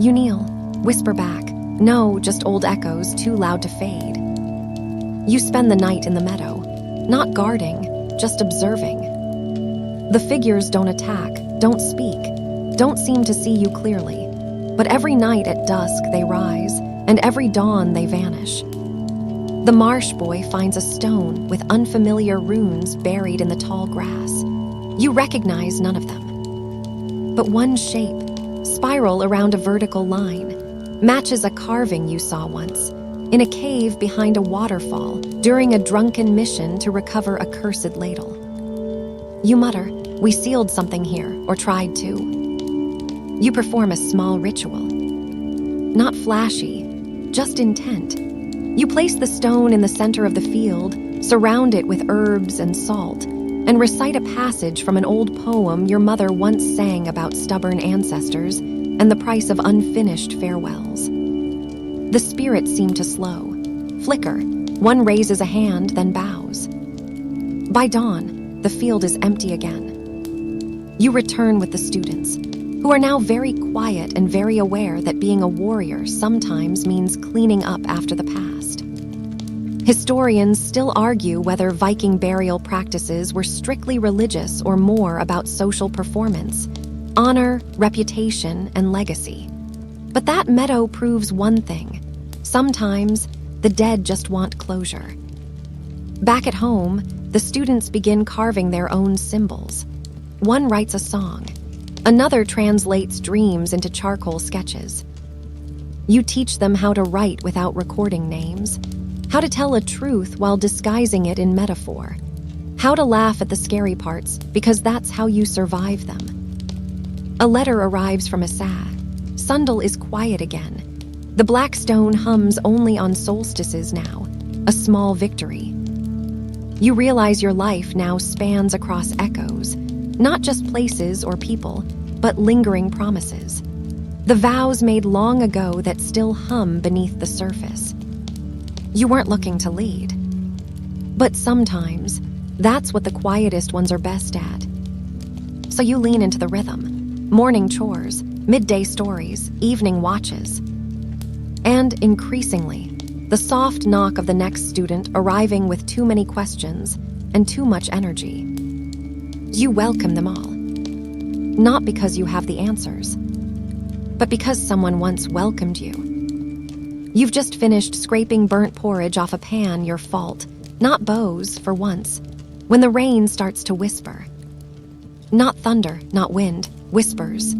You kneel, whisper back, "No, just old echoes, too loud to fade." You spend the night in the meadow, not guarding, just observing. The figures don't attack, don't speak, don't seem to see you clearly, but every night at dusk they rise, and every dawn they vanish. The marsh boy finds a stone with unfamiliar runes buried in the tall grass. You recognize none of them. But one shape, spiral around a vertical line, matches a carving you saw once, in a cave behind a waterfall during a drunken mission to recover a cursed ladle. You mutter, "We sealed something here, or tried to." You perform a small ritual. Not flashy, just intent. You place the stone in the center of the field, surround it with herbs and salt, and recite a passage from an old poem your mother once sang about stubborn ancestors and the price of unfinished farewells. The spirits seem to slow, flicker. One raises a hand, then bows. By dawn, the field is empty again. You return with the students, who are now very quiet and very aware that being a warrior sometimes means cleaning up after the past. Historians still argue whether Viking burial practices were strictly religious or more about social performance, honor, reputation, and legacy. But that meadow proves one thing. Sometimes, the dead just want closure. Back at home, the students begin carving their own symbols. One writes a song. Another translates dreams into charcoal sketches. You teach them how to write without recording names, how to tell a truth while disguising it in metaphor, how to laugh at the scary parts because that's how you survive them. A letter arrives from Asa. Sundal is quiet again. The black stone hums only on solstices now, a small victory. You realize your life now spans across echoes, not just places or people, but lingering promises. The vows made long ago that still hum beneath the surface. You weren't looking to lead. But sometimes, that's what the quietest ones are best at. So you lean into the rhythm. Morning chores, midday stories, evening watches. And increasingly, the soft knock of the next student arriving with too many questions and too much energy. You welcome them all. Not because you have the answers, but because someone once welcomed you. You've just finished scraping burnt porridge off a pan, your fault, not Bo's for once, when the rain starts to whisper. Not thunder, not wind, whispers.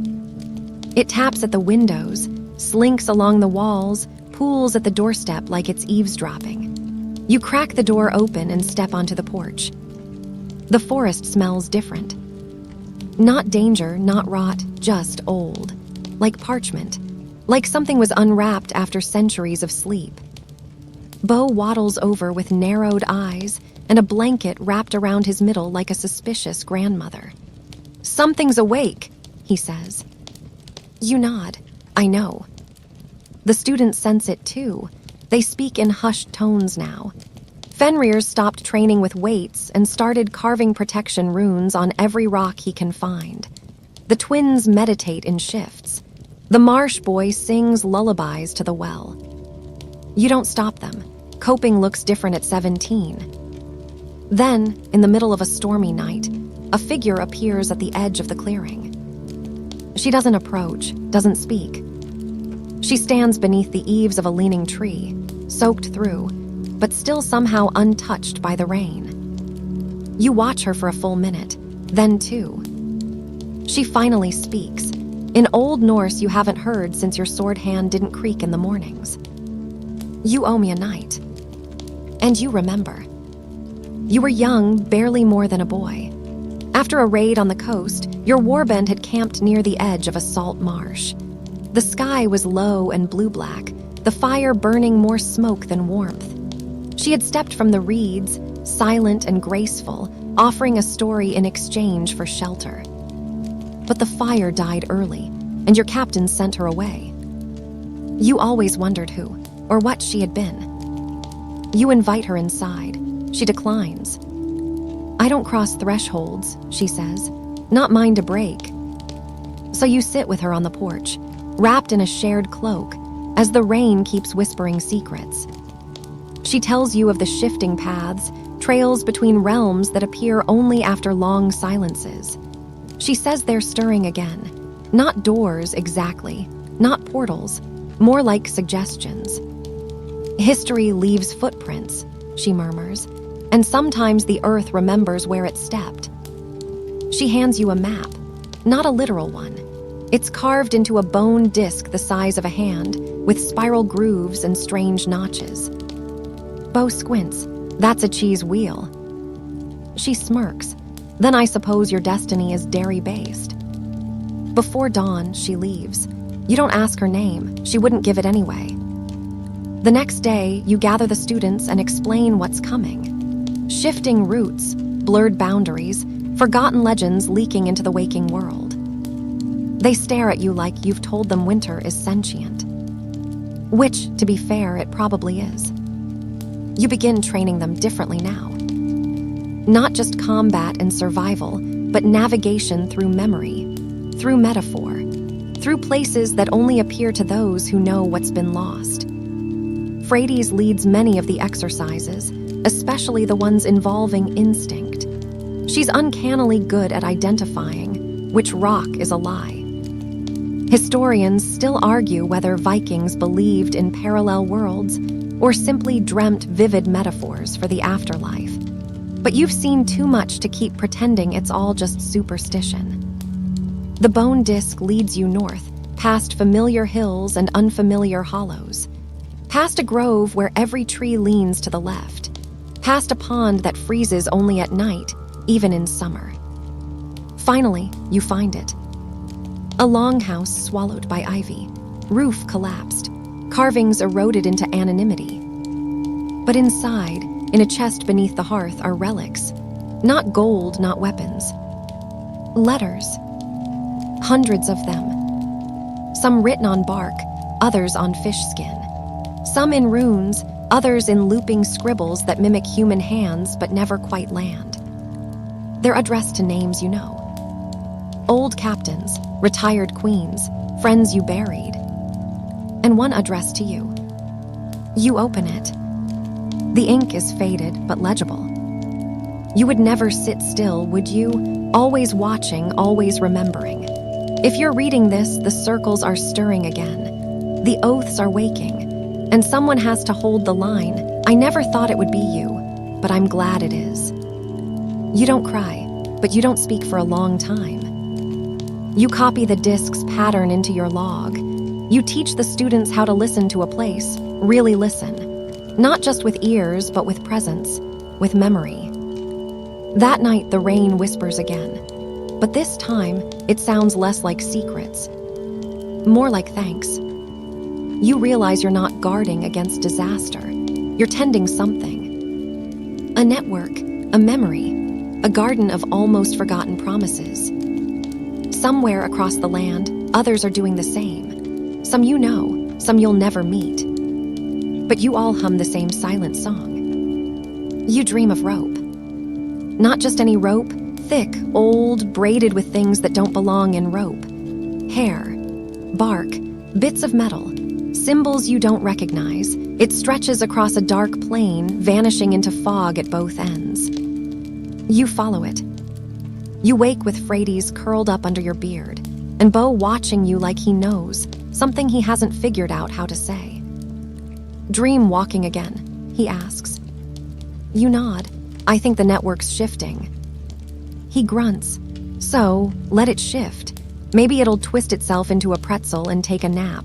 It taps at the windows, slinks along the walls, pools at the doorstep like it's eavesdropping. You crack the door open and step onto the porch. The forest smells different. Not danger, not rot, just old. Like parchment. Like something was unwrapped after centuries of sleep. Bo waddles over with narrowed eyes and a blanket wrapped around his middle like a suspicious grandmother. "Something's awake," he says. You nod. "I know." The students sense it too. They speak in hushed tones now. Fenrir's stopped training with weights and started carving protection runes on every rock he can find. The twins meditate in shifts. The marsh boy sings lullabies to the well. You don't stop them. Coping looks different at 17. Then, in the middle of a stormy night, a figure appears at the edge of the clearing. She doesn't approach, doesn't speak. She stands beneath the eaves of a leaning tree, soaked through, but still somehow untouched by the rain. You watch her for a full minute, then two. She finally speaks, in Old Norse you haven't heard since your sword hand didn't creak in the mornings. You owe me a night. And you remember. You were young, barely more than a boy. After a raid on the coast, your warband had camped near the edge of a salt marsh. The sky was low and blue-black, the fire burning more smoke than warmth. She had stepped from the reeds, silent and graceful, offering a story in exchange for shelter. But the fire died early, and your captain sent her away. You always wondered who, or what she had been. You invite her inside. She declines. "I don't cross thresholds," she says. "Not mine to break." So you sit with her on the porch, wrapped in a shared cloak, as the rain keeps whispering secrets. She tells you of the shifting paths, trails between realms that appear only after long silences. She says they're stirring again. Not doors exactly, not portals, more like suggestions. "History leaves footprints," she murmurs, "and sometimes the earth remembers where it stepped." She hands you a map, not a literal one. It's carved into a bone disc the size of a hand, with spiral grooves and strange notches. Bo squints. "That's a cheese wheel." She smirks. "Then I suppose your destiny is dairy-based." Before dawn, she leaves. You don't ask her name. She wouldn't give it anyway. The next day, you gather the students and explain what's coming. Shifting routes, blurred boundaries, forgotten legends leaking into the waking world. They stare at you like you've told them winter is sentient. Which, to be fair, it probably is. You begin training them differently now. Not just combat and survival, but navigation through memory, through metaphor, through places that only appear to those who know what's been lost. Frades leads many of the exercises, especially the ones involving instinct. She's uncannily good at identifying which rock is a lie. Historians still argue whether Vikings believed in parallel worlds or simply dreamt vivid metaphors for the afterlife. But you've seen too much to keep pretending it's all just superstition. The bone disc leads you north, past familiar hills and unfamiliar hollows. Past a grove where every tree leans to the left. Past a pond that freezes only at night, even in summer. Finally, you find it. A longhouse swallowed by ivy. Roof collapsed. Carvings eroded into anonymity. But inside, in a chest beneath the hearth, are relics. Not gold, not weapons. Letters. Hundreds of them. Some written on bark, others on fish skin. Some in runes, others in looping scribbles that mimic human hands but never quite land. They're addressed to names you know. Old captains, retired queens, friends you buried, and one addressed to you. You open it. The ink is faded but legible. You would never sit still, would you? Always watching, always remembering. If you're reading this, the circles are stirring again. The oaths are waking. And someone has to hold the line. I never thought it would be you, but I'm glad it is. You don't cry, but you don't speak for a long time. You copy the disc's pattern into your log. You teach the students how to listen to a place, really listen. Not just with ears, but with presence, with memory. That night, the rain whispers again. But this time, it sounds less like secrets, more like thanks. You realize you're not guarding against disaster. You're tending something. A network, a memory, a garden of almost forgotten promises. Somewhere across the land, others are doing the same. Some you know, some you'll never meet. But you all hum the same silent song. You dream of rope. Not just any rope, thick, old, braided with things that don't belong in rope. Hair, bark, bits of metal, symbols you don't recognize. It stretches across a dark plain, vanishing into fog at both ends. You follow it. You wake with Frades curled up under your beard, and Bo watching you like he knows, something he hasn't figured out how to say. Dream walking again, he asks. You nod. I think the network's shifting. He grunts. So, let it shift. Maybe it'll twist itself into a pretzel and take a nap.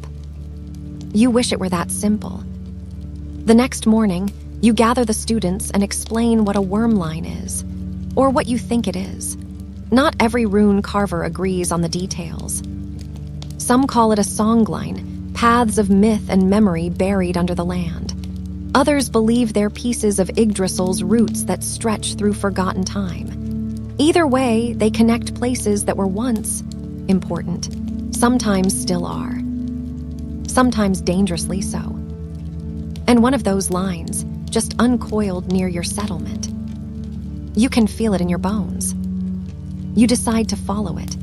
You wish it were that simple. The next morning, you gather the students and explain what a worm line is, or what you think it is. Not every rune carver agrees on the details. Some call it a songline, paths of myth and memory buried under the land. Others believe they're pieces of Yggdrasil's roots that stretch through forgotten time. Either way, they connect places that were once important, sometimes still are. Sometimes dangerously so. And one of those lines, just uncoiled near your settlement. You can feel it in your bones. You decide to follow it,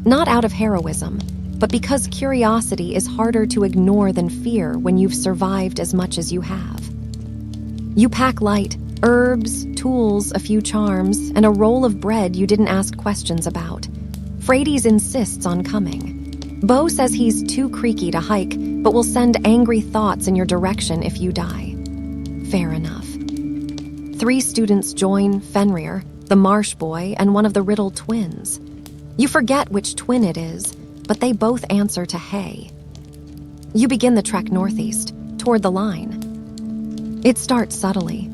not out of heroism, but because curiosity is harder to ignore than fear when you've survived as much as you have. You pack light, herbs, tools, a few charms, and a roll of bread you didn't ask questions about. Frades insists on coming. Bo says he's too creaky to hike, but will send angry thoughts in your direction if you die. Fair enough. 3 students join Fenrir, the marsh boy, and one of the Riddle twins. You forget which twin it is, but they both answer to hey. You begin the trek northeast, toward the line. It starts subtly.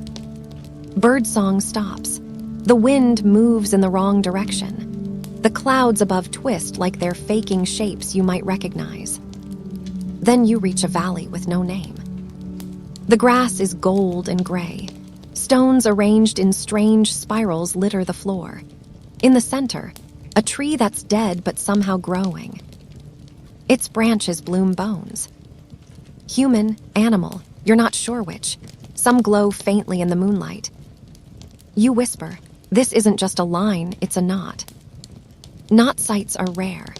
Birdsong stops. The wind moves in the wrong direction. The clouds above twist like they're faking shapes you might recognize. Then you reach a valley with no name. The grass is gold and gray. Stones arranged in strange spirals litter the floor. In the center, a tree that's dead but somehow growing. Its branches bloom bones. Human, animal, you're not sure which. Some glow faintly in the moonlight. You whisper, this isn't just a line, it's a knot. Knot sites are rare,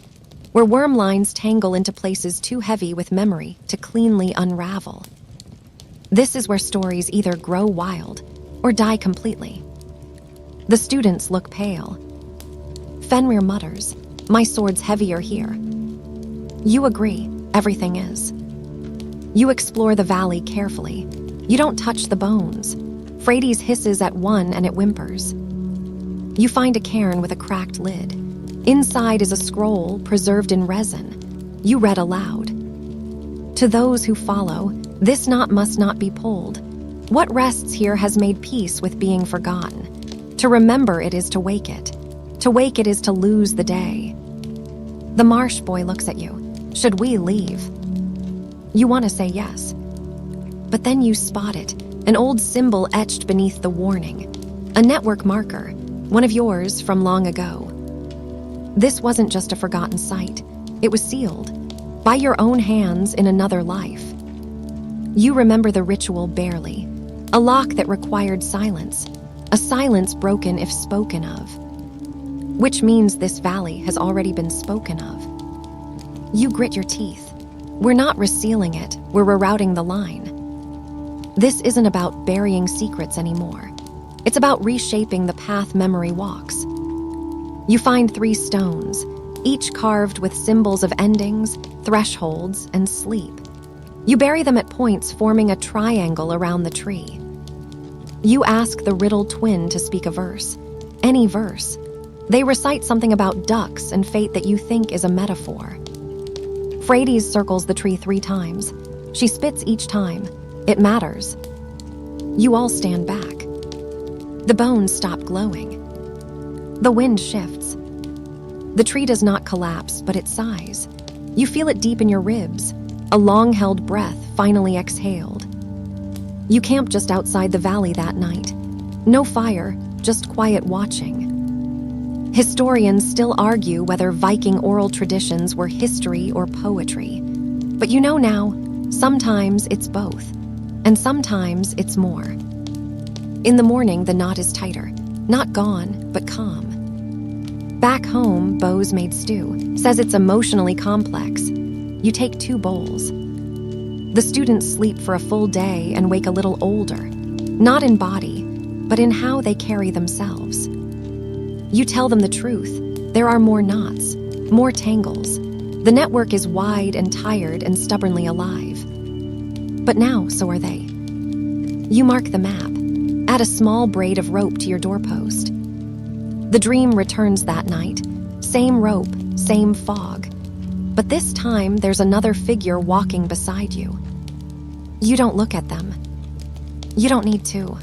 where worm lines tangle into places too heavy with memory to cleanly unravel. This is where stories either grow wild or die completely. The students look pale. Fenrir mutters, my sword's heavier here. You agree, everything is. You explore the valley carefully. You don't touch the bones. Frades hisses at one and it whimpers. You find a cairn with a cracked lid. Inside is a scroll preserved in resin. You read aloud. To those who follow, this knot must not be pulled. What rests here has made peace with being forgotten. To remember it is to wake it. To wake it is to lose the day. The marsh boy looks at you. Should we leave? You want to say yes. But then you spot it, an old symbol etched beneath the warning. A network marker, one of yours from long ago. This wasn't just a forgotten sight. It was sealed, by your own hands in another life. You remember the ritual barely. A lock that required silence. A silence broken if spoken of. which means this valley has already been spoken of. You grit your teeth. We're not resealing it, we're rerouting the line. This isn't about burying secrets anymore. It's about reshaping the path memory walks. You find 3 stones, each carved with symbols of endings, thresholds, and sleep. You bury them at points forming a triangle around the tree. You ask the riddle twin to speak a verse. Any verse. They recite something about ducks and fate that you think is a metaphor. Frades circles the tree 3 times. She spits each time. It matters. You all stand back. The bones stop glowing. The wind shifts. The tree does not collapse, but it sighs. You feel it deep in your ribs, a long-held breath finally exhaled. You camp just outside the valley that night. No fire, just quiet watching. Historians still argue whether Viking oral traditions were history or poetry. But you know now, sometimes it's both, and sometimes it's more. In the morning, the knot is tighter, not gone, but calm. Back home, Bo's made stew, says it's emotionally complex. You take 2 bowls. The students sleep for a full day and wake a little older, not in body, but in how they carry themselves. You tell them the truth. There are more knots, more tangles. The network is wide and tired and stubbornly alive. But now, so are they. You mark the map, add a small braid of rope to your doorpost. The dream returns that night. Same rope, same fog. But this time, there's another figure walking beside you. You don't look at them. You don't need to.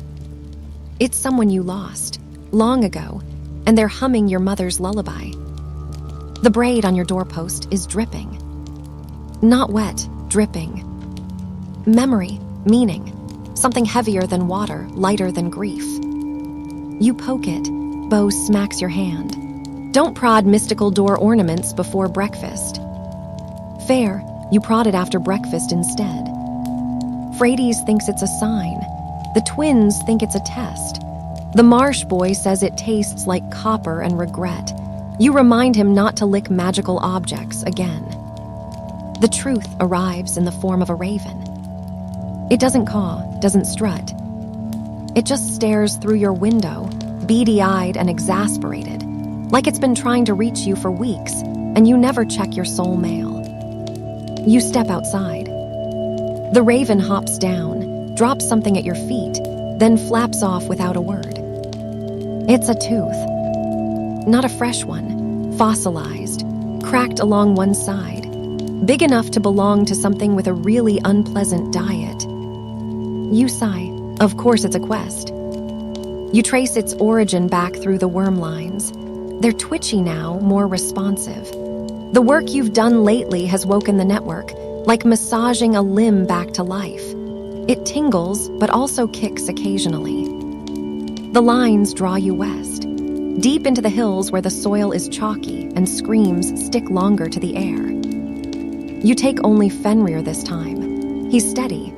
It's someone you lost, long ago, and they're humming your mother's lullaby. The braid on your doorpost is dripping. Not wet, dripping. Memory, meaning, something heavier than water, lighter than grief. You poke it. Bo smacks your hand. Don't prod mystical door ornaments before breakfast. Fair, you prod it after breakfast instead. Frades thinks it's a sign. The twins think it's a test. The marsh boy says it tastes like copper and regret. You remind him not to lick magical objects again. The truth arrives in the form of a raven. It doesn't caw, doesn't strut. It just stares through your window, beady-eyed and exasperated, like it's been trying to reach you for weeks, and you never check your soul mail. You step outside. The raven hops down, drops something at your feet, then flaps off without a word. It's a tooth. Not a fresh one, fossilized, cracked along one side, big enough to belong to something with a really unpleasant diet. You sigh. Of course it's a quest. You trace its origin back through the worm lines. They're twitchy now, more responsive. The work you've done lately has woken the network, like massaging a limb back to life. It tingles, but also kicks occasionally. The lines draw you west, deep into the hills where the soil is chalky and screams stick longer to the air. You take only Fenrir this time. He's steady,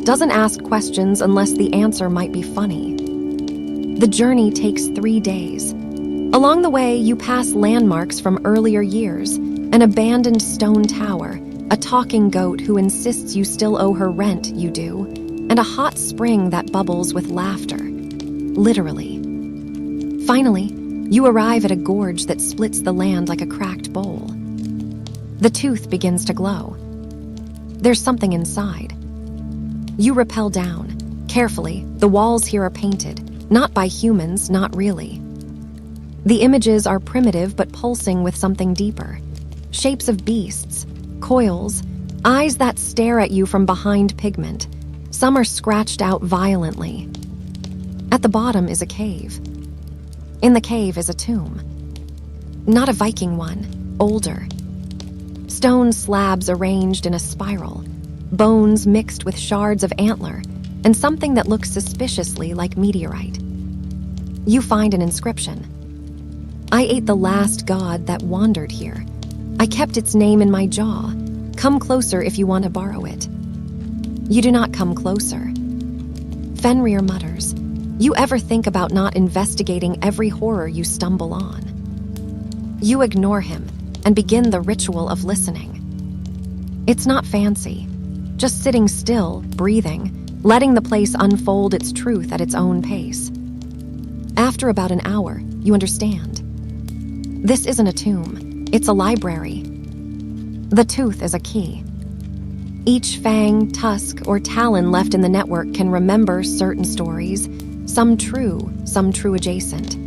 doesn't ask questions unless the answer might be funny. The journey takes 3 days. Along the way, you pass landmarks from earlier years, an abandoned stone tower, a talking goat who insists you still owe her rent, you do, and a hot spring that bubbles with laughter. Literally. Finally, you arrive at a gorge that splits the land like a cracked bowl. The tooth begins to glow. There's something inside. You rappel down. Carefully, the walls here are painted. Not by humans, not really. The images are primitive but pulsing with something deeper. Shapes of beasts, coils, eyes that stare at you from behind pigment. Some are scratched out violently. At the bottom is a cave. In the cave is a tomb. Not a Viking one, older. Stone slabs arranged in a spiral, bones mixed with shards of antler, and something that looks suspiciously like meteorite. You find an inscription. I ate the last god that wandered here. I kept its name in my jaw. Come closer if you want to borrow it. You do not come closer. Fenrir mutters. You ever think about not investigating every horror you stumble on? You ignore him and begin the ritual of listening. It's not fancy, just sitting still, breathing, letting the place unfold its truth at its own pace. After about an hour, you understand. This isn't a tomb, it's a library. The tooth is a key. Each fang, tusk, or talon left in the network can remember certain stories, some true adjacent.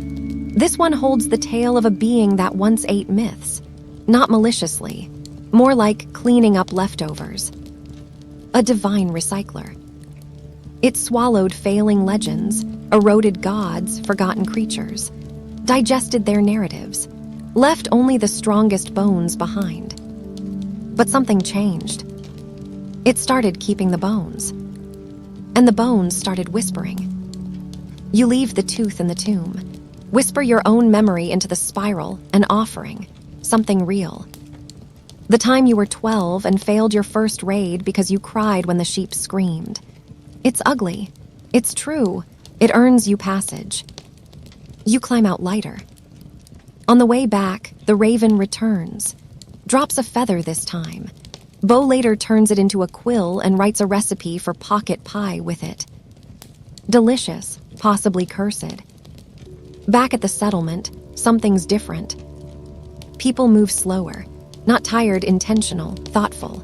This one holds the tale of a being that once ate myths, not maliciously, more like cleaning up leftovers. A divine recycler. It swallowed failing legends, eroded gods, forgotten creatures, digested their narratives, left only the strongest bones behind. But something changed. It started keeping the bones. And the bones started whispering. You leave the tooth in the tomb, whisper your own memory into the spiral, an offering, something real. The time you were 12 and failed your first raid because you cried when the sheep screamed. It's ugly. It's true. It earns you passage. You climb out lighter. On the way back, the raven returns. Drops a feather this time. Bo later turns it into a quill and writes a recipe for pocket pie with it. Delicious, possibly cursed. Back at the settlement, something's different. People move slower, not tired, intentional, thoughtful.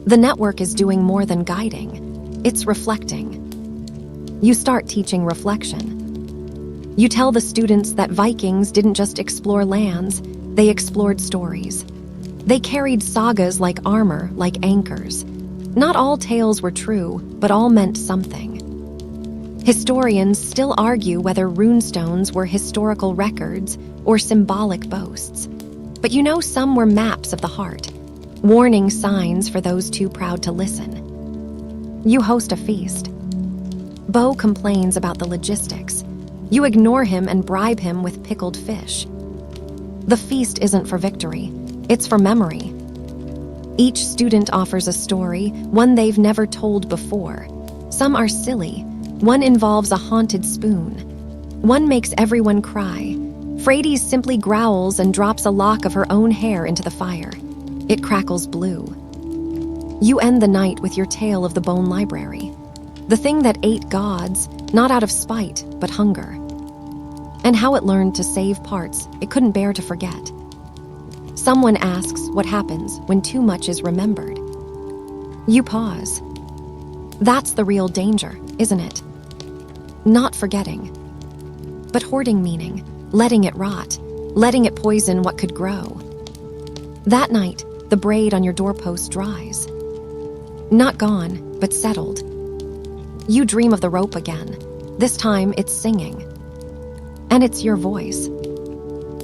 The network is doing more than guiding. It's reflecting. You start teaching reflection. You tell the students that Vikings didn't just explore lands, they explored stories. They carried sagas like armor, like anchors. Not all tales were true, but all meant something. Historians still argue whether runestones were historical records or symbolic boasts. But you know some were maps of the heart, warning signs for those too proud to listen. You host a feast. Bo complains about the logistics. You ignore him and bribe him with pickled fish. The feast isn't for victory, it's for memory. Each student offers a story, one they've never told before. Some are silly. One involves a haunted spoon. One makes everyone cry. Frades simply growls and drops a lock of her own hair into the fire. It crackles blue. You end the night with your tale of the bone library. The thing that ate gods, not out of spite, but hunger. And how it learned to save parts it couldn't bear to forget. Someone asks what happens when too much is remembered. You pause. That's the real danger, isn't it? Not forgetting, but hoarding meaning, letting it rot, letting it poison what could grow. That night, the braid on your doorpost dries. Not gone, but settled. You dream of the rope again. This time, it's singing. And it's your voice.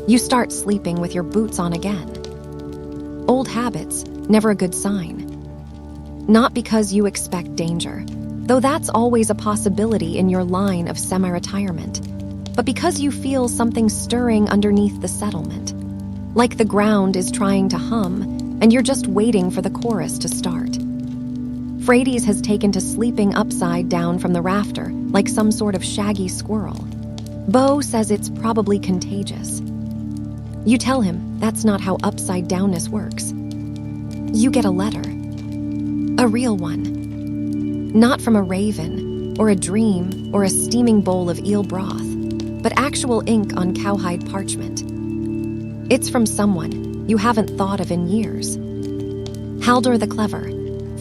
You start sleeping with your boots on again. Old habits, never a good sign. Not because you expect danger, though that's always a possibility in your line of semi-retirement, but because you feel something stirring underneath the settlement. Like the ground is trying to hum, and you're just waiting for the chorus to start. Frades has taken to sleeping upside down from the rafter, like some sort of shaggy squirrel. Bo says it's probably contagious. You tell him that's not how upside-downness works. You get a letter. A real one. Not from a raven, or a dream, or a steaming bowl of eel broth, but actual ink on cowhide parchment. It's from someone you haven't thought of in years. Haldor the Clever,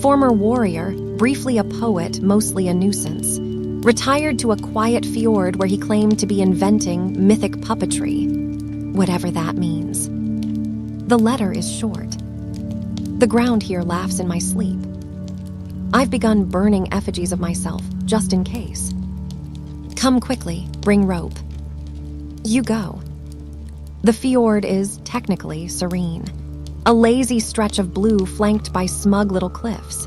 former warrior, briefly a poet, mostly a nuisance, retired to a quiet fjord where he claimed to be inventing mythic puppetry, whatever that means. The letter is short. The ground here laughs in my sleep. I've begun burning effigies of myself, just in case. Come quickly, bring rope. You go. The fjord is, technically, serene. A lazy stretch of blue flanked by smug little cliffs.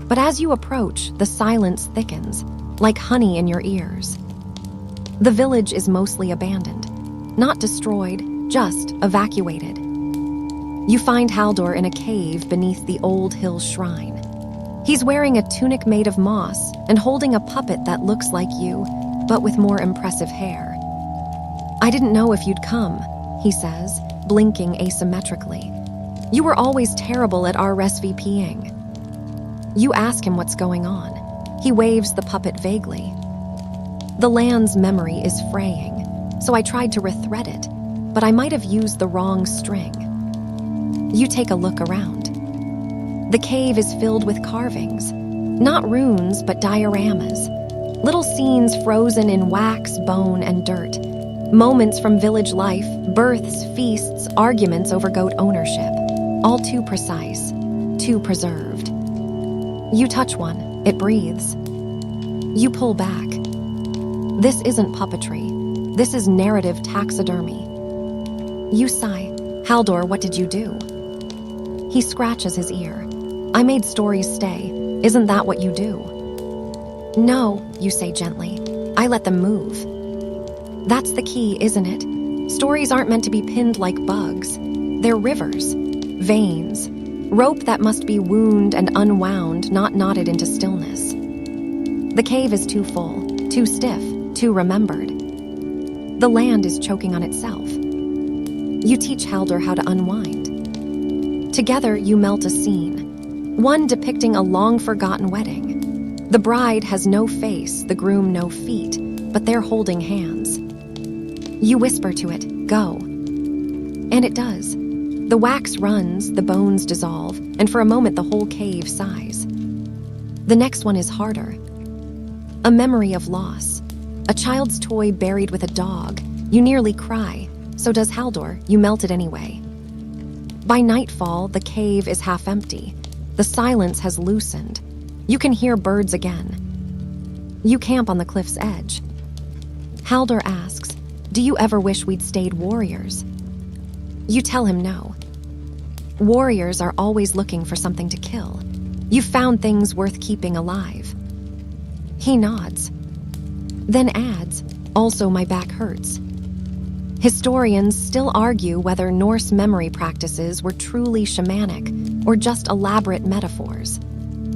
But as you approach, the silence thickens, like honey in your ears. The village is mostly abandoned. Not destroyed, just evacuated. You find Haldor in a cave beneath the old hill shrine. He's wearing a tunic made of moss and holding a puppet that looks like you, but with more impressive hair. I didn't know if you'd come, he says, blinking asymmetrically. You were always terrible at RSVPing. You ask him what's going on. He waves the puppet vaguely. The land's memory is fraying, so I tried to rethread it, but I might have used the wrong string. You take a look around. The cave is filled with carvings. Not runes, but dioramas. Little scenes frozen in wax, bone, and dirt. Moments from village life, births, feasts, arguments over goat ownership. All too precise, too preserved. You touch one, it breathes. You pull back. This isn't puppetry. This is narrative taxidermy. You sigh. Haldor, what did you do? He scratches his ear. I made stories stay. Isn't that what you do? No, you say gently. I let them move. That's the key, isn't it? Stories aren't meant to be pinned like bugs. They're rivers, veins, rope that must be wound and unwound, not knotted into stillness. The cave is too full, too stiff, too remembered. The land is choking on itself. You teach Haldor how to unwind. Together, you melt a scene, one depicting a long-forgotten wedding. The bride has no face, the groom no feet, but they're holding hands. You whisper to it, go. And it does. The wax runs, the bones dissolve, and for a moment the whole cave sighs. The next one is harder. A memory of loss. A child's toy buried with a dog. You nearly cry. So does Haldor. You melt it anyway. By nightfall, the cave is half empty. The silence has loosened. You can hear birds again. You camp on the cliff's edge. Haldor asks, do you ever wish we'd stayed warriors? You tell him no. Warriors are always looking for something to kill. You've found things worth keeping alive. He nods. Then adds, also my back hurts. Historians still argue whether Norse memory practices were truly shamanic or just elaborate metaphors.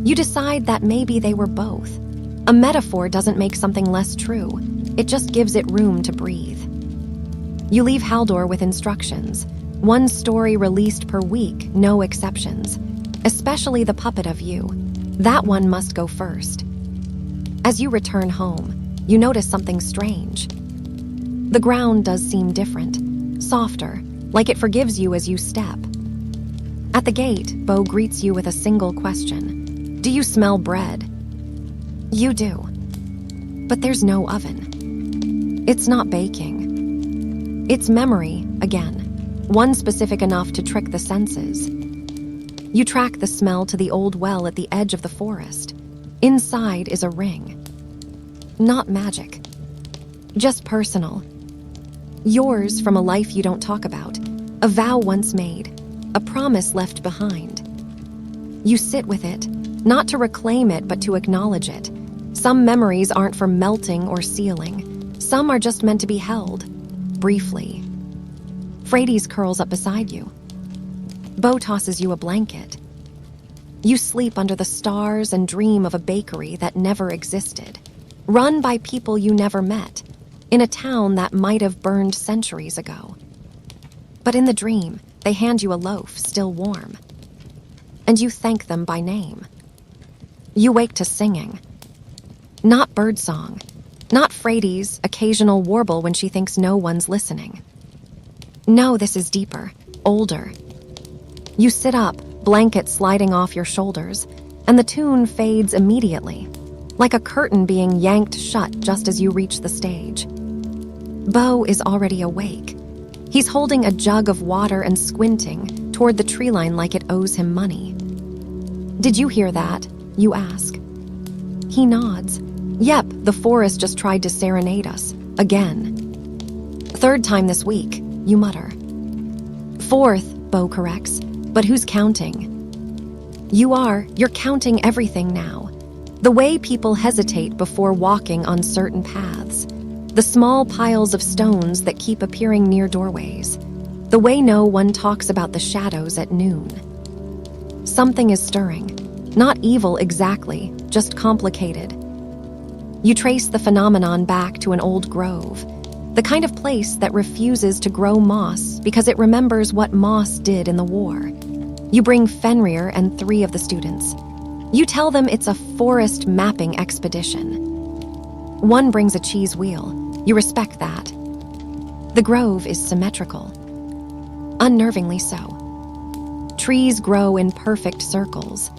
You decide that maybe they were both. A metaphor doesn't make something less true. It just gives it room to breathe. You leave Haldor with instructions. One story released per week, no exceptions. Especially the puppet of you. That one must go first. As you return home, you notice something strange. The ground does seem different, softer, like it forgives you as you step. At the gate, Bo greets you with a single question. Do you smell bread? You do. But there's no oven. It's not baking. It's memory, again. One specific enough to trick the senses. You track the smell to the old well at the edge of the forest. Inside is a ring. Not magic. Just personal. Yours from a life you don't talk about. A vow once made. A promise left behind. You sit with it, not to reclaim it, but to acknowledge it. Some memories aren't for melting or sealing. Some are just meant to be held. Briefly. Frades curls up beside you. Bo tosses you a blanket. You sleep under the stars and dream of a bakery that never existed. Run by people you never met, in a town that might have burned centuries ago. But in the dream, they hand you a loaf, still warm. And you thank them by name. You wake to singing. Not birdsong, not Frades' occasional warble when she thinks no one's listening. No, this is deeper, older. You sit up, blanket sliding off your shoulders, and the tune fades immediately, like a curtain being yanked shut just as you reach the stage. Bo is already awake. He's holding a jug of water and squinting toward the tree line like it owes him money. Did you hear that? You ask. He nods. Yep, the forest just tried to serenade us. Again. Third time this week, you mutter. Fourth, Bo corrects. But who's counting? You are. You're counting everything now. The way people hesitate before walking on certain paths. The small piles of stones that keep appearing near doorways. The way no one talks about the shadows at noon. Something is stirring. Not evil exactly, just complicated. You trace the phenomenon back to an old grove. The kind of place that refuses to grow moss because it remembers what moss did in the war. You bring Fenrir and 3 of the students. You tell them it's a forest mapping expedition. One brings a cheese wheel. You respect that. The grove is symmetrical. Unnervingly so. Trees grow in perfect circles.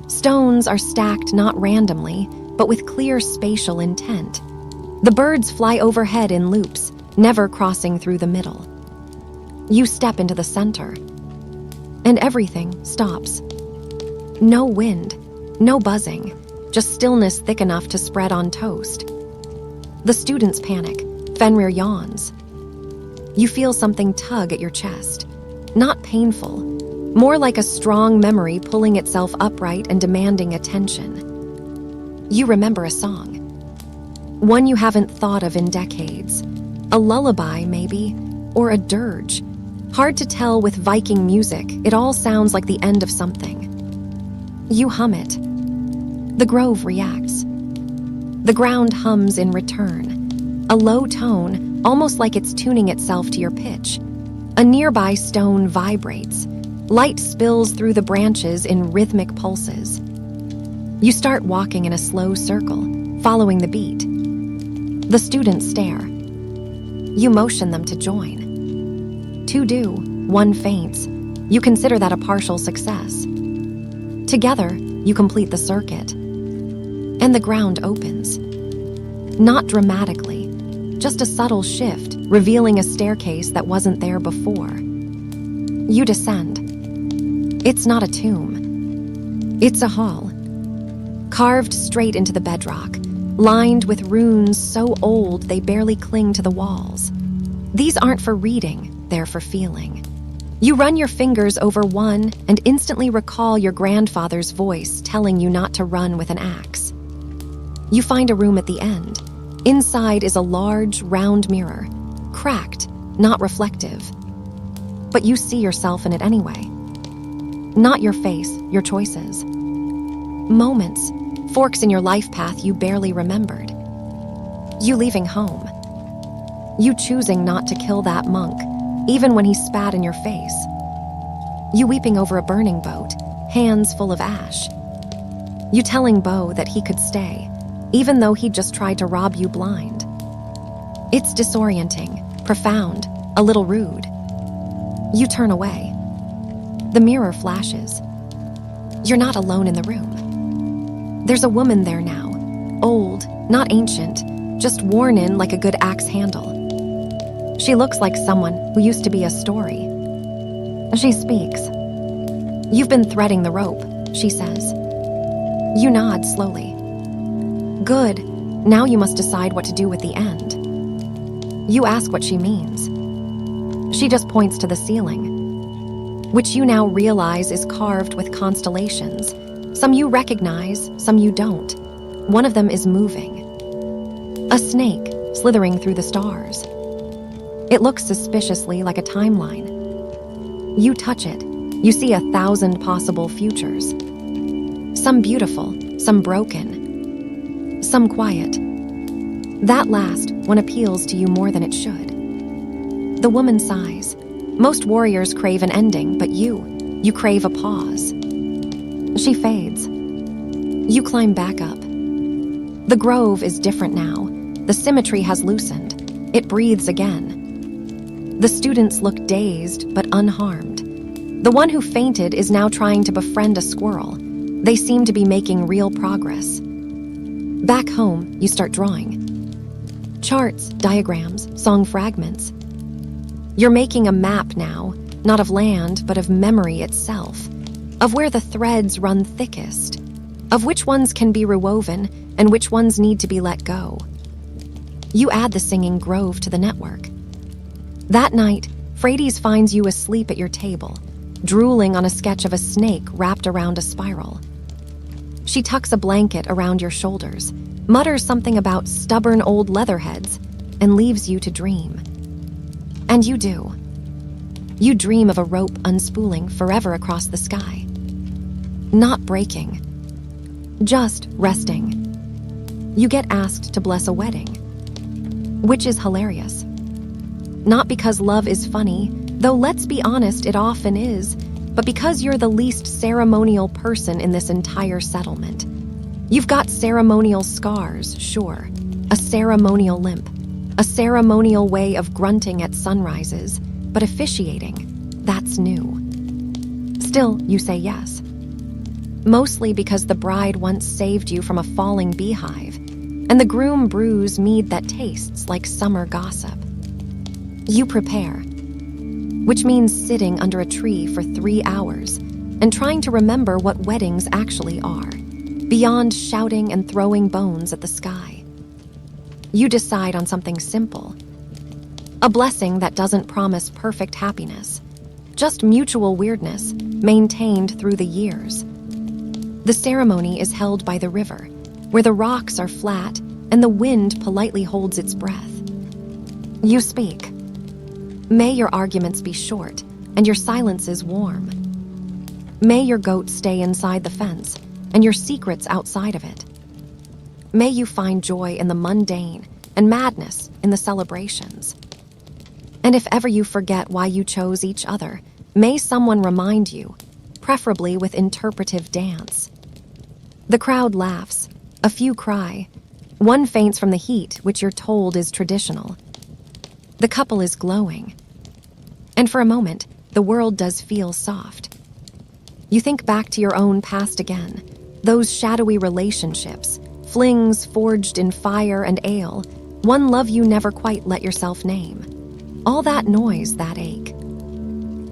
Stones are stacked not randomly, but with clear spatial intent. The birds fly overhead in loops, never crossing through the middle. You step into the center, and everything stops. No wind, no buzzing, just stillness thick enough to spread on toast. The students panic. Fenrir yawns. You feel something tug at your chest. Not painful, more like a strong memory pulling itself upright and demanding attention. You remember a song. One you haven't thought of in decades. A lullaby, maybe, or a dirge. Hard to tell with Viking music, it all sounds like the end of something. You hum it. The grove reacts. The ground hums in return. A low tone, almost like it's tuning itself to your pitch. A nearby stone vibrates. Light spills through the branches in rhythmic pulses. You start walking in a slow circle, following the beat. The students stare. You motion them to join. 2 do, 1 faints. You consider that a partial success. Together, you complete the circuit. And the ground opens. Not dramatically, just a subtle shift, revealing a staircase that wasn't there before. You descend. It's not a tomb. It's a hall. Carved straight into the bedrock, lined with runes so old they barely cling to the walls. These aren't for reading, they're for feeling. You run your fingers over one and instantly recall your grandfather's voice telling you not to run with an axe. You find a room at the end. Inside is a large, round mirror, cracked, not reflective. But you see yourself in it anyway. Not your face, your choices. Moments, forks in your life path you barely remembered. You leaving home. You choosing not to kill that monk, even when he spat in your face. You weeping over a burning boat, hands full of ash. You telling Bo that he could stay, even though he just tried to rob you blind. It's disorienting, profound, a little rude. You turn away. The mirror flashes. You're not alone in the room. There's a woman there now, old, not ancient, just worn in like a good axe handle. She looks like someone who used to be a story. She speaks. You've been threading the rope, she says. You nod slowly. Good, now you must decide what to do with the end. You ask what she means. She just points to the ceiling, which you now realize is carved with constellations. Some you recognize, some you don't. One of them is moving. A snake slithering through the stars. It looks suspiciously like a timeline. You touch it. You see 1,000 possible futures. Some beautiful, some broken, some quiet. That last one appeals to you more than it should. The woman sighs. Most warriors crave an ending, but you crave a pause. She fades. You climb back up. The grove is different now. The symmetry has loosened. It breathes again. The students look dazed but unharmed. The one who fainted is now trying to befriend a squirrel. They seem to be making real progress. Back home, you start drawing. Charts, diagrams, song fragments. You're making a map now, not of land, but of memory itself, of where the threads run thickest, of which ones can be rewoven and which ones need to be let go. You add the singing grove to the network. That night, Frades finds you asleep at your table, drooling on a sketch of a snake wrapped around a spiral. She tucks a blanket around your shoulders, mutters something about stubborn old leatherheads, and leaves you to dream. And you do. You dream of a rope unspooling forever across the sky. Not breaking. Just resting. You get asked to bless a wedding, which is hilarious. Not because love is funny, though let's be honest, it often is, but because you're the least ceremonial person in this entire settlement. You've got ceremonial scars, sure, a ceremonial limp, a ceremonial way of grunting at sunrises, but officiating, that's new. Still, you say yes. Mostly because the bride once saved you from a falling beehive, and the groom brews mead that tastes like summer gossip. You prepare, which means sitting under a tree for 3 hours and trying to remember what weddings actually are, beyond shouting and throwing bones at the sky. You decide on something simple, a blessing that doesn't promise perfect happiness, just mutual weirdness maintained through the years. The ceremony is held by the river, where the rocks are flat and the wind politely holds its breath. You speak. May your arguments be short and your silences warm. May your goat stay inside the fence and your secrets outside of it. May you find joy in the mundane and madness in the celebrations. And if ever you forget why you chose each other, may someone remind you, preferably with interpretive dance. The crowd laughs, a few cry. One faints from the heat, which you're told is traditional. The couple is glowing. And for a moment, the world does feel soft. You think back to your own past again, those shadowy relationships, flings forged in fire and ale, one love you never quite let yourself name. All that noise, that ache.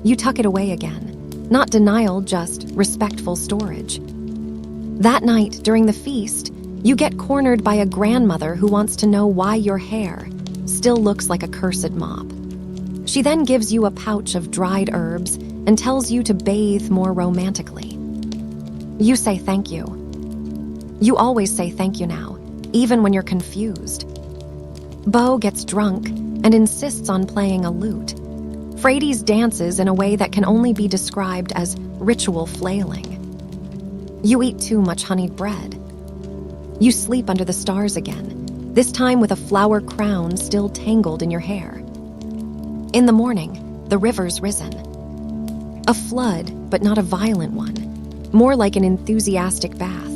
You tuck it away again, not denial, just respectful storage. That night, during the feast, you get cornered by a grandmother who wants to know why your hair still looks like a cursed mop. She then gives you a pouch of dried herbs and tells you to bathe more romantically. You say thank you. You always say thank you now, even when you're confused. Bo gets drunk and insists on playing a lute. Frades dances in a way that can only be described as ritual flailing. You eat too much honeyed bread. You sleep under the stars again, this time with a flower crown still tangled in your hair. In the morning, the river's risen. A flood, but not a violent one, more like an enthusiastic bath.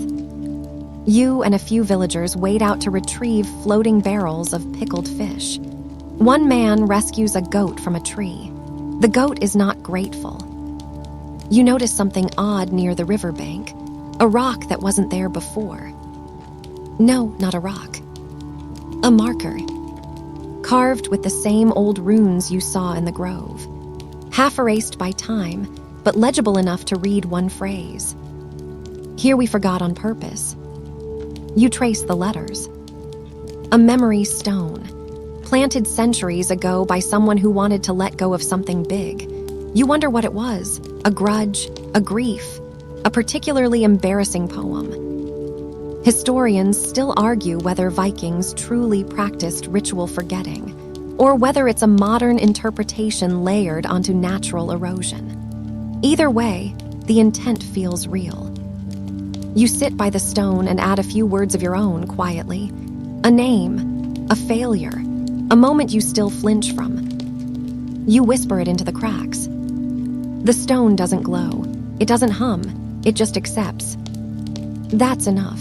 You and a few villagers wade out to retrieve floating barrels of pickled fish. One man rescues a goat from a tree. The goat is not grateful. You notice something odd near the riverbank, a rock that wasn't there before. No, not a rock. A marker, carved with the same old runes you saw in the grove. Half erased by time, but legible enough to read one phrase. Here we forgot on purpose. You trace the letters. A memory stone, planted centuries ago by someone who wanted to let go of something big. You wonder what it was, a grudge, a grief, a particularly embarrassing poem. Historians still argue whether Vikings truly practiced ritual forgetting, or whether it's a modern interpretation layered onto natural erosion. Either way, the intent feels real. You sit by the stone and add a few words of your own quietly. A name, a failure, a moment you still flinch from. You whisper it into the cracks. The stone doesn't glow. It doesn't hum. It just accepts. That's enough.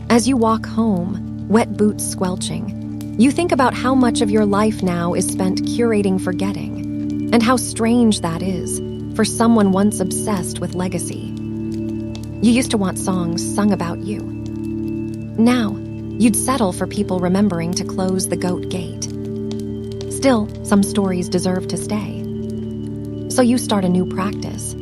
As you walk home, wet boots squelching, you think about how much of your life now is spent curating forgetting, and how strange that is for someone once obsessed with legacy. You used to want songs sung about you. Now, you'd settle for people remembering to close the goat gate. Still, some stories deserve to stay. So you start a new practice.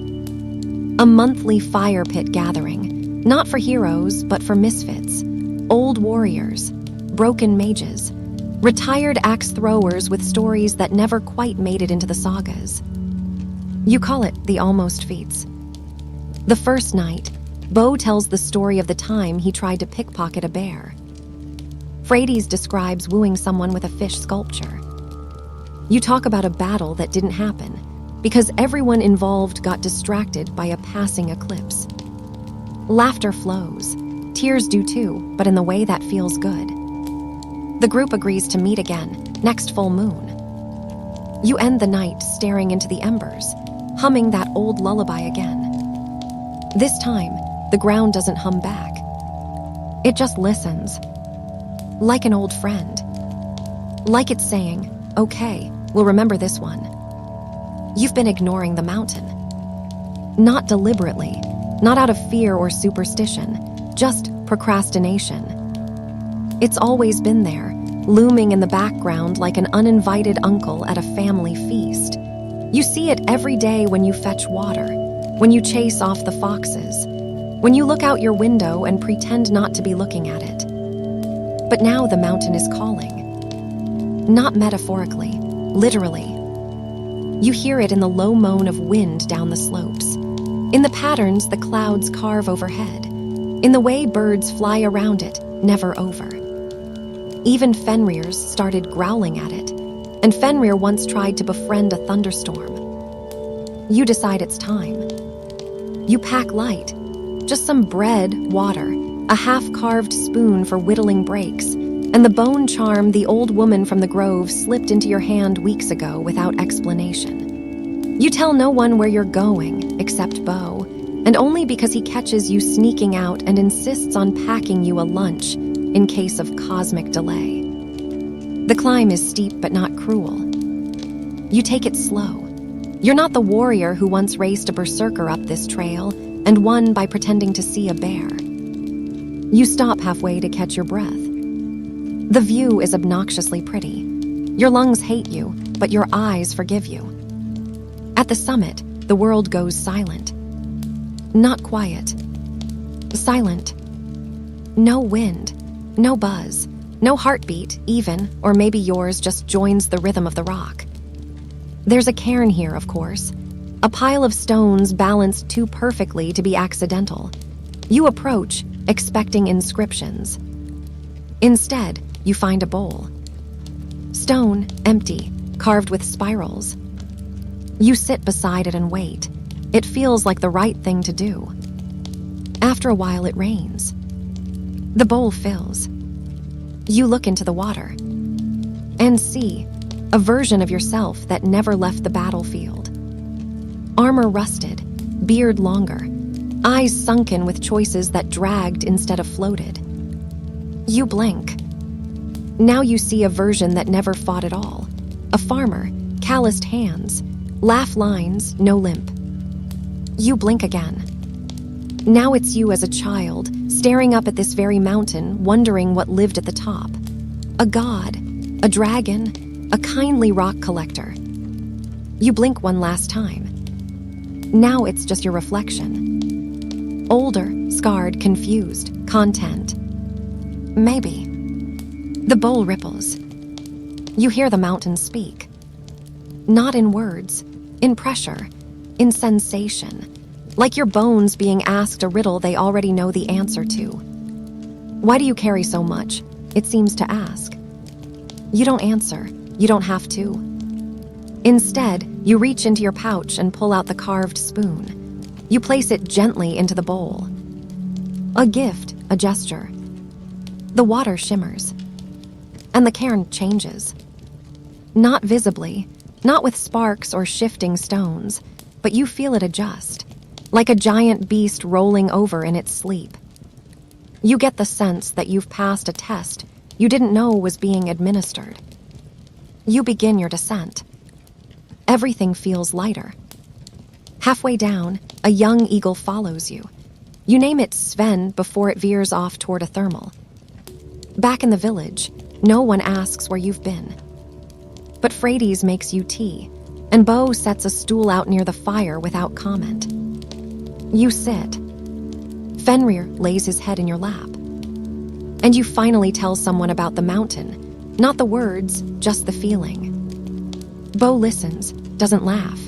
A monthly fire pit gathering, not for heroes, but for misfits, old warriors, broken mages, retired axe throwers with stories that never quite made it into the sagas. You call it the almost feats. The first night, Bo tells the story of the time he tried to pickpocket a bear. Frades describes wooing someone with a fish sculpture. You talk about a battle that didn't happen because everyone involved got distracted by a passing eclipse. Laughter flows. Tears do too, but in the way that feels good. The group agrees to meet again, next full moon. You end the night staring into the embers, humming that old lullaby again. This time, the ground doesn't hum back. It just listens, like an old friend. Like it's saying, "Okay, we'll remember this one." You've been ignoring the mountain. Not deliberately, not out of fear or superstition, just procrastination. It's always been there, looming in the background like an uninvited uncle at a family feast. You see it every day when you fetch water, when you chase off the foxes, when you look out your window and pretend not to be looking at it. But now the mountain is calling. Not metaphorically, literally. You hear it in the low moan of wind down the slopes, in the patterns the clouds carve overhead, in the way birds fly around it, never over. Even Fenrir's started growling at it, and Fenrir once tried to befriend a thunderstorm. You decide it's time. You pack light, just some bread, water, a half-carved spoon for whittling breaks, and the bone charm the old woman from the grove slipped into your hand weeks ago without explanation. You tell no one where you're going, except Bo, and only because he catches you sneaking out and insists on packing you a lunch in case of cosmic delay. The climb is steep but not cruel. You take it slow. You're not the warrior who once raced a berserker up this trail and won by pretending to see a bear. You stop halfway to catch your breath. The view is obnoxiously pretty. Your lungs hate you, but your eyes forgive you. At the summit, the world goes silent. Not quiet. Silent. No wind, no buzz, no heartbeat even, or maybe yours just joins the rhythm of the rock. There's a cairn here, of course. A pile of stones balanced too perfectly to be accidental. You approach, expecting inscriptions. Instead, you find a bowl. Stone, empty, carved with spirals. You sit beside it and wait. It feels like the right thing to do. After a while, it rains. The bowl fills. You look into the water and see a version of yourself that never left the battlefield. Armor rusted, beard longer, eyes sunken with choices that dragged instead of floated. You blink. Now you see a version that never fought at all. A farmer, calloused hands, laugh lines, no limp. You blink again. Now it's you as a child, staring up at this very mountain, wondering what lived at the top. A god, a dragon, a kindly rock collector. You blink one last time. Now it's just your reflection. Older, scarred, confused, content. Maybe. The bowl ripples. You hear the mountain speak. Not in words, in pressure, in sensation. Like your bones being asked a riddle they already know the answer to. Why do you carry so much? It seems to ask. You don't answer. You don't have to. Instead, you reach into your pouch and pull out the carved spoon. You place it gently into the bowl. A gift, a gesture. The water shimmers. And the cairn changes. Not visibly, not with sparks or shifting stones, but you feel it adjust, like a giant beast rolling over in its sleep. You get the sense that you've passed a test you didn't know was being administered. You begin your descent. Everything feels lighter. Halfway down, a young eagle follows you. You name it Sven before it veers off toward a thermal. Back in the village, no one asks where you've been. But Frades makes you tea, and Bo sets a stool out near the fire without comment. You sit. Fenrir lays his head in your lap. And you finally tell someone about the mountain, not the words, just the feeling. Bo listens, doesn't laugh.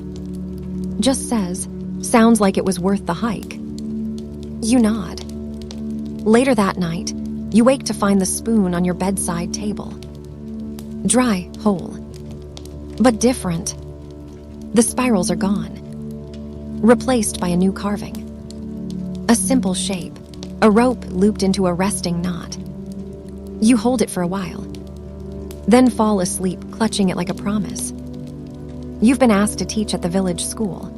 Just says, sounds like it was worth the hike. You nod. Later that night, you wake to find the spoon on your bedside table. Dry, whole. But different. The spirals are gone. Replaced by a new carving. A simple shape, a rope looped into a resting knot. You hold it for a while, then fall asleep clutching it like a promise. You've been asked to teach at the village school.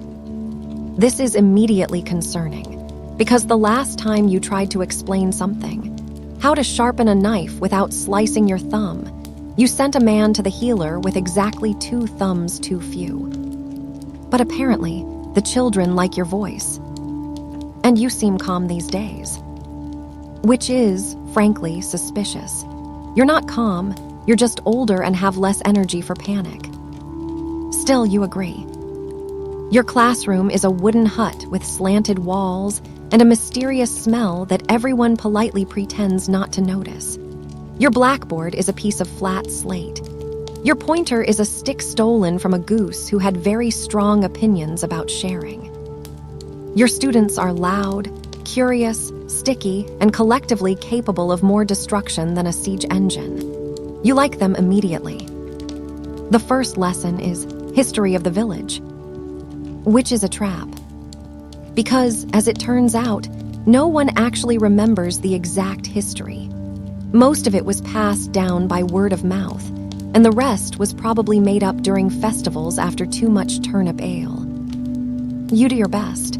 This is immediately concerning, because the last time you tried to explain something, how to sharpen a knife without slicing your thumb, you sent a man to the healer with exactly 2 thumbs too few. But apparently, the children like your voice. And you seem calm these days. Which is, frankly, suspicious. You're not calm, you're just older and have less energy for panic. Still, you agree. Your classroom is a wooden hut with slanted walls and a mysterious smell that everyone politely pretends not to notice. Your blackboard is a piece of flat slate. Your pointer is a stick stolen from a goose who had very strong opinions about sharing. Your students are loud, curious, sticky, and collectively capable of more destruction than a siege engine. You like them immediately. The first lesson is history of the village, which is a trap. Because, as it turns out, no one actually remembers the exact history. Most of it was passed down by word of mouth, and the rest was probably made up during festivals after too much turnip ale. You do your best.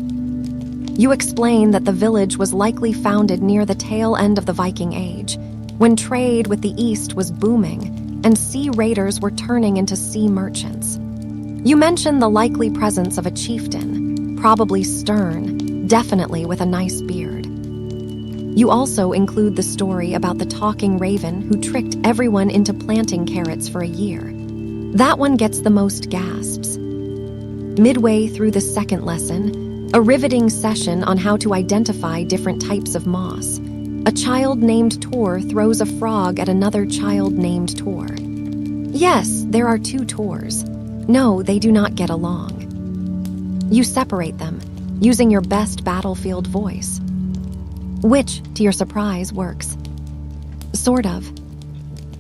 You explain that the village was likely founded near the tail end of the Viking Age, when trade with the East was booming and sea raiders were turning into sea merchants. You mention the likely presence of a chieftain, probably stern, definitely with a nice beard. You also include the story about the talking raven who tricked everyone into planting carrots for a year. That one gets the most gasps. Midway through the second lesson, a riveting session on how to identify different types of moss, a child named Tor throws a frog at another child named Tor. Yes, there are 2 Tors. No, they do not get along. You separate them, using your best battlefield voice. Which, to your surprise, works. Sort of.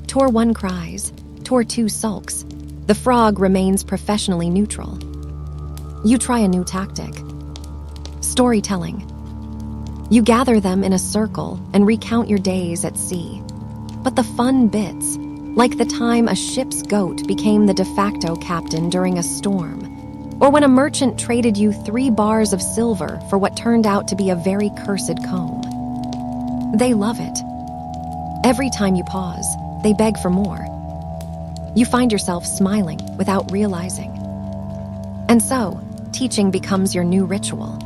Tor 1 cries, Tor 2 sulks. The frog remains professionally neutral. You try a new tactic. Storytelling. You gather them in a circle and recount your days at sea. But the fun bits, like the time a ship's goat became the de facto captain during a storm, or when a merchant traded you 3 bars of silver for what turned out to be a very cursed comb. They love it. Every time you pause, they beg for more. You find yourself smiling without realizing. And so, teaching becomes your new ritual.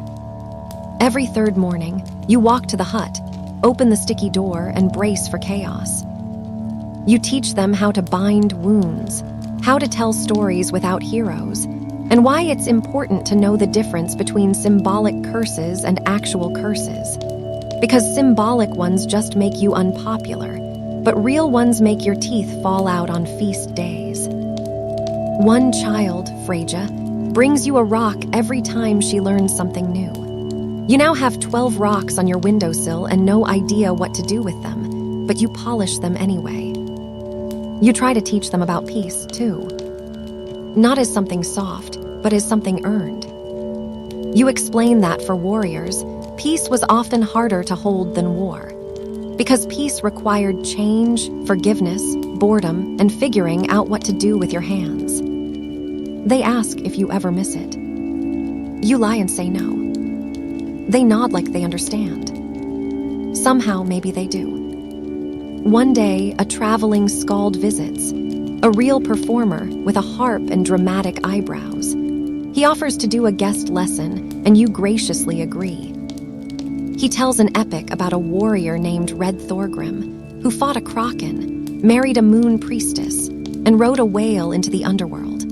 Every 3rd morning, you walk to the hut, open the sticky door, and brace for chaos. You teach them how to bind wounds, how to tell stories without heroes, and why it's important to know the difference between symbolic curses and actual curses. Because symbolic ones just make you unpopular, but real ones make your teeth fall out on feast days. One child, Freja, brings you a rock every time she learns something new. You now have 12 rocks on your windowsill and no idea what to do with them, but you polish them anyway. You try to teach them about peace, too. Not as something soft, but as something earned. You explain that for warriors, peace was often harder to hold than war. Because peace required change, forgiveness, boredom, and figuring out what to do with your hands. They ask if you ever miss it. You lie and say no. They nod like they understand. Somehow, maybe they do. One day, a traveling skald visits, a real performer with a harp and dramatic eyebrows. He offers to do a guest lesson, and you graciously agree. He tells an epic about a warrior named Red Thorgrim, who fought a kraken, married a moon priestess, and rode a whale into the underworld.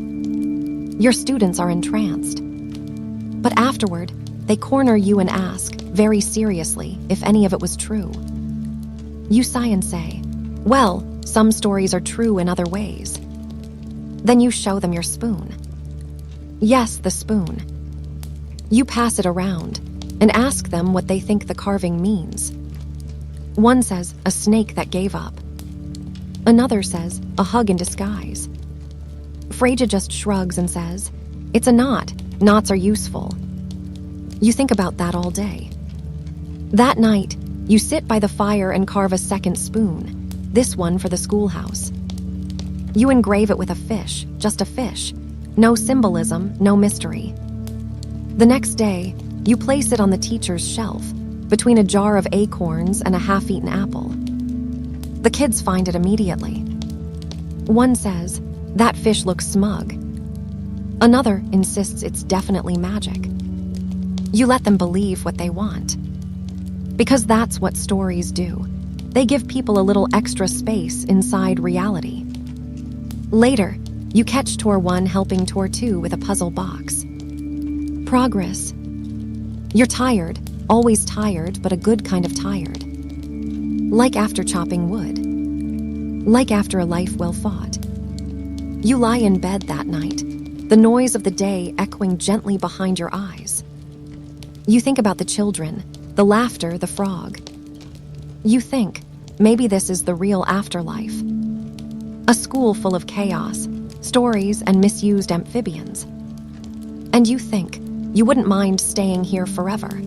Your students are entranced. But afterward, they corner you and ask, very seriously, if any of it was true. You sigh and say, well, some stories are true in other ways. Then you show them your spoon. Yes, the spoon. You pass it around and ask them what they think the carving means. One says, a snake that gave up. Another says, a hug in disguise. Freja just shrugs and says, it's a knot. Knots are useful. You think about that all day. That night, you sit by the fire and carve a second spoon, this one for the schoolhouse. You engrave it with a fish, just a fish. No symbolism, no mystery. The next day, you place it on the teacher's shelf, between a jar of acorns and a half-eaten apple. The kids find it immediately. One says, "That fish looks smug." Another insists it's definitely magic. You let them believe what they want. Because that's what stories do. They give people a little extra space inside reality. Later, you catch Tour 1 helping Tour 2 with a puzzle box. Progress. You're tired, always tired, but a good kind of tired. Like after chopping wood. Like after a life well fought. You lie in bed that night, the noise of the day echoing gently behind your eyes. You think about the children, the laughter, the frog. You think, maybe this is the real afterlife. A school full of chaos, stories, and misused amphibians. And you think, you wouldn't mind staying here forever.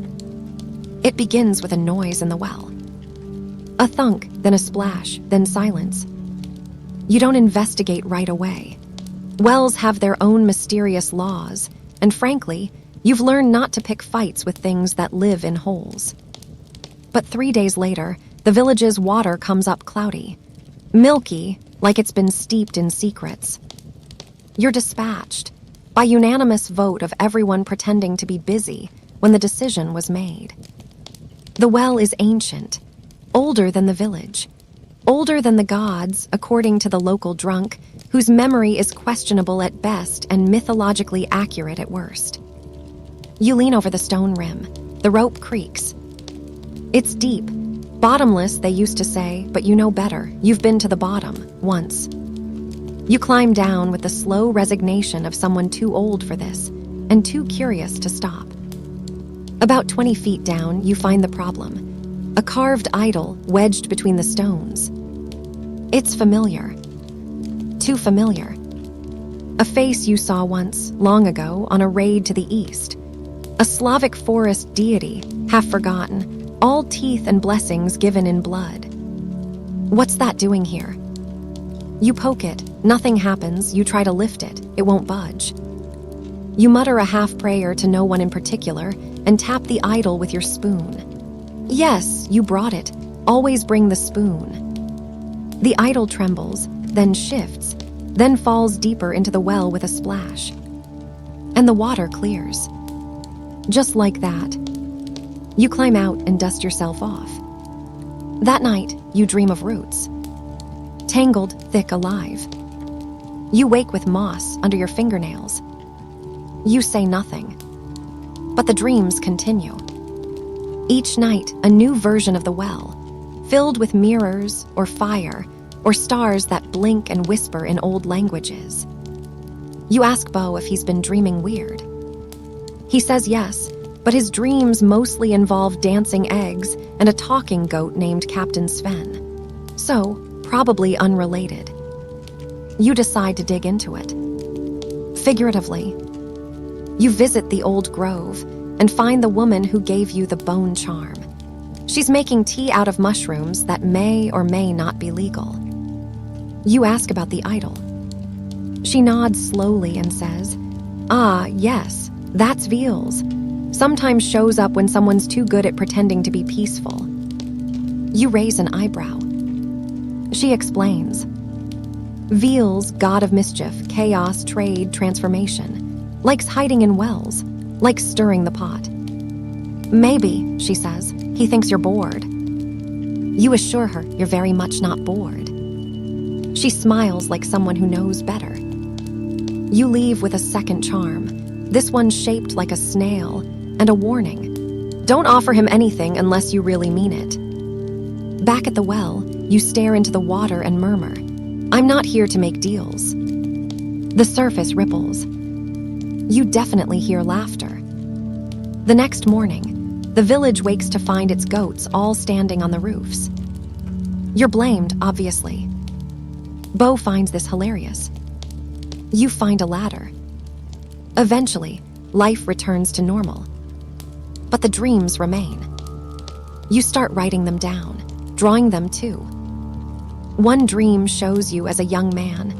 It begins with a noise in the well. A thunk, then a splash, then silence. You don't investigate right away. Wells have their own mysterious laws, and frankly, you've learned not to pick fights with things that live in holes. But 3 days later, the village's water comes up cloudy, milky, like it's been steeped in secrets. You're dispatched, by unanimous vote of everyone pretending to be busy when the decision was made. The well is ancient, older than the village, older than the gods, according to the local drunk, whose memory is questionable at best and mythologically accurate at worst. You lean over the stone rim. The rope creaks. It's deep. Bottomless, they used to say, but you know better. You've been to the bottom, once. You climb down with the slow resignation of someone too old for this, and too curious to stop. About 20 feet down, you find the problem. A carved idol wedged between the stones. It's familiar. Too familiar. A face you saw once, long ago, on a raid to the east. A Slavic forest deity, half forgotten, all teeth and blessings given in blood. What's that doing here? You poke it, nothing happens, you try to lift it, it won't budge. You mutter a half prayer to no one in particular and tap the idol with your spoon. Yes, you brought it, always bring the spoon. The idol trembles, then shifts, then falls deeper into the well with a splash. And the water clears. Just like that. You climb out and dust yourself off. That night, you dream of roots. Tangled, thick, alive. You wake with moss under your fingernails. You say nothing. But the dreams continue. Each night, a new version of the well, filled with mirrors or fire or stars that blink and whisper in old languages. You ask Bo if he's been dreaming weird. He says yes, but his dreams mostly involve dancing eggs and a talking goat named Captain Sven. So, probably unrelated. You decide to dig into it. Figuratively. You visit the old grove and find the woman who gave you the bone charm. She's making tea out of mushrooms that may or may not be legal. You ask about the idol. She nods slowly and says, "Ah, yes, that's Veals. Sometimes shows up when someone's too good at pretending to be peaceful." You raise an eyebrow. She explains. Veals, god of mischief, chaos, trade, transformation. Likes hiding in wells, likes stirring the pot. "Maybe," she says, "he thinks you're bored." You assure her you're very much not bored. She smiles like someone who knows better. You leave with a second charm, this one shaped like a snail, and a warning. Don't offer him anything unless you really mean it. Back at the well, you stare into the water and murmur, "I'm not here to make deals." The surface ripples. You definitely hear laughter. The next morning, the village wakes to find its goats all standing on the roofs. You're blamed, obviously. Bo finds this hilarious. You find a ladder. Eventually, life returns to normal. But the dreams remain. You start writing them down, drawing them too. One dream shows you as a young man,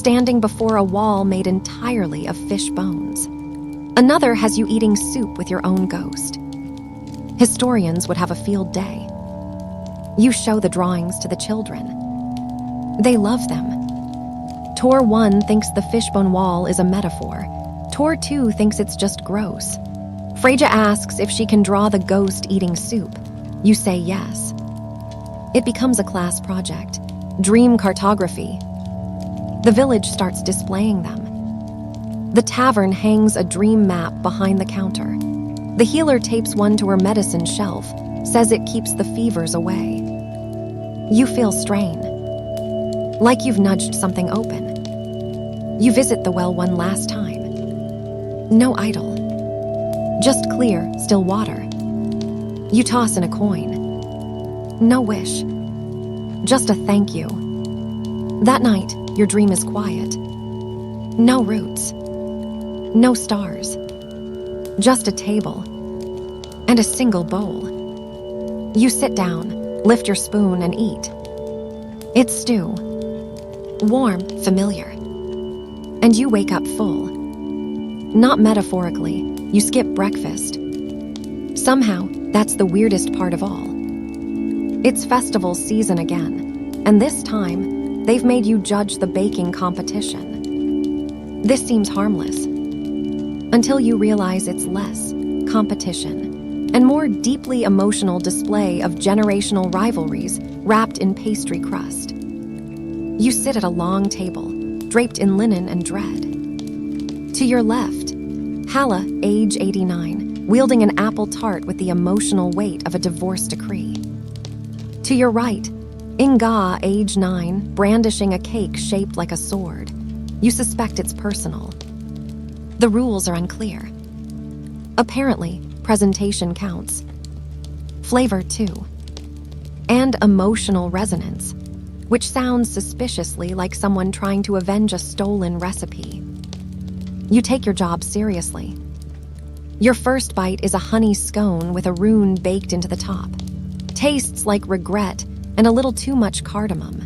standing before a wall made entirely of fish bones. Another has you eating soup with your own ghost. Historians would have a field day. You show the drawings to the children. They love them. Tor 1 thinks the fishbone wall is a metaphor. Tor 2 thinks it's just gross. Freja asks if she can draw the ghost eating soup. You say yes. It becomes a class project. Dream cartography. The village starts displaying them. The tavern hangs a dream map behind the counter. The healer tapes one to her medicine shelf, says it keeps the fevers away. You feel strain, like you've nudged something open. You visit the well one last time. No idol, just clear, still water. You toss in a coin. No wish, just a thank you. That night, your dream is quiet. No roots, no stars, just a table and a single bowl. You sit down, lift your spoon and eat. It's stew, warm, familiar. And you wake up full. Not metaphorically, you skip breakfast. Somehow, that's the weirdest part of all. It's festival season again, and this time, they've made you judge the baking competition. This seems harmless, until you realize it's less competition and more deeply emotional display of generational rivalries wrapped in pastry crust. You sit at a long table, draped in linen and dread. To your left, Hala, age 89, wielding an apple tart with the emotional weight of a divorce decree. To your right, Inga, age 9, brandishing a cake shaped like a sword. You suspect it's personal. The rules are unclear. Apparently, presentation counts. Flavor, too. And emotional resonance, which sounds suspiciously like someone trying to avenge a stolen recipe. You take your job seriously. Your first bite is a honey scone with a rune baked into the top. Tastes like regret and a little too much cardamom.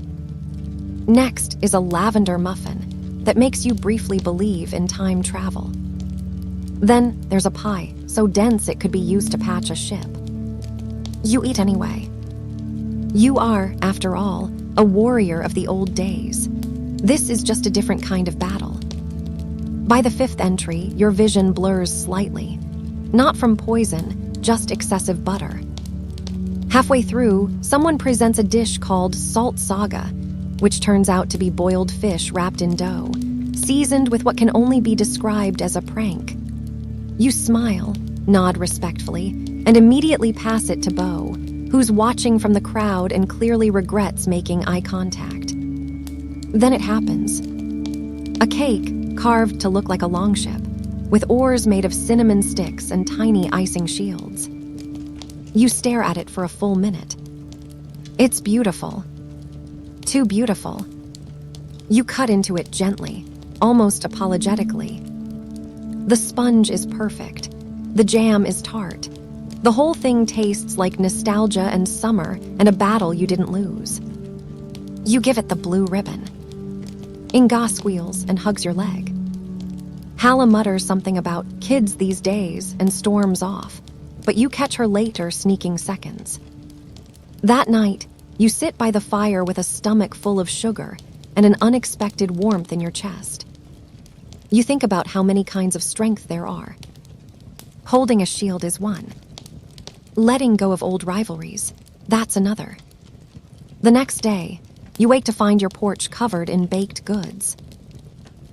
Next is a lavender muffin that makes you briefly believe in time travel. Then there's a pie, so dense it could be used to patch a ship. You eat anyway. You are, after all, a warrior of the old days. This is just a different kind of battle. By the fifth entry, your vision blurs slightly. Not from poison, just excessive butter. Halfway through, someone presents a dish called Salt Saga, which turns out to be boiled fish wrapped in dough, seasoned with what can only be described as a prank. You smile, nod respectfully, and immediately pass it to Bo, who's watching from the crowd and clearly regrets making eye contact. Then it happens. A cake carved to look like a longship, with oars made of cinnamon sticks and tiny icing shields. You stare at it for a full minute. It's beautiful. Too beautiful. You cut into it gently, almost apologetically. The sponge is perfect. The jam is tart. The whole thing tastes like nostalgia and summer and a battle you didn't lose. You give it the blue ribbon. Inga squeals and hugs your leg. Hala mutters something about kids these days and storms off, but you catch her later sneaking seconds. That night, you sit by the fire with a stomach full of sugar and an unexpected warmth in your chest. You think about how many kinds of strength there are. Holding a shield is one. Letting go of old rivalries, that's another. The next day, you wake to find your porch covered in baked goods.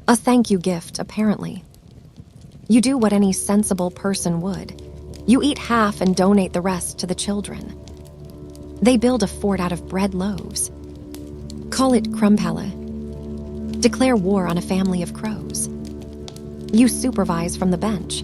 A thank you gift, apparently. You do what any sensible person would. You eat half and donate the rest to the children. They build a fort out of bread loaves. Call it Crumpella. Declare war on a family of crows. You supervise from the bench.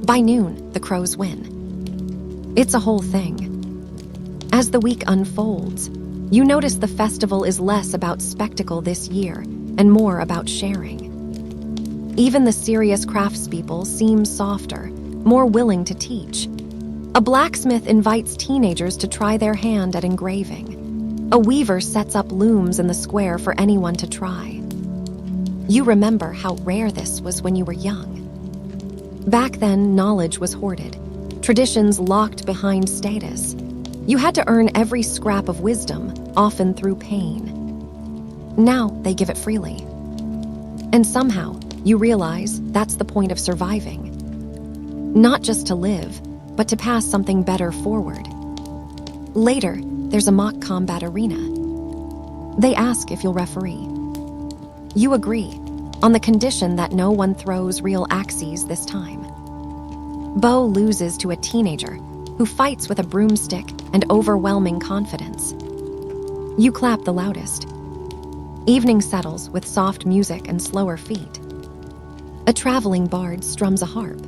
By noon, the crows win. It's a whole thing. As the week unfolds, you notice the festival is less about spectacle this year and more about sharing. Even the serious craftspeople seem softer, more willing to teach. A blacksmith invites teenagers to try their hand at engraving. A weaver sets up looms in the square for anyone to try. You remember how rare this was when you were young. Back then, knowledge was hoarded, traditions locked behind status. You had to earn every scrap of wisdom, often through pain. Now they give it freely. And somehow, you realize that's the point of surviving. Not just to live, but to pass something better forward. Later, there's a mock combat arena. They ask if you'll referee. You agree, on the condition that no one throws real axes this time. Bo loses to a teenager who fights with a broomstick and overwhelming confidence. You clap the loudest. Evening settles with soft music and slower feet. A traveling bard strums a harp.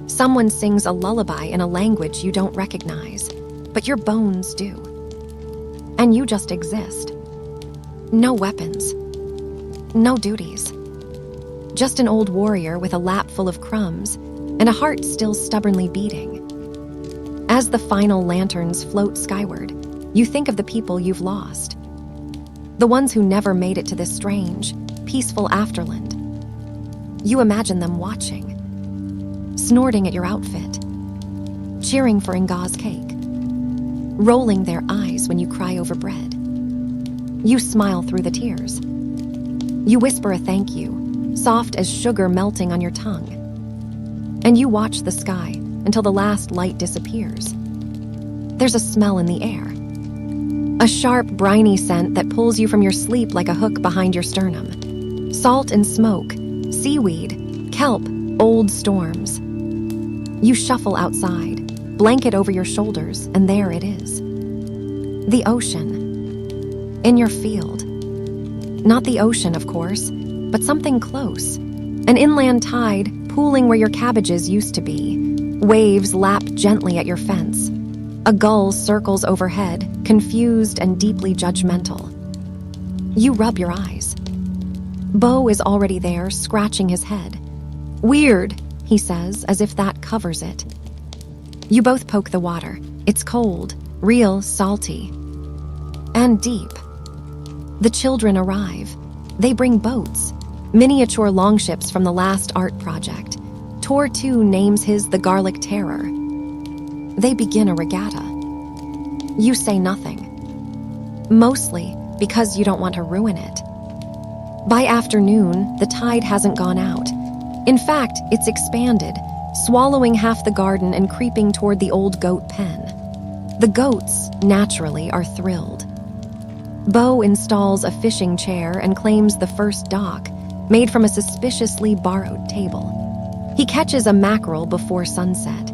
Someone sings a lullaby in a language you don't recognize, but your bones do. And you just exist. No weapons. No duties. Just an old warrior with a lap full of crumbs and a heart still stubbornly beating. As the final lanterns float skyward, you think of the people you've lost. The ones who never made it to this strange, peaceful afterland. You imagine them watching, snorting at your outfit, cheering for Nga's cake, rolling their eyes when you cry over bread. You smile through the tears. You whisper a thank you, soft as sugar melting on your tongue. And you watch the sky until the last light disappears. There's a smell in the air. A sharp, briny scent that pulls you from your sleep like a hook behind your sternum. Salt and smoke, seaweed, kelp, old storms. You shuffle outside, blanket over your shoulders, and there it is. The ocean. In your field. Not the ocean, of course, but something close. An inland tide pooling where your cabbages used to be. Waves lap gently at your fence. A gull circles overhead, confused and deeply judgmental. You rub your eyes. Bo is already there, scratching his head. Weird, he says, as if that covers it. You both poke the water. It's cold, real salty, and deep. The children arrive. They bring boats, miniature longships from the last art project. Tor 2 names his the Garlic Terror. They begin a regatta. You say nothing. Mostly because you don't want to ruin it. By afternoon, the tide hasn't gone out. In fact, it's expanded, swallowing half the garden and creeping toward the old goat pen. The goats, naturally, are thrilled. Bo installs a fishing chair and claims the first dock, made from a suspiciously borrowed table. He catches a mackerel before sunset.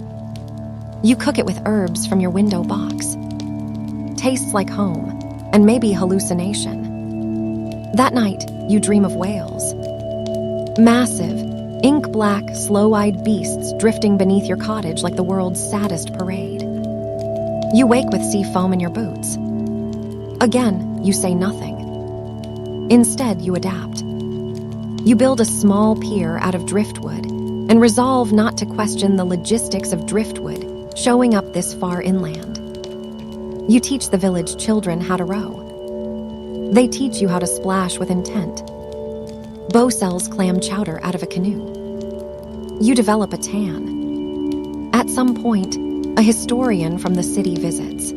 You cook it with herbs from your window box. Tastes like home, and maybe hallucination. That night, you dream of whales. Massive, ink-black, slow-eyed beasts drifting beneath your cottage like the world's saddest parade. You wake with sea foam in your boots. Again, you say nothing. Instead, you adapt. You build a small pier out of driftwood and resolve not to question the logistics of driftwood showing up this far inland. You teach the village children how to row. They teach you how to splash with intent. Bo sells clam chowder out of a canoe. You develop a tan. At some point, a historian from the city visits.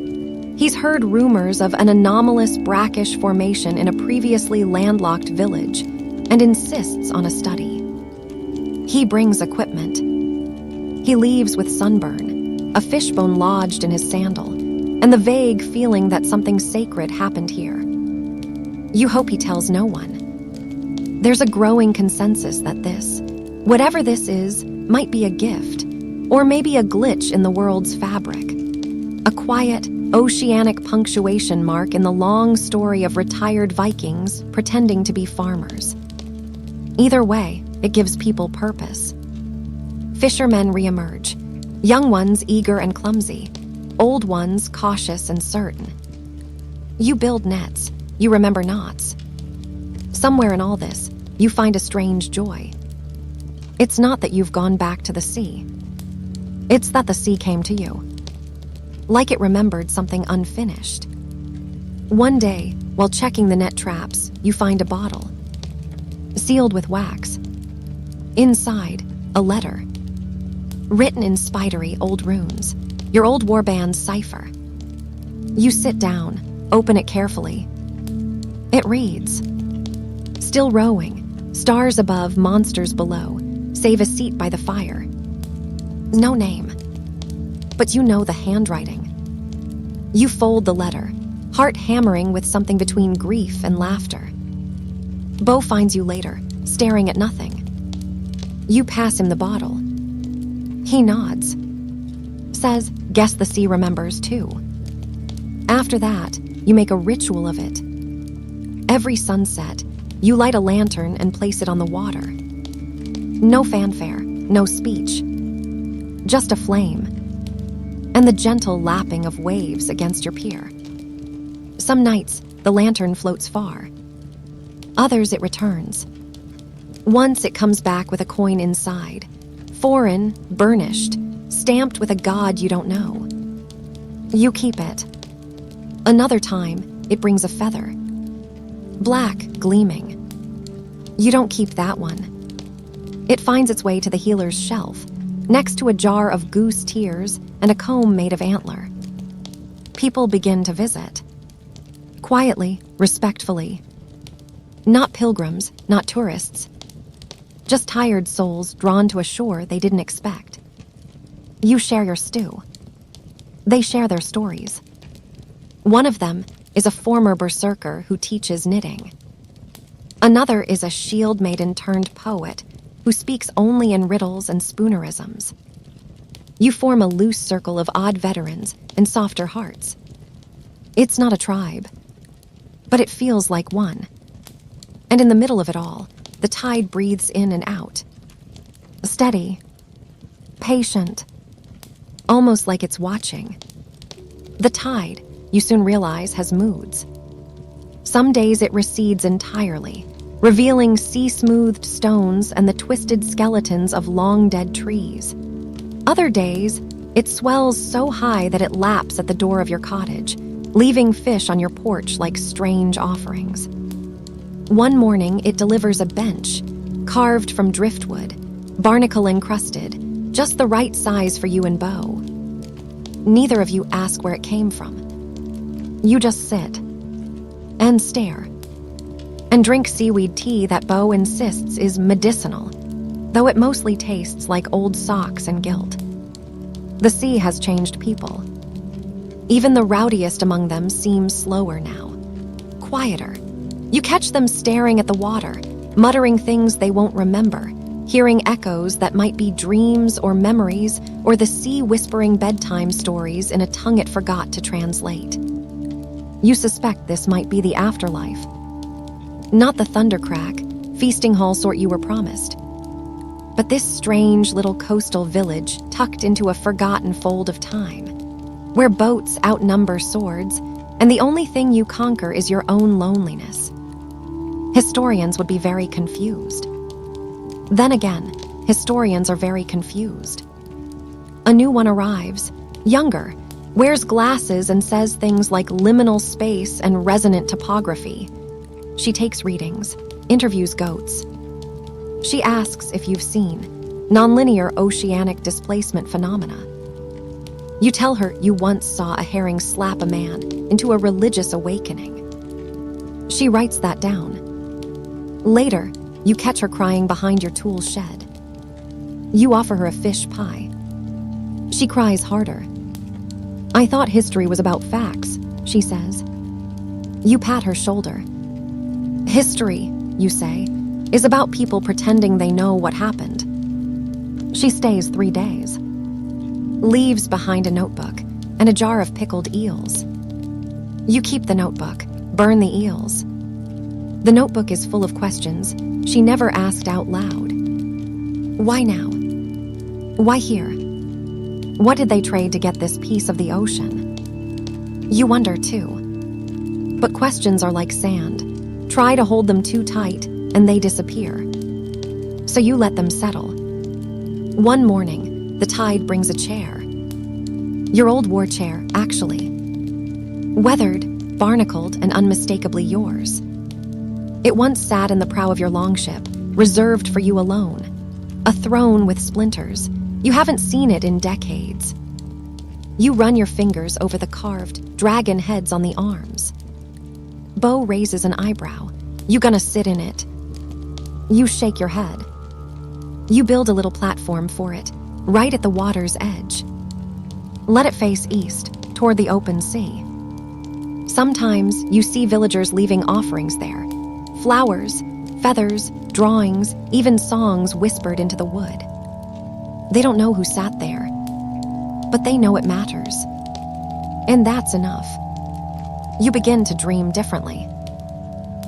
He's heard rumors of an anomalous brackish formation in a previously landlocked village and insists on a study. He brings equipment. He leaves with sunburn, a fishbone lodged in his sandal, and the vague feeling that something sacred happened here. You hope he tells no one. There's a growing consensus that this, whatever this is, might be a gift, or maybe a glitch in the world's fabric. A quiet, oceanic punctuation mark in the long story of retired Vikings pretending to be farmers. Either way, it gives people purpose. Fishermen reemerge, young ones eager and clumsy, old ones cautious and certain. You build nets, you remember knots. Somewhere in all this, you find a strange joy. It's not that you've gone back to the sea. It's that the sea came to you. Like it remembered something unfinished. One day, while checking the net traps, you find a bottle. sealed with wax. Inside, a letter, written in spidery old runes, your old warband's cipher. You sit down, open it carefully. It reads, "Still rowing, stars above, monsters below, save a seat by the fire." No name, but you know the handwriting. You fold the letter, heart hammering with something between grief and laughter. Bo finds you later, staring at nothing. You pass him the bottle. He nods, says, "Guess the sea remembers too." After that, you make a ritual of it. Every sunset, you light a lantern and place it on the water. No fanfare, no speech, just a flame, and the gentle lapping of waves against your pier. Some nights, the lantern floats far. Others, it returns. Once it comes back with a coin inside, foreign, burnished, stamped with a god you don't know. You keep it. Another time, it brings a feather, black, gleaming. You don't keep that one. It finds its way to the healer's shelf, next to a jar of goose tears and a comb made of antler. People begin to visit. Quietly, respectfully. Not pilgrims, not tourists. Just tired souls drawn to a shore they didn't expect. You share your stew. They share their stories. One of them is a former berserker who teaches knitting. Another is a shield maiden turned poet who speaks only in riddles and spoonerisms. You form a loose circle of odd veterans and softer hearts. It's not a tribe, but it feels like one. And in the middle of it all, the tide breathes in and out. Steady, patient, almost like it's watching. The tide, you soon realize, has moods. Some days it recedes entirely, revealing sea-smoothed stones and the twisted skeletons of long-dead trees. Other days, it swells so high that it laps at the door of your cottage, leaving fish on your porch like strange offerings. One morning, it delivers a bench, carved from driftwood, barnacle-encrusted, just the right size for you and Bo. Neither of you ask where it came from. You just sit and stare and drink seaweed tea that Bo insists is medicinal, though it mostly tastes like old socks and guilt. The sea has changed people. Even the rowdiest among them seem slower now, quieter. You catch them staring at the water, muttering things they won't remember, hearing echoes that might be dreams or memories, or the sea whispering bedtime stories in a tongue it forgot to translate. You suspect this might be the afterlife. Not the thundercrack, feasting hall sort you were promised, but this strange little coastal village tucked into a forgotten fold of time, where boats outnumber swords, and the only thing you conquer is your own loneliness. Historians would be very confused. Then again, historians are very confused. A new one arrives, younger, wears glasses and says things like liminal space and resonant topography. She takes readings, interviews goats. She asks if you've seen nonlinear oceanic displacement phenomena. You tell her you once saw a herring slap a man into a religious awakening. She writes that down. Later, you catch her crying behind your tool shed. You offer her a fish pie. She cries harder. "I thought history was about facts," she says. You pat her shoulder. "History," you say, "is about people pretending they know what happened." She stays 3 days. Leaves behind a notebook and a jar of pickled eels. You keep the notebook, burn the eels. The notebook is full of questions she never asked out loud. Why now? Why here? What did they trade to get this piece of the ocean? You wonder too. But questions are like sand. Try to hold them too tight, and they disappear. So you let them settle. One morning, the tide brings a chair. Your old war chair, actually. Weathered, barnacled, and unmistakably yours. It once sat in the prow of your longship, reserved for you alone. A throne with splinters. You haven't seen it in decades. You run your fingers over the carved dragon heads on the arms. Bo raises an eyebrow. You gonna sit in it? You shake your head. You build a little platform for it, right at the water's edge. Let it face east, toward the open sea. Sometimes you see villagers leaving offerings there. Flowers, feathers, drawings, even songs whispered into the wood. They don't know who sat there, but they know it matters. And that's enough. You begin to dream differently.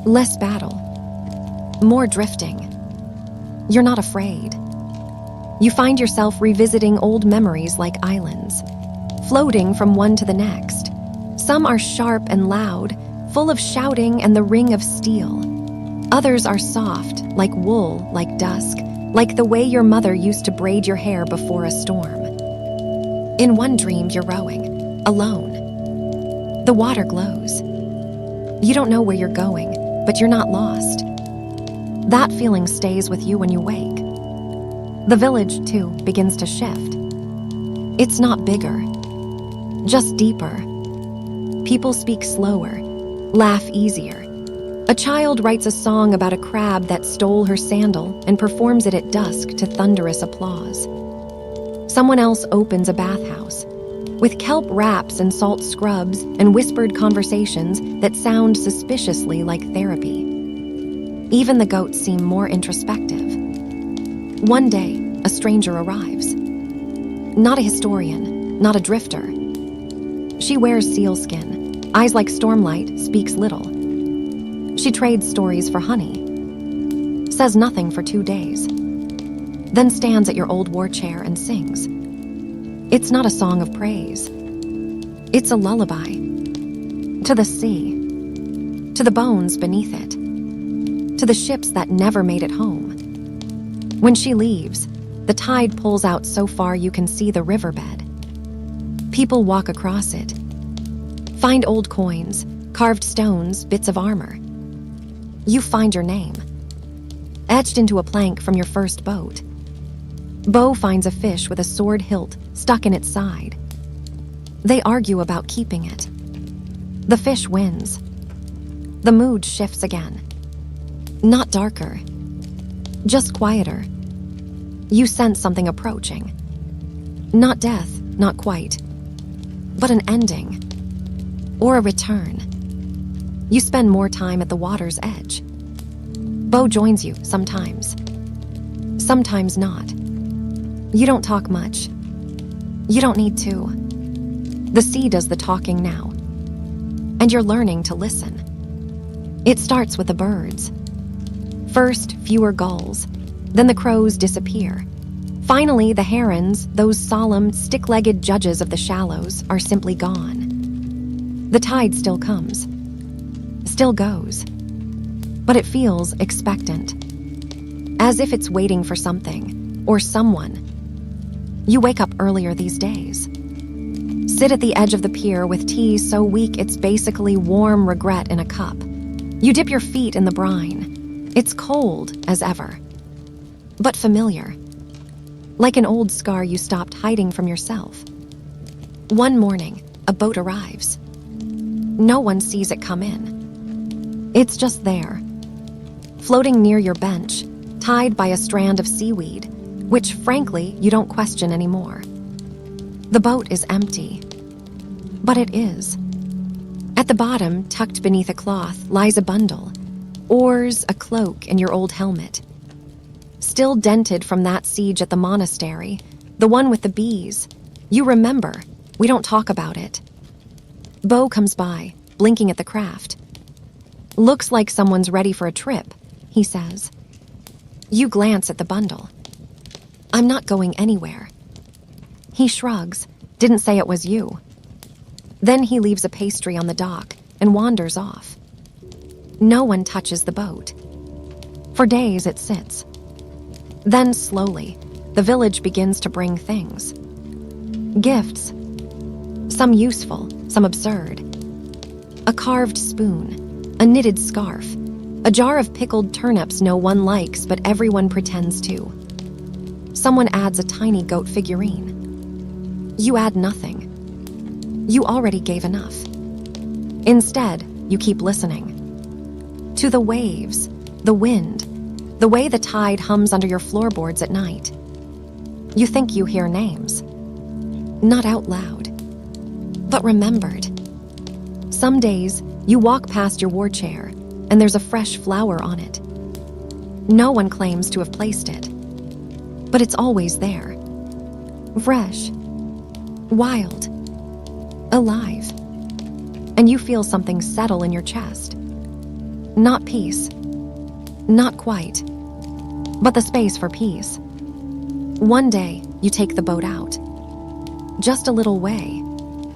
Less battle. More drifting. You're not afraid. You find yourself revisiting old memories like islands, floating from one to the next. Some are sharp and loud, full of shouting and the ring of steel. Others are soft, like wool, like dusk, like the way your mother used to braid your hair before a storm. In one dream, you're rowing, alone. The water glows. You don't know where you're going, but you're not lost. That feeling stays with you when you wake. The village, too, begins to shift. It's not bigger, just deeper. People speak slower, laugh easier. A child writes a song about a crab that stole her sandal and performs it at dusk to thunderous applause. Someone else opens a bathhouse, with kelp wraps and salt scrubs and whispered conversations that sound suspiciously like therapy. Even the goats seem more introspective. One day, a stranger arrives. Not a historian, not a drifter. She wears sealskin, eyes like stormlight, speaks little. She trades stories for honey, says nothing for 2 days, then stands at your old war chair and sings. It's not a song of praise. It's a lullaby. To the sea, to the bones beneath it, to the ships that never made it home. When she leaves, the tide pulls out so far you can see the riverbed. People walk across it, find old coins, carved stones, bits of armor. You find your name, etched into a plank from your first boat. Bo finds a fish with a sword hilt stuck in its side. They argue about keeping it. The fish wins. The mood shifts again. Not darker, just quieter. You sense something approaching. Not death, not quite, but an ending, or a return. You spend more time at the water's edge. Bo joins you sometimes not. You don't talk much. You don't need to. The sea does the talking now, and you're learning to listen. It starts with the birds. First, fewer gulls, then the crows disappear. Finally, the herons, those solemn, stick-legged judges of the shallows, are simply gone. The tide still comes, still goes, but it feels expectant, as if it's waiting for something or someone. You wake up earlier these days. Sit at the edge of the pier with tea so weak it's basically warm regret in a cup. You dip your feet in the brine. It's cold as ever, but familiar. Like an old scar you stopped hiding from yourself. One morning, a boat arrives. No one sees it come in. It's just there, floating near your bench, tied by a strand of seaweed, which, frankly, you don't question anymore. The boat is empty, but it is. At the bottom, tucked beneath a cloth, lies a bundle, oars, a cloak, and your old helmet. Still dented from that siege at the monastery, the one with the bees. You remember, we don't talk about it. Bo comes by, blinking at the craft. Looks like someone's ready for a trip, he says. You glance at the bundle. I'm not going anywhere. He shrugs, didn't say it was you. Then he leaves a pastry on the dock and wanders off. No one touches the boat. For days it sits. Then slowly, the village begins to bring things. Gifts. Some useful, some absurd. A carved spoon, a knitted scarf, A jar of pickled turnips no one likes, but everyone pretends to. Someone adds a tiny goat figurine. You add nothing. You already gave enough. Instead, you keep listening. To the waves, the wind, the way the tide hums under your floorboards at night. You think you hear names. Not out loud, but remembered. Some days, you walk past your war chair, and there's a fresh flower on it. No one claims to have placed it, but it's always there. Fresh, wild, alive. And you feel something settle in your chest. Not peace, not quite, but the space for peace. One day, you take the boat out. Just a little way,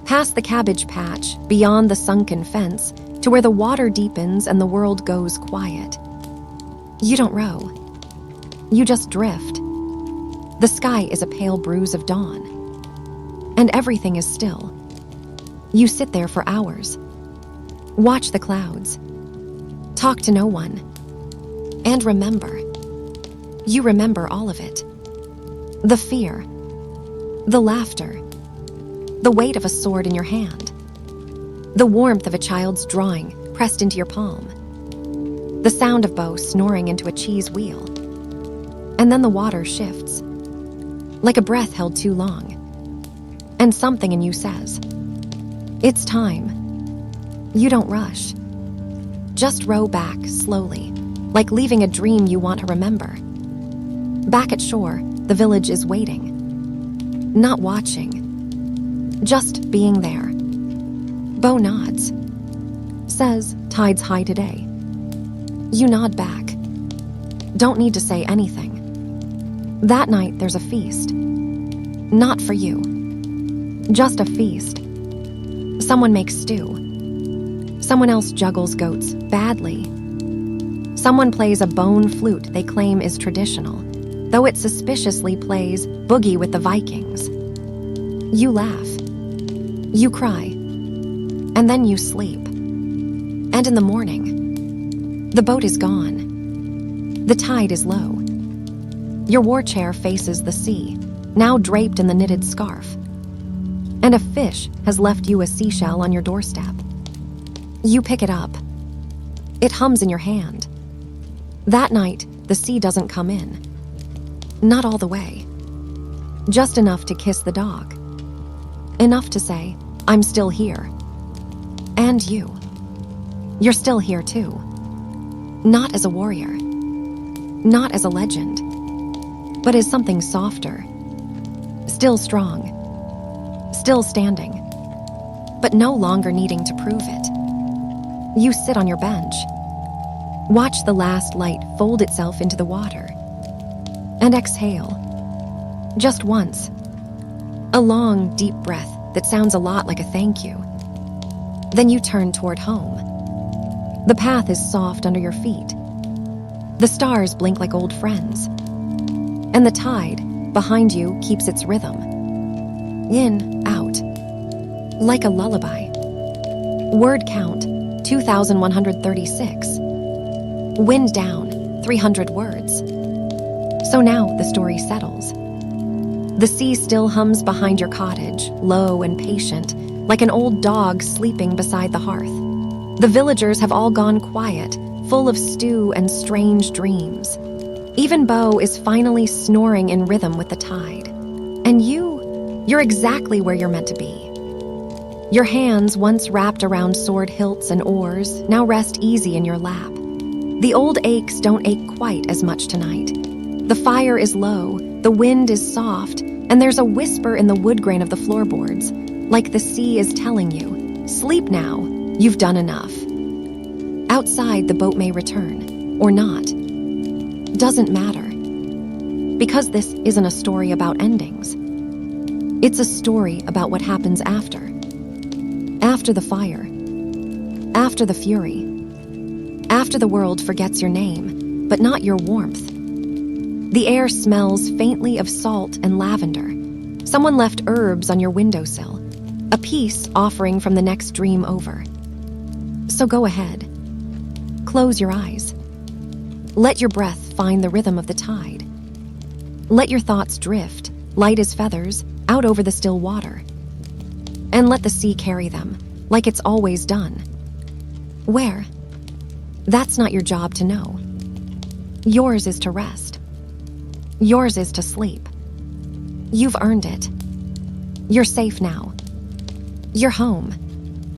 past the cabbage patch, beyond the sunken fence, to where the water deepens and the world goes quiet. You don't row. You just drift. The sky is a pale bruise of dawn. And everything is still. You sit there for hours. Watch the clouds. Talk to no one. And remember. You remember all of it. The fear. The laughter. The weight of a sword in your hand. The warmth of a child's drawing pressed into your palm. The sound of Bo snoring into a cheese wheel. And then the water shifts, like a breath held too long. And something in you says, it's time. You don't rush. Just row back slowly, like leaving a dream you want to remember. Back at shore, the village is waiting. Not watching. Just being there. Bo nods. Says, tide's high today. You nod back. Don't need to say anything. That night, there's a feast. Not for you. Just a feast. Someone makes stew. Someone else juggles goats badly. Someone plays a bone flute they claim is traditional, though it suspiciously plays boogie with the Vikings. You laugh. You cry. And then you sleep. And in the morning, the boat is gone. The tide is low. Your war chair faces the sea, now draped in the knitted scarf. And a fish has left you a seashell on your doorstep. You pick it up. It hums in your hand. That night, the sea doesn't come in. Not all the way. Just enough to kiss the dog. Enough to say, I'm still here. And you. You're still here too. Not as a warrior. Not as a legend. But as something softer. Still strong. Still standing. But no longer needing to prove it. You sit on your bench. Watch the last light fold itself into the water. And exhale. Just once. A long, deep breath that sounds a lot like a thank you. Then you turn toward home. The path is soft under your feet. The stars blink like old friends. And the tide, behind you, keeps its rhythm. In, out. Like a lullaby. Word count, 2,136. Wind down, 300 words. So now the story settles. The sea still hums behind your cottage, low and patient, like an old dog sleeping beside the hearth. The villagers have all gone quiet, full of stew and strange dreams. Even Bo is finally snoring in rhythm with the tide. And you're exactly where you're meant to be. Your hands, once wrapped around sword hilts and oars, now rest easy in your lap. The old aches don't ache quite as much tonight. The fire is low, the wind is soft, and there's a whisper in the wood grain of the floorboards, like the sea is telling you, sleep now, you've done enough. Outside, the boat may return, or not. Doesn't matter. Because this isn't a story about endings. It's a story about what happens after. After the fire. After the fury. After the world forgets your name, but not your warmth. The air smells faintly of salt and lavender. Someone left herbs on your windowsill. A peace offering from the next dream over. So go ahead. Close your eyes. Let your breath find the rhythm of the tide. Let your thoughts drift, light as feathers, out over the still water. And let the sea carry them, like it's always done. Where? That's not your job to know. Yours is to rest. Yours is to sleep. You've earned it. You're safe now. You're home.